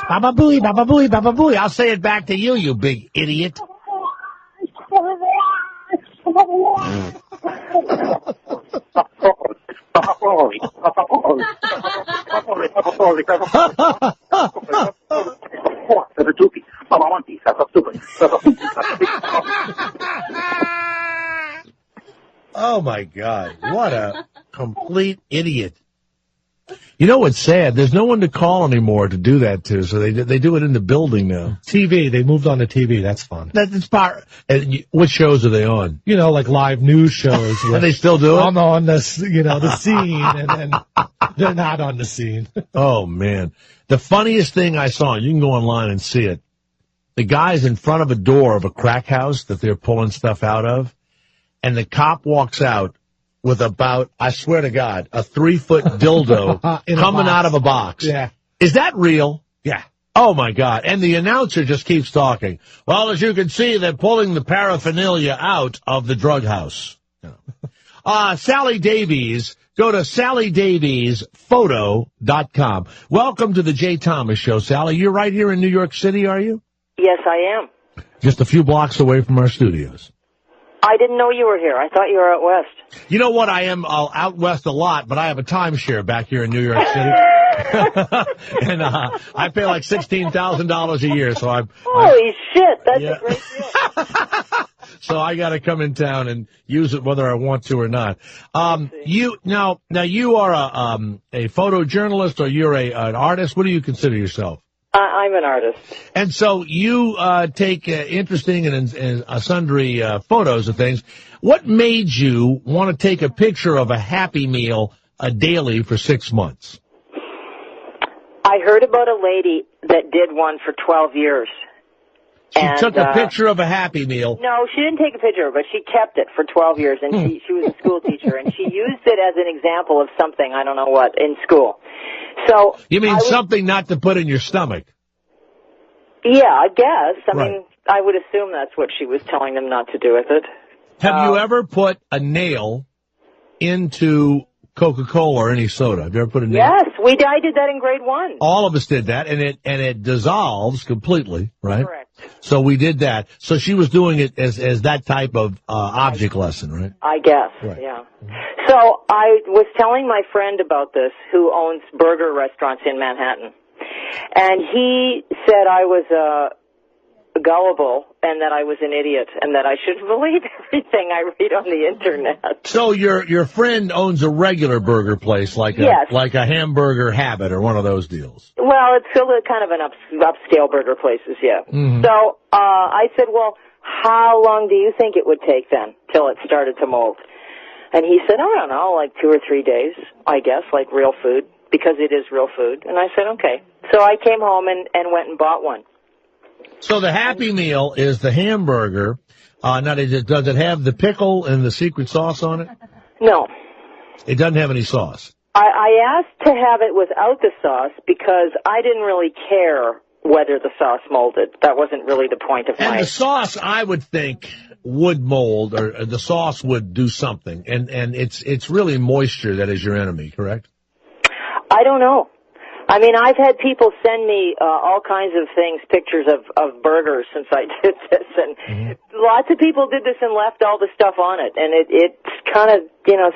Baba booey, baba booey, baba booey. I'll say it back to you, you big idiot. Oh my God, what a complete idiot. You know what's sad? There's no one to call anymore to do that to, so they do it in the building now. TV, they moved on to TV, that's fun. That's part. What shows are they on? Like live news shows. And they still do it? On the scene, and then they're not on the scene. Oh man. The funniest thing I saw, and you can go online and see it, the guy's in front of a door of a crack house that they're pulling stuff out of, and the cop walks out with about, I swear to God, a 3-foot dildo coming out of a box. Yeah. Is that real? Yeah. Oh my God. And the announcer just keeps talking. Well, as you can see, they're pulling the paraphernalia out of the drug house. Sally Davies, go to SallyDaviesPhoto.com. Welcome to the Jay Thomas Show, Sally. You're right here in New York City, are you? Yes, I am. Just a few blocks away from our studios. I didn't know you were here. I thought you were out west. You know what? I am out west a lot, but I have a timeshare back here in New York City. And I pay like $16,000 a year, so Holy shit, that's a great deal. So I got to come in town and use it whether I want to or not. You are a photojournalist, or you're an artist. What do you consider yourself? I'm an artist. And so you take interesting and sundry photos of things. What made you want to take a picture of a Happy Meal daily for 6 months? I heard about a lady that did one for 12 years. She took a picture of a Happy Meal. No, she didn't take a picture, but she kept it for 12 years, and she was a school teacher, and she used it as an example of something, I don't know what, in school. So you mean something not to put in your stomach? Yeah, I guess. I Right. mean, I would assume that's what she was telling them not to do with it. Have you ever put a nail into Coca-Cola or any soda? Have you ever put a nail? Yes, I did that in grade 1. All of us did that, and it dissolves completely, right? Correct. So we did that. So she was doing it as that type of object lesson, right? I guess, Right. yeah. So I was telling my friend about this, who owns burger restaurants in Manhattan, and he said I was gullible and that I was an idiot and that I should believe everything I read on the internet. So your friend owns a regular burger place, like a Hamburger Habit or one of those deals. Well, it's still kind of an upscale burger places, yeah. Mhm. So I said, well, how long do you think it would take then till it started to mold? And he said, I don't know, like 2 or 3 days, I guess, like real food, because it is real food. And I said, okay. So I came home and went and bought one. So the Happy Meal is the hamburger. Now, does it have the pickle and the secret sauce on it? No. It doesn't have any sauce. I asked to have it without the sauce because I didn't really care whether the sauce molded. That wasn't really the point of And the sauce, I would think, would mold, or the sauce would do something. And it's really moisture that is your enemy, correct? I don't know. I mean, I've had people send me all kinds of things, pictures of burgers since I did this, and lots of people did this and left all the stuff on it, and it's kind of,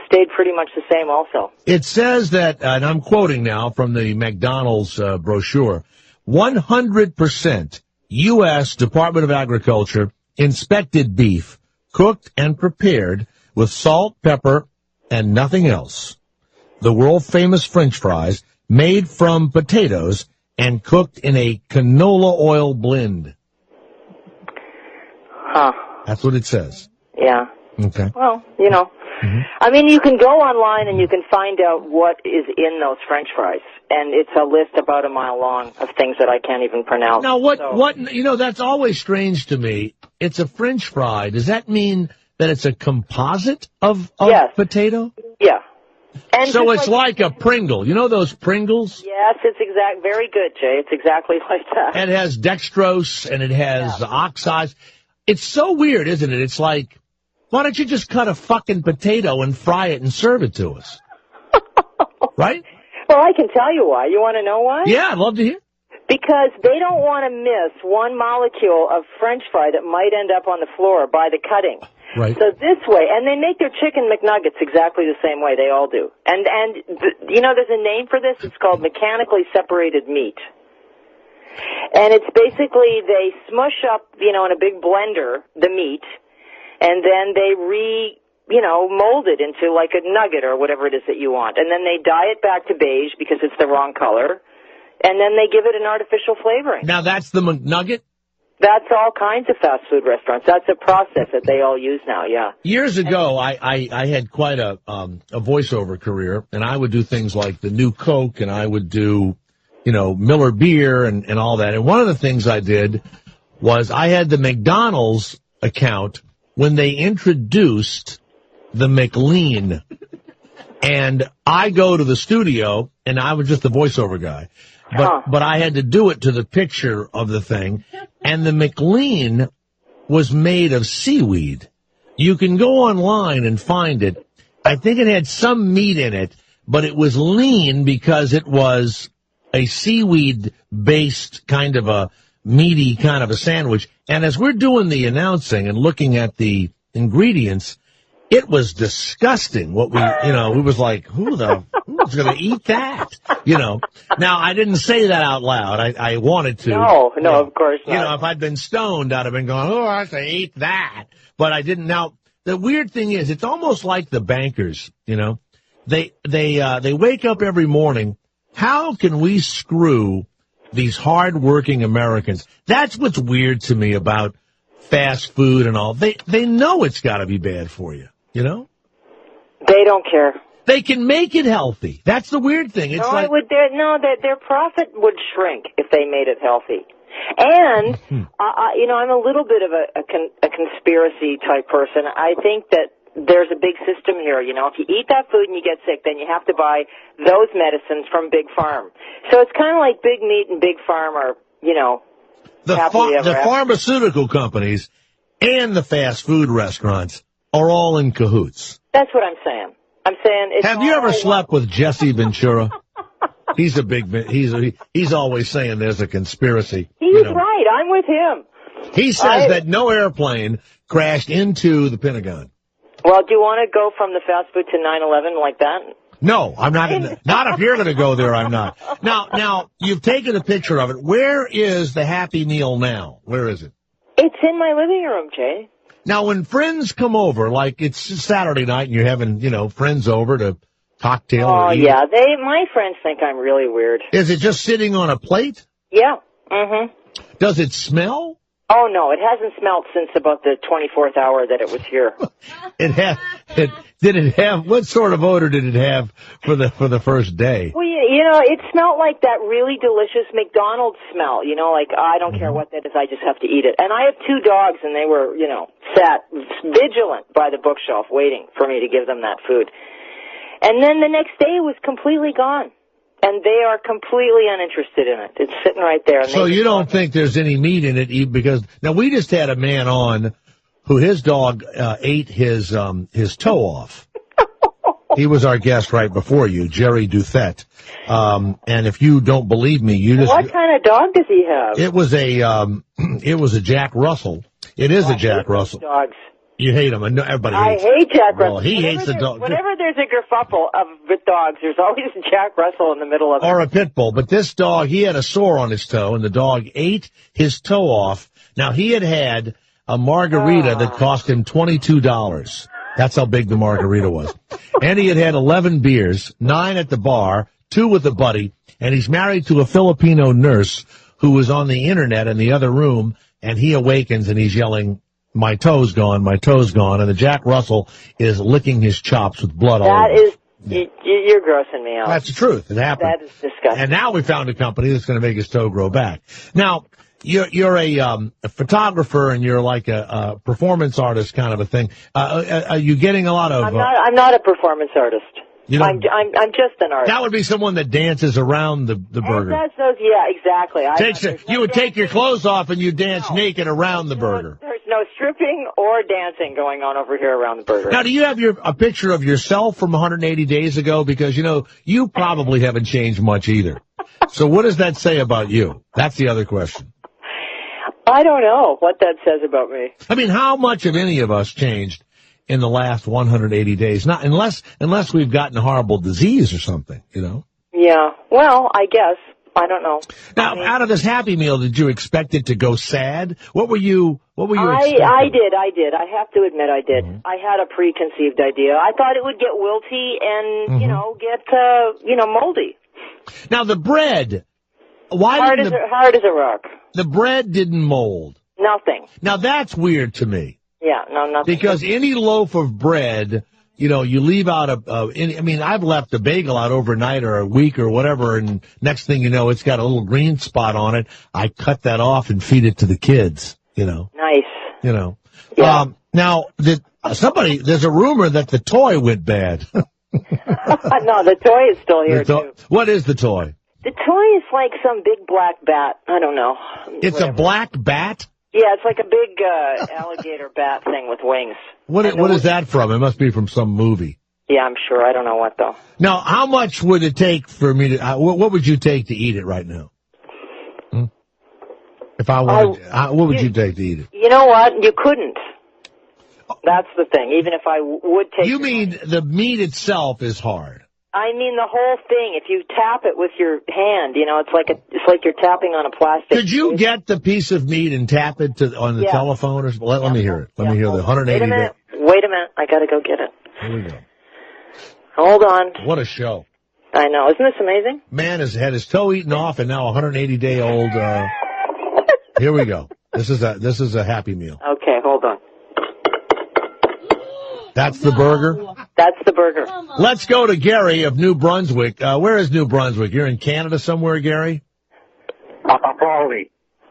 stayed pretty much the same also. It says that, and I'm quoting now from the McDonald's brochure, 100% U.S. Department of Agriculture inspected beef, cooked and prepared with salt, pepper, and nothing else. The world-famous French fries made from potatoes and cooked in a canola oil blend. Huh. That's what it says. Yeah. Okay. Well, you know. I mean, you can go online and you can find out what is in those French fries. And it's a list about a mile long of things that I can't even pronounce. Now, that's always strange to me. It's a French fry. Does that mean that it's a composite of Yes. potato? Yeah. And so it's like a Pringle. You know those Pringles? Yes, it's very good, Jay. It's exactly like that. It has dextrose and it has oxides. It's so weird, isn't it? It's like, why don't you just cut a fucking potato and fry it and serve it to us? Right? Well, I can tell you why. You want to know why? Yeah, I'd love to hear. Because they don't want to miss one molecule of French fry that might end up on the floor by the cutting. Right. So this way, and they make their chicken McNuggets exactly the same way. They all do. And you know, there's a name for this. It's called mechanically separated meat. And it's basically they smush up, in a big blender, the meat, and then they mold it into like a nugget or whatever it is that you want. And then they dye it back to beige because it's the wrong color. And then they give it an artificial flavoring. Now that's the McNugget? That's all kinds of fast food restaurants. That's a process that they all use now, yeah. Years ago, I had quite a voiceover career, and I would do things like the new Coke, and I would do, Miller Beer and all that. And one of the things I did was I had the McDonald's account when they introduced the McLean. And I go to the studio, and I was just the voiceover guy. But I had to do it to the picture of the thing. And the McLean was made of seaweed. You can go online and find it. I think it had some meat in it, but it was lean because it was a seaweed-based kind of a meaty kind of a sandwich. And as we're doing the announcing and looking at the ingredients, it was disgusting what we was like, who's going to eat that? Now I didn't say that out loud. I wanted to. No, of course not. If I'd been stoned, I'd have been going, I have to eat that. But I didn't. Now, the weird thing is, it's almost like the bankers, they wake up every morning. How can we screw these hardworking Americans? That's what's weird to me about fast food and all. They know it's got to be bad for you. They don't care. They can make it healthy. That's the weird thing. It's their profit would shrink if they made it healthy. And I'm a little bit of a conspiracy type person. I think that there's a big system here. If you eat that food and you get sick, then you have to buy those medicines from Big Farm. So it's kind of like Big Meat and Big Farm are, the pharmaceutical companies and the fast food restaurants are all in cahoots. That's what I'm saying. Have you ever slept with Jesse Ventura? He's he's always saying there's a conspiracy. He's right. I'm with him. He says that no airplane crashed into the Pentagon. Well, do you want to go from the fast food to 9/11 like that? No, I'm not. Not if you're going to go there, I'm not. Now, you've taken a picture of it. Where is the Happy Meal now? Where is it? It's in my living room, Jay. Now, when friends come over, like it's Saturday night and you're having, friends over to cocktail or eat. Yeah. My friends think I'm really weird. Is it just sitting on a plate? Yeah. Mm-hmm. Does it smell? Oh, no, it hasn't smelled since about the 24th hour that it was here. Did it have, what sort of odor did it have for the first day? Well, it smelled like that really delicious McDonald's smell. Like, I don't care what that is, I just have to eat it. And I have 2 dogs, and they were, sat vigilant by the bookshelf waiting for me to give them that food. And then the next day it was completely gone. And they are completely uninterested in it. It's sitting right there. And so you don't think there's any meat in it? Because now we just had a man on who his dog ate his toe off. He was our guest right before you, Jerry Duthet. And if you don't believe me, you just... What kind of dog does he have? It was a Jack Russell. It is a Jack Russell. Dogs. You hate him. Everybody hates him. I hate Jack Russell. Well, he hates the dog. Whenever there's a kerfuffle with dogs, there's always Jack Russell in the middle of it. Or a pit bull. But this dog, he had a sore on his toe, and the dog ate his toe off. Now, he had a margarita that cost him $22. That's how big the margarita was. And he had 11 beers, 9 at the bar, 2 with a buddy, and he's married to a Filipino nurse who was on the internet in the other room, and he awakens and he's yelling, "My toe's gone, my toe's gone," and the Jack Russell is licking his chops with blood all over. That is, you're grossing me out. That's the truth. It happened. That is disgusting. And now we found a company that's going to make his toe grow back. Now, you're a photographer and you're like a performance artist kind of a thing. Are you getting a lot of? I'm not a performance artist. You know, I'm just an artist. That would be someone that dances around the burger. And those, yeah, exactly. You would take your clothes off and you dance naked around the burger. There's no stripping or dancing going on over here around the burger. Now, do you have a picture of yourself from 180 days ago? Because, you probably haven't changed much either. So what does that say about you? That's the other question. I don't know what that says about me. I mean, how much of any of us changed in the last 180 days? Not unless we've gotten a horrible disease or something, Yeah. Well, I guess. I don't know. Now, out of this Happy Meal, did you expect it to go sad? What were you expecting? I did. I have to admit I did. I had a preconceived idea. I thought it would get wilty and, get, moldy. Now, the bread, hard as a rock. The bread didn't mold. Nothing. Now, that's weird to me. Yeah, no, nothing. Because any loaf of bread, you leave out I've left a bagel out overnight or a week or whatever, and next thing you know, it's got a little green spot on it. I cut that off and feed it to the kids, Nice. Yeah. Now, there's a rumor that the toy went bad. No, the toy is still here, too. What is the toy? The toy is like some big black bat. I don't know. It's a black bat? Yeah, it's like a big alligator bat thing with wings. What is that from? It must be from some movie. Yeah, I'm sure. I don't know what, though. Now, how much would it take for me to... what would you take to eat it right now? If I wanted... what would you take to eat it? You know what? You couldn't. That's the thing. Even if I would take... You mean the meat itself is hard? I mean the whole thing. If you tap it with your hand, it's like you're tapping on a plastic. Could you get the piece of meat and tap it on the telephone? Or let me hear it. Let me hear the 180 day. Wait a minute. I got to go get it. Here we go. Hold on. What a show. I know. Isn't this amazing? Man has had his toe eaten off and now 180 day old. Here we go. This is a Happy Meal. Okay, hold on. That's the burger? That's the burger. Let's go to Gary of New Brunswick. Where is New Brunswick? You're in Canada somewhere, Gary?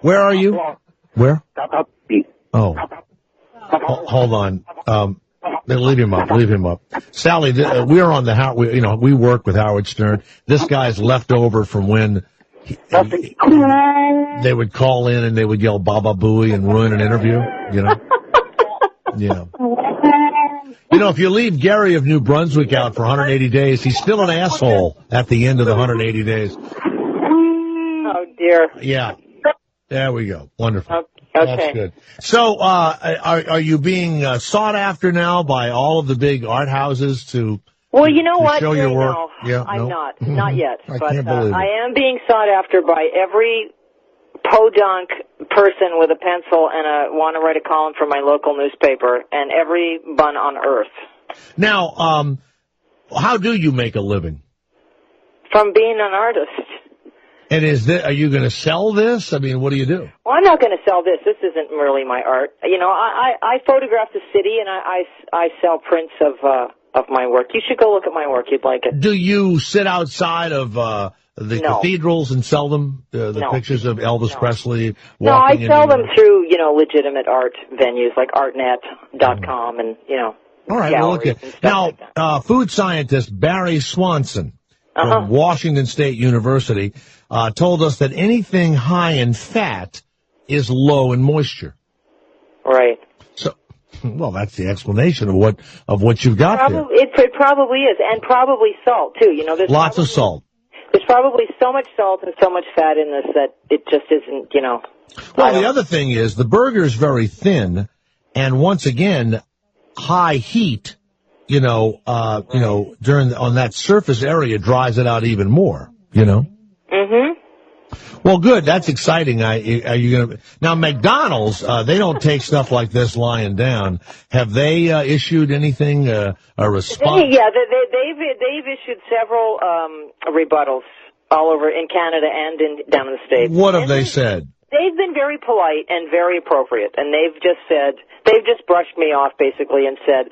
Where are you? Where? Oh. Hold on. Leave him up. Sally, we are on the we work with Howard Stern. This guy's left over from when they would call in and they would yell Baba Booey and ruin an interview, Yeah. If you leave Gary of New Brunswick out for 180 days, he's still an asshole at the end of the 180 days. Oh, dear. Yeah. There we go. Wonderful. Okay. That's good. So, are you being sought after now by all of the big art houses to show your work? No, yeah, I'm not yet. I but can't believe it. I am being sought after by every podunk person with a pencil and want to write a column for my local newspaper, and every bun on earth. Now, how do you make a living? From being an artist. And are you going to sell this? I mean, what do you do? Well, I'm not going to sell this. This isn't really my art. I photograph the city and I sell prints of my work. You should go look at my work. You'd like it. Do you sit outside of the cathedrals and sell them? The pictures of Elvis Presley? No, I sell them through, legitimate art venues like artnet.com and, All right, well, look at now. Food scientist Barry Swanson from Washington State University told us that anything high in fat is low in moisture. Right. So, well, that's the explanation of what you've got there. It probably is, and probably salt too. There's lots of salt. There's probably so much salt and so much fat in this that it just isn't. Well, the other thing is the burger is very thin, and once again, high heat. During on that surface area dries it out even more. Mm-hmm. Well, good. That's exciting. Are you going to now? McDonald's, they don't take stuff like this lying down. Have they issued anything? A response? They've issued several rebuttals all over in Canada and down in the States. What have they said? They've been very polite and very appropriate, and they've just brushed me off basically and said,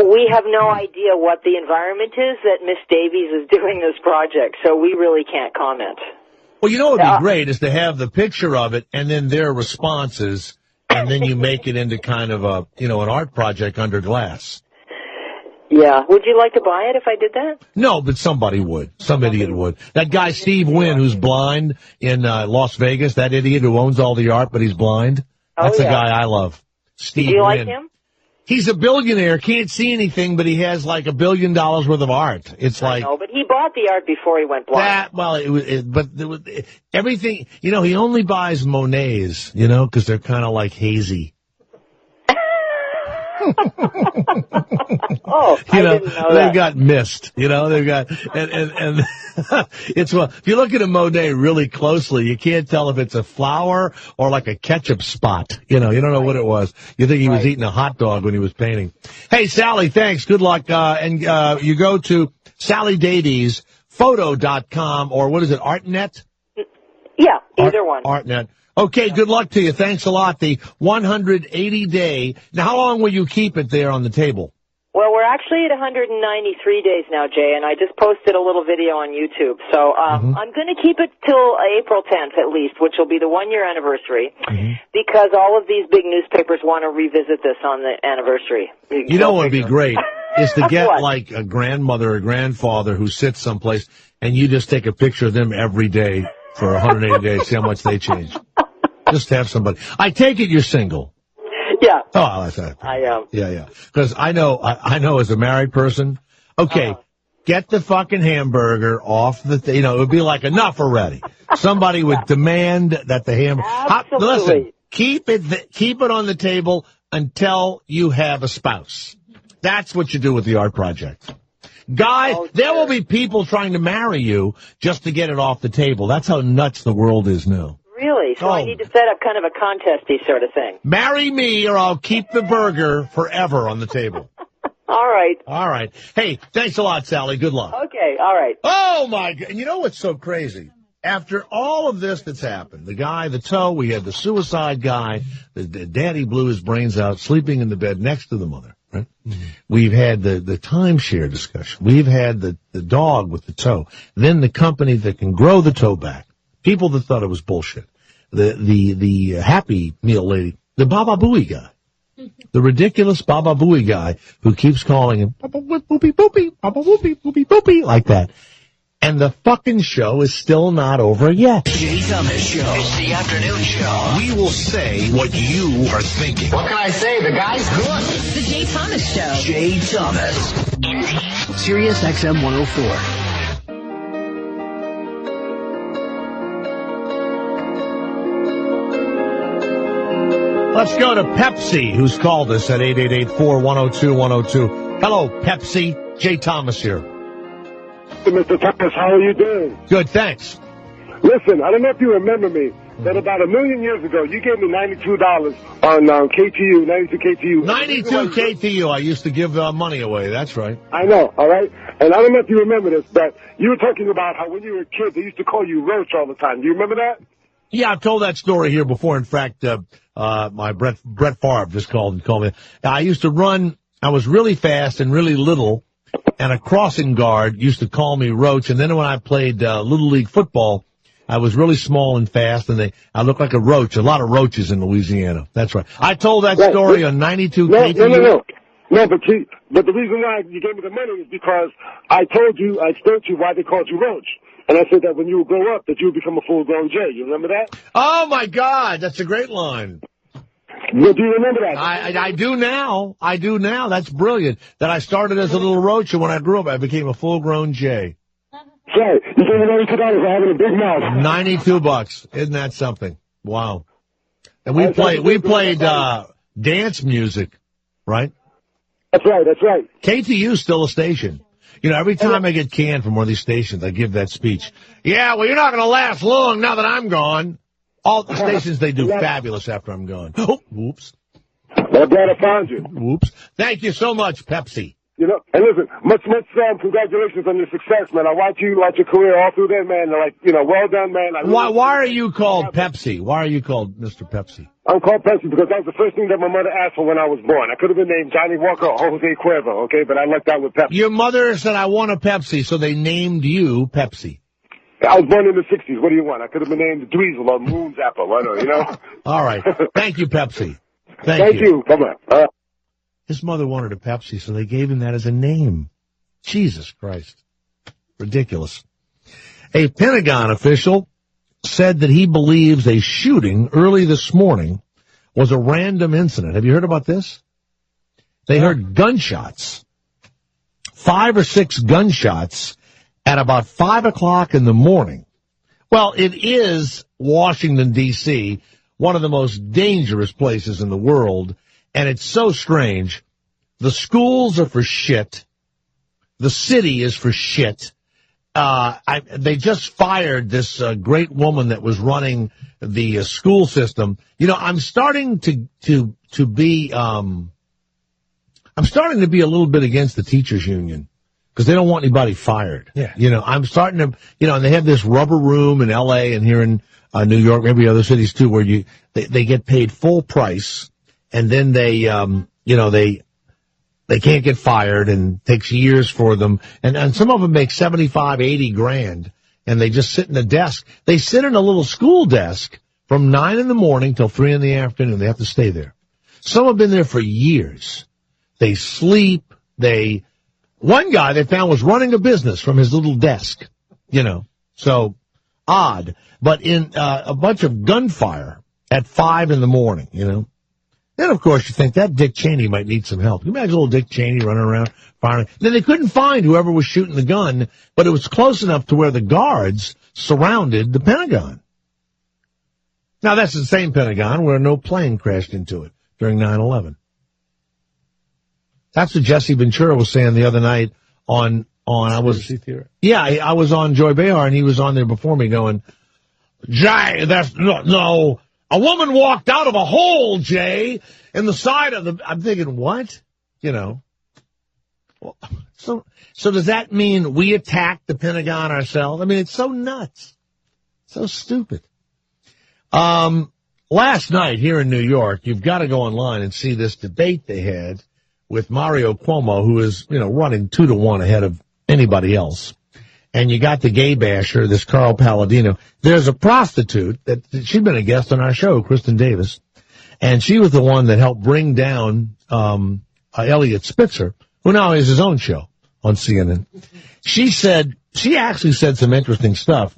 we have no idea what the environment is that Miss Davies is doing this project, so we really can't comment. Well, you know what would be great is to have the picture of it and then their responses, and then you make it into kind of a, an art project under glass. Yeah. Would you like to buy it if I did that? No, but somebody would. Some idiot would. That guy Steve Wynn, who's blind in Las Vegas, that idiot who owns all the art, but he's blind. That's a guy I love. Steve Wynn. Do you like him? He's a billionaire, can't see anything, but he has like $1 billion worth of art. It's like. No, but he bought the art before he went blind. Everything, he only buys Monets, because they're kind of like hazy. Oh, I didn't know they've got mist, they've got, and it's, well, if you look at a Monet really closely, you can't tell if it's a flower or like a ketchup spot. You don't know what it was. You think he was eating a hot dog when he was painting. Hey, Sally, thanks. Good luck. And you go to SallyDaviesPhoto.com or what is it, ArtNet? Yeah, either one. ArtNet. Okay, good luck to you. Thanks a lot. The 180-day. Now, how long will you keep it there on the table? Well, we're actually at 193 days now, Jay, and I just posted a little video on YouTube. So I'm going to keep it till April 10th at least, which will be the 1-year anniversary, because all of these big newspapers want to revisit this on the anniversary. You know what would be great is to get like a grandmother or grandfather who sits someplace, and you just take a picture of them every day for 180 days, see how much they change. Just have somebody. I take it you're single. Yeah. Oh, that's right. I am. Yeah. Because I know as a married person, okay, get the fucking hamburger off the, it would be like enough already. Somebody would demand that the hamburger. Listen, keep it on the table until you have a spouse. That's what you do with the art project. Guys, there will be people trying to marry you just to get it off the table. That's how nuts the world is now. Really? So I need to set up kind of a contesty sort of thing. Marry me or I'll keep the burger forever on the table. All right. All right. Hey, thanks a lot, Sally. Good luck. Okay, all right. Oh, my God. And you know what's so crazy? After all of this that's happened, the guy, the toe, we had the suicide guy, the daddy blew his brains out, sleeping in the bed next to the mother. Right? Mm-hmm. We've had the timeshare discussion. We've had the dog with the toe. Then the company that can grow the toe back. People that thought it was bullshit. The Happy Meal lady. The Baba Booey guy. The ridiculous Baba Booey guy who keeps calling him Baba Boopy Boopy, Baba Boopy Boopy Boopy, like that. And the fucking show is still not over yet. Jay Thomas Show. It's the afternoon show. We will say what you are thinking. What can I say? The guy's good. It's the Jay Thomas Show. Jay Thomas. Sirius XM 104. Let's go to Pepsi, who's called us at 888-4-102-102. Hello, Pepsi. Jay Thomas here. Mr. Thomas, how are you doing? Good, thanks. Listen, I don't know if you remember me, but about 1 million years ago, you gave me $92 on KTU, 92 KTU. 92 KTU. I used to give money away. That's right. I know, all right? And I don't know if you remember this, but you were talking about how when you were a kid, they used to call you Roach all the time. Do you remember that? Yeah, I've told that story here before. In fact, my Brett Favre just called me. I used to run. I was really fast and really little. And a crossing guard used to call me Roach. And then when I played Little League football, I was really small and fast, and I looked like a roach. A lot of roaches in Louisiana. That's right. I told that story on 92 KTU. No, but the reason why you gave me the money is because I explained to you why they called you Roach. And I said that when you would grow up, that you would become a full-grown Jay. You remember that? Oh, my God. That's a great line. Well, do you remember that? I do now. I do now. That's brilliant. That I started as a little roach, and when I grew up, I became a full-grown Jay. Sorry, you gave me $92 for having a big mouth. $92. Isn't that something? Wow. And we played dance music, right? That's right. KTU's still a station. You know, every time I get canned from one of these stations, I give that speech. Yeah, well, you're not going to last long now that I'm gone. All the stations, they do fabulous after I'm gone. Oh, whoops. Well, glad I found you. Whoops. Thank you so much, Pepsi. You know, and listen, much congratulations on your success, man. I watch your career all through there, man. Like, you know, well done, man. Why are you called Pepsi? Why are you called Mr. Pepsi? I'm called Pepsi because that was the first thing that my mother asked for when I was born. I could have been named Johnny Walker or Jose Cuervo, okay? But I lucked out with Pepsi. Your mother said, I want a Pepsi, so they named you Pepsi. I was born in the 60s. What do you want? I could have been named Dweezil or Moon Zappa, you know? All right. Thank you, Pepsi. Thank you. Bye-bye. His mother wanted a Pepsi, so they gave him that as a name. Jesus Christ. Ridiculous. A Pentagon official said that he believes a shooting early this morning was a random incident. Have you heard about this? They heard gunshots. 5 or 6 gunshots at about 5 o'clock in the morning. Well, it is Washington, D.C., one of the most dangerous places in the world, and it's so strange. The schools are for shit. The city is for shit. They just fired this great woman that was running the school system. You know, I'm starting to be a little bit against the teachers union because they don't want anybody fired. Yeah. You know, I'm starting to, and they have this rubber room in L.A. and here in New York, maybe other cities too, where they get paid full price, and then they can't get fired, and it takes years for them. And some of them make 75, 80 grand, and they just sit in a desk. They sit in a little school desk from 9 in the morning till 3 in the afternoon. They have to stay there. Some have been there for years. They sleep. One guy they found was running a business from his little desk, so odd. But in a bunch of gunfire at 5 in the morning, Then, of course, you think that Dick Cheney might need some help. You imagine little Dick Cheney running around firing. Then they couldn't find whoever was shooting the gun, but it was close enough to where the guards surrounded the Pentagon. Now, that's the same Pentagon where no plane crashed into it during 9/11. That's what Jesse Ventura was saying the other night I was on Joy Behar, and he was on there before me going, Jay, that's no. A woman walked out of a hole, Jay, in the side of the... I'm thinking, what? So does that mean we attacked the Pentagon ourselves? I mean, it's so nuts. So stupid. Last night here in New York, you've got to go online and see this debate they had with Mario Cuomo, who is, running 2-1 ahead of anybody else. And you got the gay basher, this Carl Palladino. There's a prostitute that she'd been a guest on our show, Kristen Davis, and she was the one that helped bring down Elliot Spitzer, who now has his own show on CNN. She actually said some interesting stuff.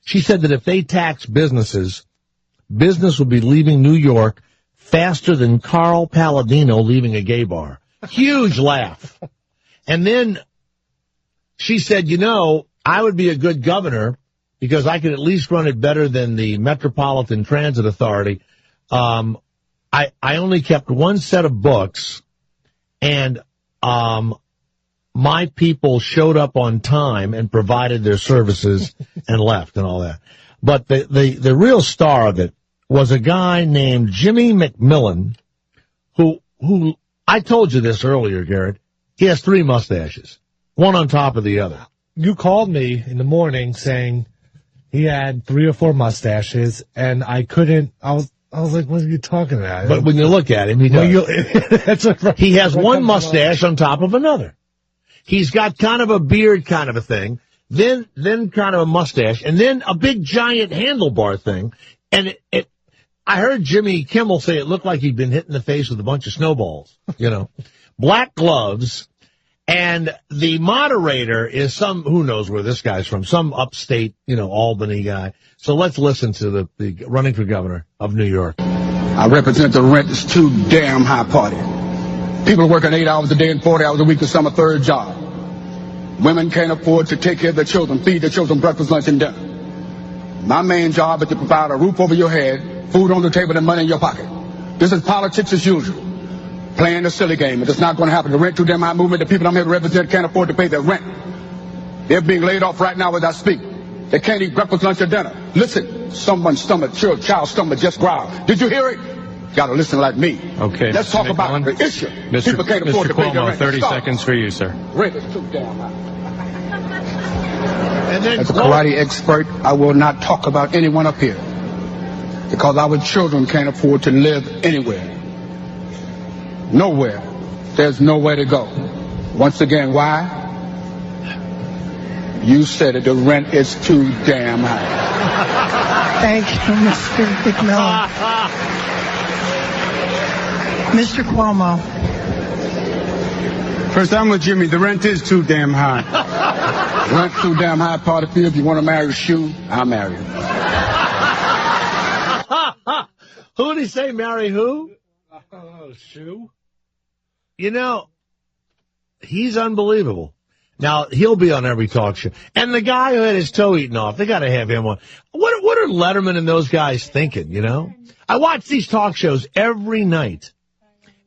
She said that if they tax business will be leaving New York faster than Carl Palladino leaving a gay bar. Huge laugh. And then she said, I would be a good governor because I could at least run it better than the Metropolitan Transit Authority. I only kept one set of books, and my people showed up on time and provided their services and left and all that. But the real star of it was a guy named Jimmy McMillan, who I told you this earlier, Garrett. He has 3 mustaches, one on top of the other. You called me in the morning saying he had 3 or 4 mustaches, and I was like, what are you talking about? But when you look at him, he does. He has one mustache on top of another. He's got kind of a beard kind of a thing, then kind of a mustache, and then a big giant handlebar thing. And I heard Jimmy Kimmel say it looked like he'd been hit in the face with a bunch of snowballs, Black gloves. And the moderator is who knows where this guy's from, some upstate, Albany guy. So let's listen to the running for governor of New York. I represent the rent is too damn high party. People are working 8 hours a day and 40 hours a week to some a third job. Women can't afford to take care of their children, feed their children breakfast, lunch, and dinner. My main job is to provide a roof over your head, food on the table, and money in your pocket. This is politics as usual. playing a silly game. It's not going to happen. The rent too damn high movement, the people I'm here to represent can't afford to pay their rent. They're being laid off right now as I speak. They can't eat breakfast, lunch, or dinner. Listen, someone's stomach, child's stomach just growled. Did you hear it? Gotta listen like me. Okay. Let's talk about the issue. People can't afford to pay their Cuomo, rent. 30 seconds for you, sir. Rent is too damn high. And then as a karate expert, I will not talk about anyone up here because our children can't afford to live anywhere. Nowhere. There's nowhere to go. Once again, why? You said it, the rent is too damn high. Thank you, Mr. McMillan. Mr. Cuomo. First, I'm with Jimmy. The rent is too damn high. Rent's too damn high, Partyfield. If you want to marry a shoe, I'll marry you. Who did he say marry who? Shoe? You know, he's unbelievable. Now, he'll be on every talk show. And the guy who had his toe eaten off, they got to have him on. What are Letterman and those guys thinking, you know? I watch these talk shows every night,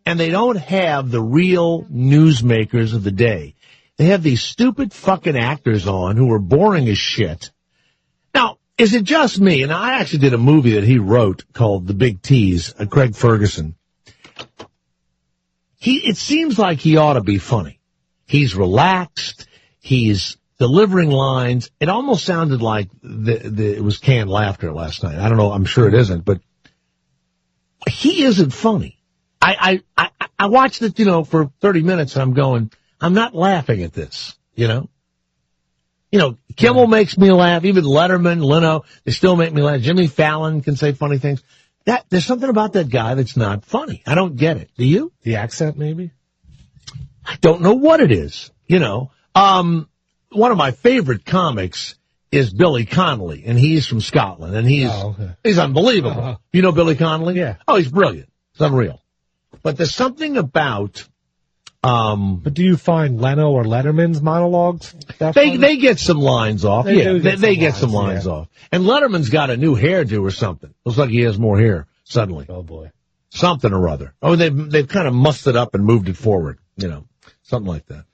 and they don't have the real newsmakers of the day. They have these stupid fucking actors on who are boring as shit. Now, is it just me? And I actually did a movie that he wrote called The Big Tease, Craig Ferguson. It seems like he ought to be funny. He's relaxed. He's delivering lines. It almost sounded like it was canned laughter last night. I don't know. I'm sure it isn't, but he isn't funny. I watched it, for 30 minutes and I'm going, I'm not laughing at this, Kimmel makes me laugh. Even Letterman, Leno, they still make me laugh. Jimmy Fallon can say funny things. There's something about that guy that's not funny. I don't get it. Do you? The accent, maybe? I don't know what it is. One of my favorite comics is Billy Connolly, and he's from Scotland, and he's unbelievable. You know Billy Connolly? Yeah. Oh, he's brilliant. It's unreal. But there's something about, but do you find Leno or Letterman's monologues? They get some lines off. They get some lines yeah. off. And Letterman's got a new hairdo or something. Looks like he has more hair suddenly. Oh boy. Something or other. Oh, they've kind of mussed it up and moved it forward. Something like that.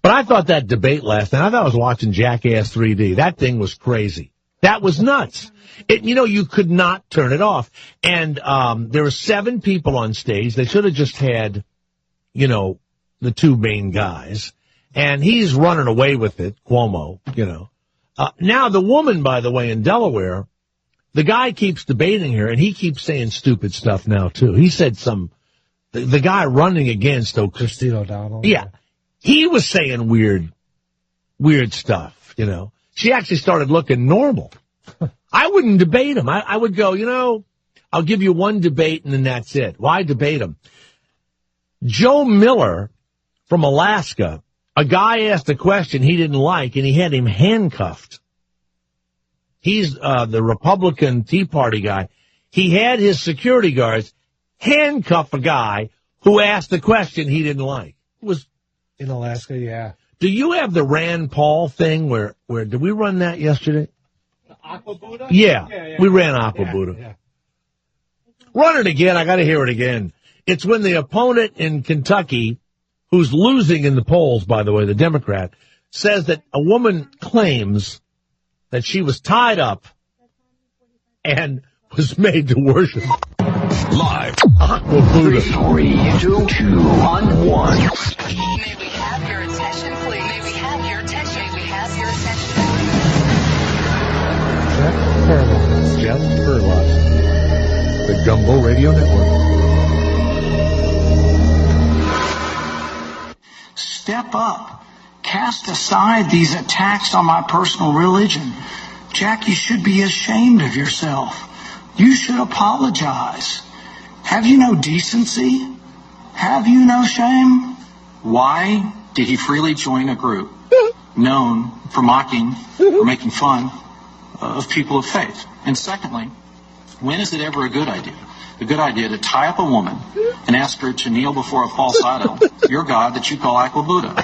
But I thought that debate last night, I thought I was watching Jackass 3D. That thing was crazy. That was nuts. You could not turn it off. And there were 7 people on stage. They should have just had, the 2 main guys. And he's running away with it, Cuomo, Now the woman, by the way, in Delaware, the guy keeps debating her, and he keeps saying stupid stuff now, too. He said the guy running against Christine O'Donnell. Yeah. He was saying weird stuff, She actually started looking normal. I wouldn't debate him. I would go, I'll give you one debate and then that's it. Why debate him? Joe Miller from Alaska, a guy asked a question he didn't like and he had him handcuffed. He's the Republican Tea Party guy. He had his security guards handcuff a guy who asked a question he didn't like. It was in Alaska, yeah. Do you have the Rand Paul thing where did we run that yesterday? Aqua Buddha? Yeah, we ran Aqua Buddha. Yeah. Run it again. I got to hear it again. It's when the opponent in Kentucky, who's losing in the polls, by the way, the Democrat, says that a woman claims that she was tied up and was made to worship. Live. Aqua Buddha. 3, 2, 1, 1. May we have your attention, please? May we have your attention? May we have your attention? Jeff Furlot. The Gumbo Radio Network. Step up. Cast aside these attacks on my personal religion. Jack, you should be ashamed of yourself. You should apologize. Have you no decency? Have you no shame? Why did he freely join a group known for mocking or making fun of people of faith? And secondly, when is it ever a good idea to tie up a woman and ask her to kneel before a false idol, your God that you call Aqua Buddha?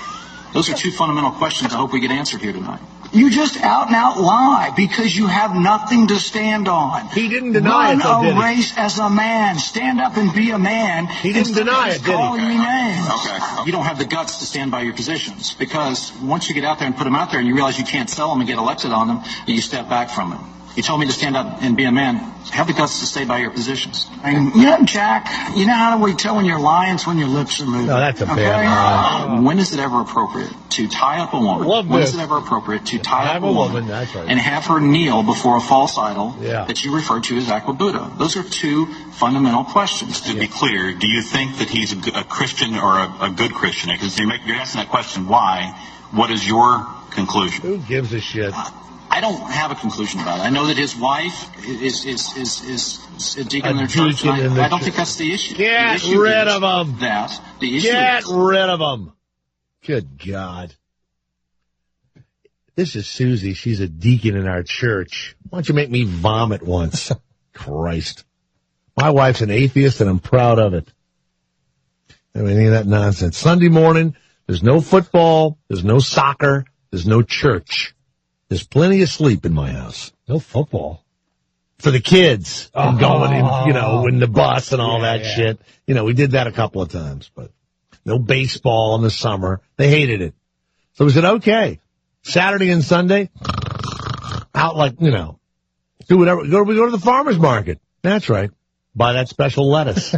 Those are 2 fundamental questions I hope we get answered here tonight. You just out and out lie because you have nothing to stand on. He didn't deny it, though, did he? Run a race as a man. Stand up and be a man. He didn't deny it, did he? Calling me names. Okay. You don't have the guts to stand by your positions because once you get out there and put them out there and you realize you can't sell them and get elected on them, you step back from it. You told me to stand up and be a man. Have the guts to stay by your positions. Jack, you know how we tell when you're lying? It's when your lips are moving. No, that's a bad lie. When is it ever appropriate to tie up a woman? When is it ever appropriate to tie up a woman that's right. and have her kneel before a false idol Yeah. that you refer to as Aqua Buddha? Those are two fundamental questions. To be clear, do you think that he's a Christian or a good Christian? Because you're asking that question, why? What is your conclusion? Who gives a shit? I don't have a conclusion about it. I know that his wife is a deacon in their church. I don't think that's the issue. Get rid of him. The issue Get rid of him. Good God. This is Susie. She's a deacon in our church. Why don't you make me vomit once? Christ. My wife's an atheist, and I'm proud of it. I mean, any of that nonsense. Sunday morning, there's no football, there's no soccer, there's no church. There's plenty of sleep in my house. No football. For the kids. And going in, in the bus and all that shit. We did that a couple of times, but no baseball in the summer. They hated it. So we said, okay, Saturday and Sunday, out do whatever. We go to the farmer's market. That's right. Buy that special lettuce.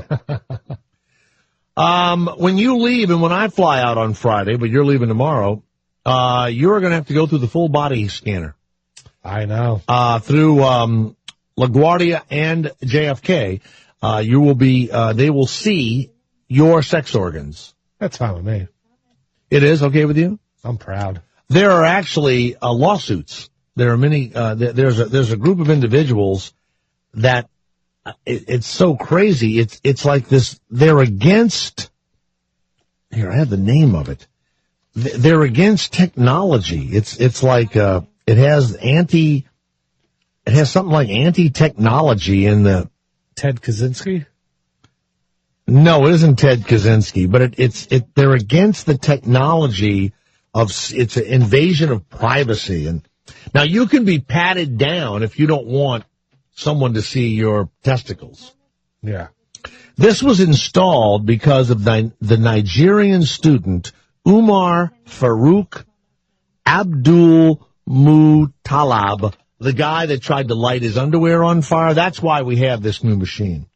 When you leave and when I fly out on Friday, but you're leaving tomorrow, you're going to have to go through the full body scanner. I know. Through LaGuardia and JFK, you will be. They will see your sex organs. That's fine with me. It is okay with you? I'm proud. There are actually lawsuits. There are many. There's a group of individuals that it's so crazy. It's like this. They're against. Here, I have the name of it. They're against technology. It's like it has something like anti-technology in the Ted Kaczynski? No, it isn't Ted Kaczynski, but they're against the technology it's an invasion of privacy. And now you can be patted down if you don't want someone to see your testicles. Yeah. This was installed because of the Nigerian student Umar Farouk Abdul Muttalab, the guy that tried to light his underwear on fire. That's why we have this new machine.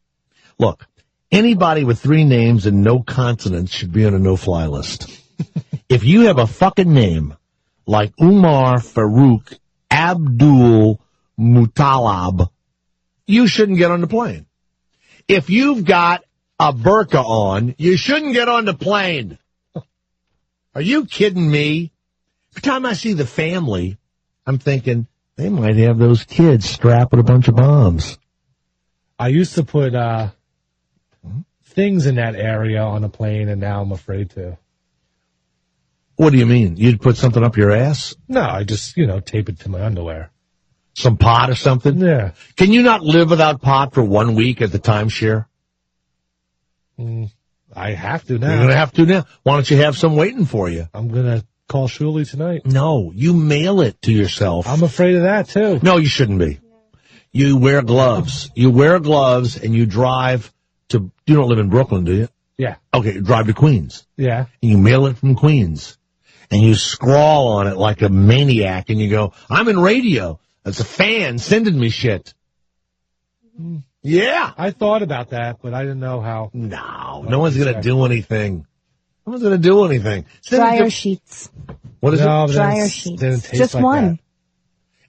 Look, anybody with 3 names and no consonants should be on a no-fly list. If you have a fucking name like Umar Farouk Abdul Muttalab, you shouldn't get on the plane. If you've got a burqa on, you shouldn't get on the plane. Are you kidding me? Every time I see the family, I'm thinking they might have those kids strapped with a bunch of bombs. I used to put things in that area on a plane, and now I'm afraid to. What do you mean? You'd put something up your ass? No, I just, tape it to my underwear. Some pot or something? Yeah. Can you not live without pot for 1 week at the timeshare? I have to now. You're going to have to now. Why don't you have some waiting for you? I'm going to call Shuli tonight. No, you mail it to yourself. I'm afraid of that, too. No, you shouldn't be. You wear gloves. You wear gloves and you drive to, you don't live in Brooklyn, do you? Yeah. Okay, you drive to Queens. Yeah. And you mail it from Queens. And you scrawl on it like a maniac and you go, I'm in radio. That's a fan sending me shit. Yeah. I thought about that, but I didn't know how. No one's going to do anything. No one's going to do anything. Dryer sheets. What is it? Dryer sheets. Just like one. That.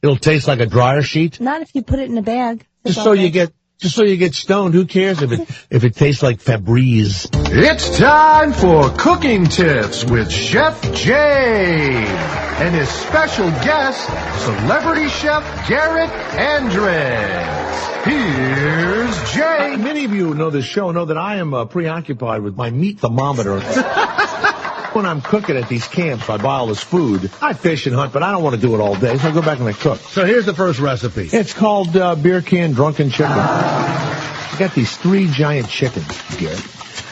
It'll taste like a dryer sheet? Not if you put it in a bag. Just so you get stoned. Who cares if it tastes like Febreze? It's time for Cooking Tips with Chef Jay and his special guest, celebrity chef Garrett Andres. Here's Jay. Many of you who know this show know that I am preoccupied with my meat thermometer. When I'm cooking at these camps, I buy all this food. I fish and hunt, but I don't want to do it all day, so I go back and I cook. So here's the first recipe. It's called beer can drunken chicken. I got these 3 giant chickens, Garrett.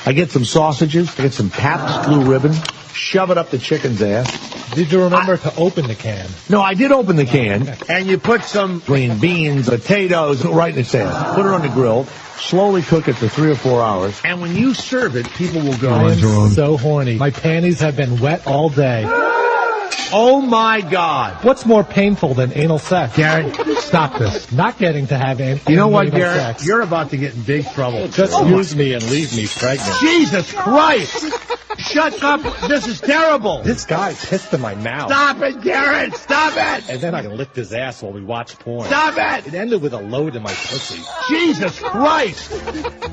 I get some sausages. I get some Pabst Blue Ribbon. Shove it up the chicken's ass. Did you remember to open the can? No, I did open the can, and you put some green beans, potatoes, right in the sand. Put it on the grill, slowly cook it for 3 or 4 hours, and when you serve it, people will go, I am so horny. My panties have been wet all day. Oh, my God. What's more painful than anal sex? Garrett, stop this. Not getting to have anal sex. You know what, Garrett? You're about to get in big trouble. Just use me and leave me pregnant. Jesus Christ! Shut up! This is terrible! This guy pissed in my mouth. Stop it, Garrett! Stop it! And then I licked his ass while we watched porn. Stop it! It ended with a load in my pussy. Jesus Christ!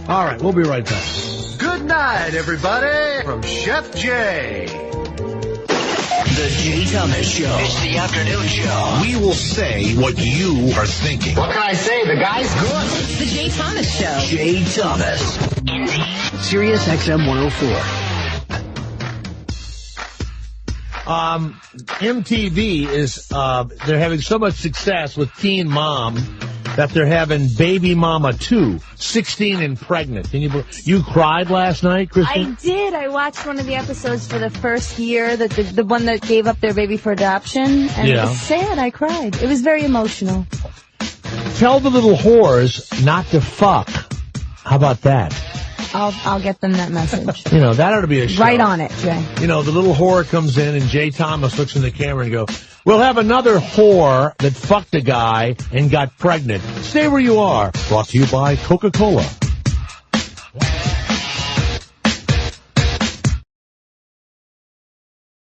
All right, we'll be right back. Good night, everybody, from Chef Jay. The Jay Thomas Show. It's the afternoon show. We will say what you are thinking. What can I say? The guy's good. It's the Jay Thomas Show. Jay Thomas. Sirius XM 104. MTV is, they're having so much success with Teen Mom that they're having Baby Mama 2, 16 and pregnant. Can you cried last night, Kristen? I did. I watched one of the episodes for the first year, the one that gave up their baby for adoption, and it was sad. I cried. It was very emotional. Tell the little whores not to fuck. How about that? I'll get them that message. You know, that ought to be a show. Right on it, Jay. You know, the little whore comes in and Jay Thomas looks in the camera and go, we'll have another whore that fucked a guy and got pregnant. Stay where you are. Brought to you by Coca-Cola.